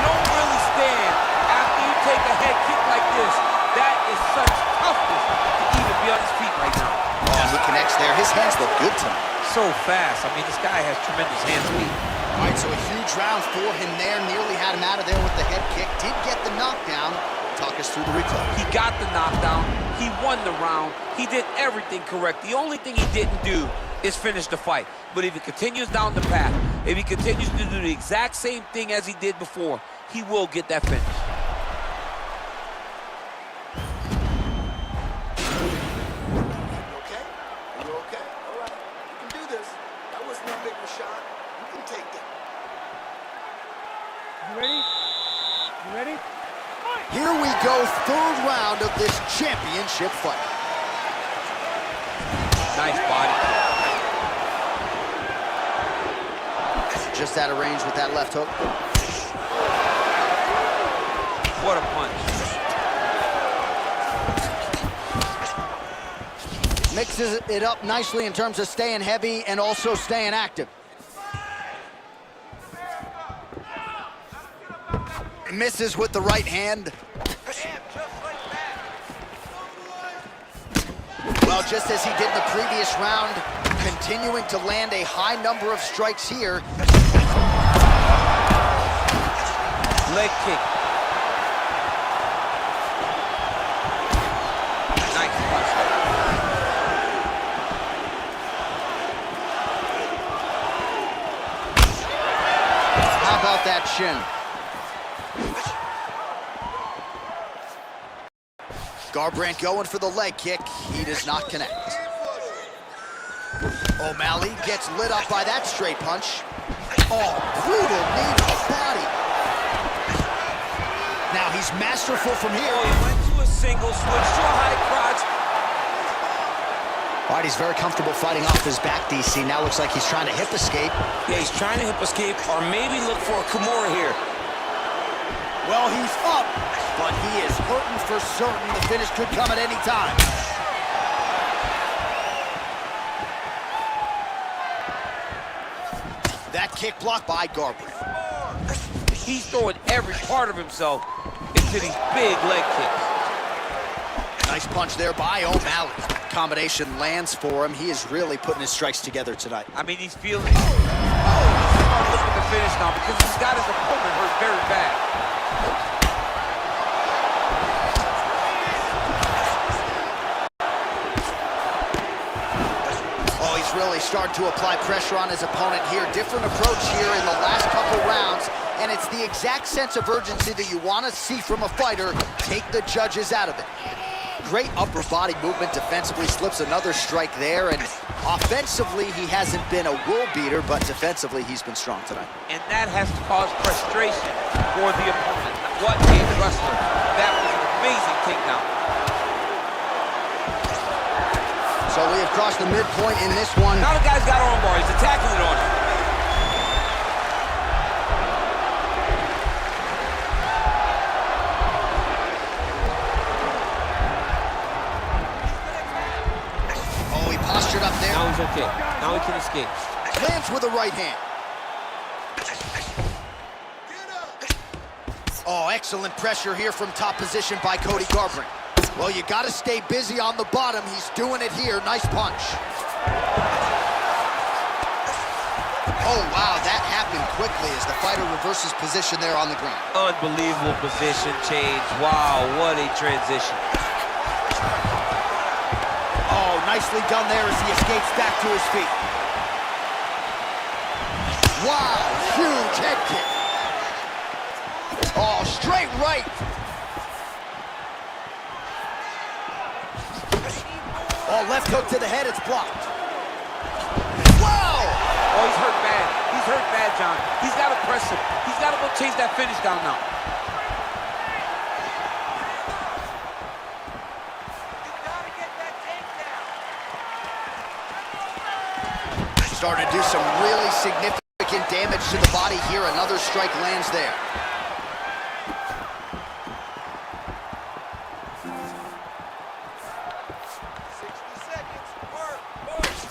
don't really stand after you take a head kick like this. That is such toughness to even be on his feet right now. Oh, he connects there. His hands look good tonight. So fast. I mean, this guy has tremendous hand speed. All right, so a huge round for him there. Nearly had him out of there with the head kick. Did get the knockdown. Talk us through the replay. He got the knockdown. He won the round. He did everything correct. The only thing he didn't do is finish the fight. But if he continues down the path, if he continues to do the exact same thing as he did before, he will get that finish. Okay? Are you okay? All right. You can do this. That was no big shot. You can take that. You ready? You ready? Here we go, third round of this championship fight. Nice body kick. Just out of range with that left hook. What a punch. Mixes it up nicely in terms of staying heavy and also staying active. Misses with the right hand. Well, just as he did in the previous round, continuing to land a high number of strikes here. Leg kick. Nice punch. How about that shin? Garbrandt going for the leg kick. He does not connect. O'Malley gets lit up by that straight punch. Oh, brutal knee to the body. Now he's masterful from here. Oh, he went to a single, switched to a high crotch. All right, he's very comfortable fighting off his back, DC. Now looks like he's trying to hip escape. Yeah, he's trying to hip escape or maybe look for a Kimura here. Well, he's up, but he is hurting for certain. The finish could come at any time. That kick blocked by Garbrandt. He's throwing every part of himself into these big leg kicks. Nice punch there by O'Malley. Combination lands for him. He is really putting his strikes together tonight. I mean, he's feeling it. He's looking at the finish now because he's got his opponent hurt very bad. Oh, he's really starting to apply pressure on his opponent here. Different approach here in the last couple rounds, and it's the exact sense of urgency that you want to see from a fighter. Take the judges out of it. Great upper body movement defensively, slips another strike there, and offensively, he hasn't been a world beater, but defensively, he's been strong tonight. And that has caused frustration for the opponent. What a wrestler. That was an amazing takedown. So we have crossed the midpoint in this one. Now the guy's got armbar. He's attacking it on him. okay. Now he can escape. Lands with a right hand. Oh, excellent pressure here from top position by Cody Garbrandt. Well, you got to stay busy on the bottom. He's doing it here. Nice punch. Oh, wow, that happened quickly as the fighter reverses position there on the ground. Unbelievable position change. Wow, what a transition. Oh, nicely done there as he escapes back to his feet. Wow, huge head kick. Oh, straight right. Oh, left hook to the head, it's blocked. Wow! Oh, he's hurt bad. He's hurt bad, John. He's got to press him. He's got to go chase that finish down now. Starting to do some really significant damage to the body here. Another strike lands there.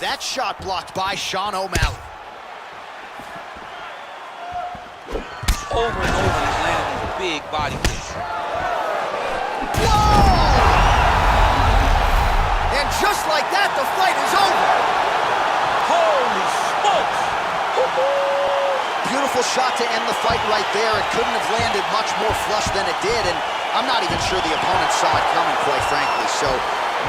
That shot blocked by Sean O'Malley. Over and over, he's landing these big body kicks. Whoa! And just like that, the fight is over. Holy smokes! Beautiful shot to end the fight right there. It couldn't have landed much more flush than it did, and I'm not even sure the opponent saw it coming, quite frankly. So,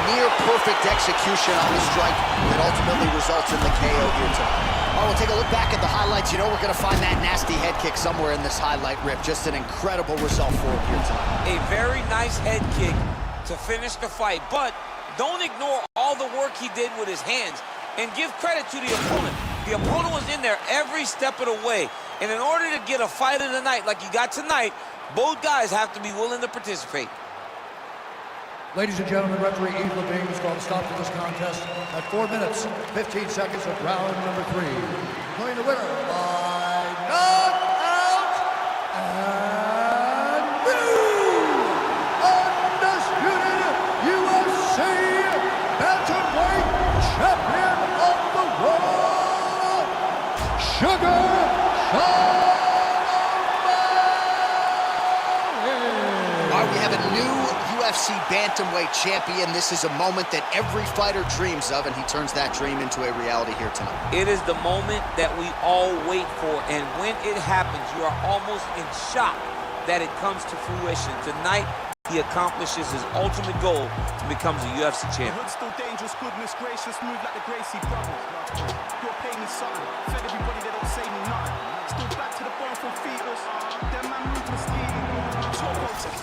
near perfect execution on the strike that ultimately results in the KO here tonight. Oh, we'll take a look back at the highlights. You know we're going to find that nasty head kick somewhere in this highlight rip. Just an incredible result for him here tonight. A very nice head kick to finish the fight, but don't ignore all the work he did with his hands and give credit to the opponent. The opponent was in there every step of the way, and in order to get a fight of the night like you got tonight, both guys have to be willing to participate. Ladies and gentlemen, referee Yves Levine has called a stop to this contest at 4 minutes, 15 seconds of round number 3. Declaring the winner by knockout and new undisputed UFC bantamweight champion of the world, Sugar Sean O'Malley. All right, we have a new UFC bantamweight champion. This is a moment that every fighter dreams of, and he turns that dream into a reality here tonight. It is the moment that we all wait for, and when it happens, you are almost in shock that it comes to fruition. Tonight, he accomplishes his ultimate goal and becomes a UFC champion. The hood's still dangerous, goodness gracious, move like the Gracie brothers. You're paying me something, fed everybody, they don't say me nothing. Still back to the bone from fetus, them man move misleading.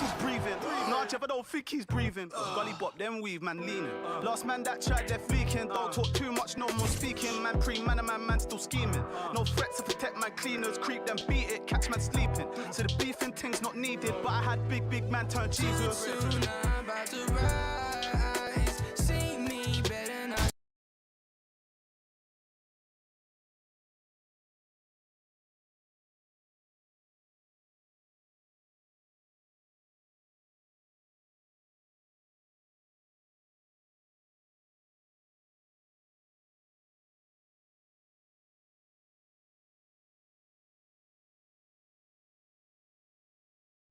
He's breathing. No, Jeff, I don't think he's breathing. Gully bop, then weave, man leaning. Last man that tried, they're fleeking. Don't talk too much, no more speaking. Man pre-man, man still scheming. No threats to protect man cleaners. Creep them, beat it, catch man sleeping. So the beefing thing's not needed, but I had big man turn Jesus.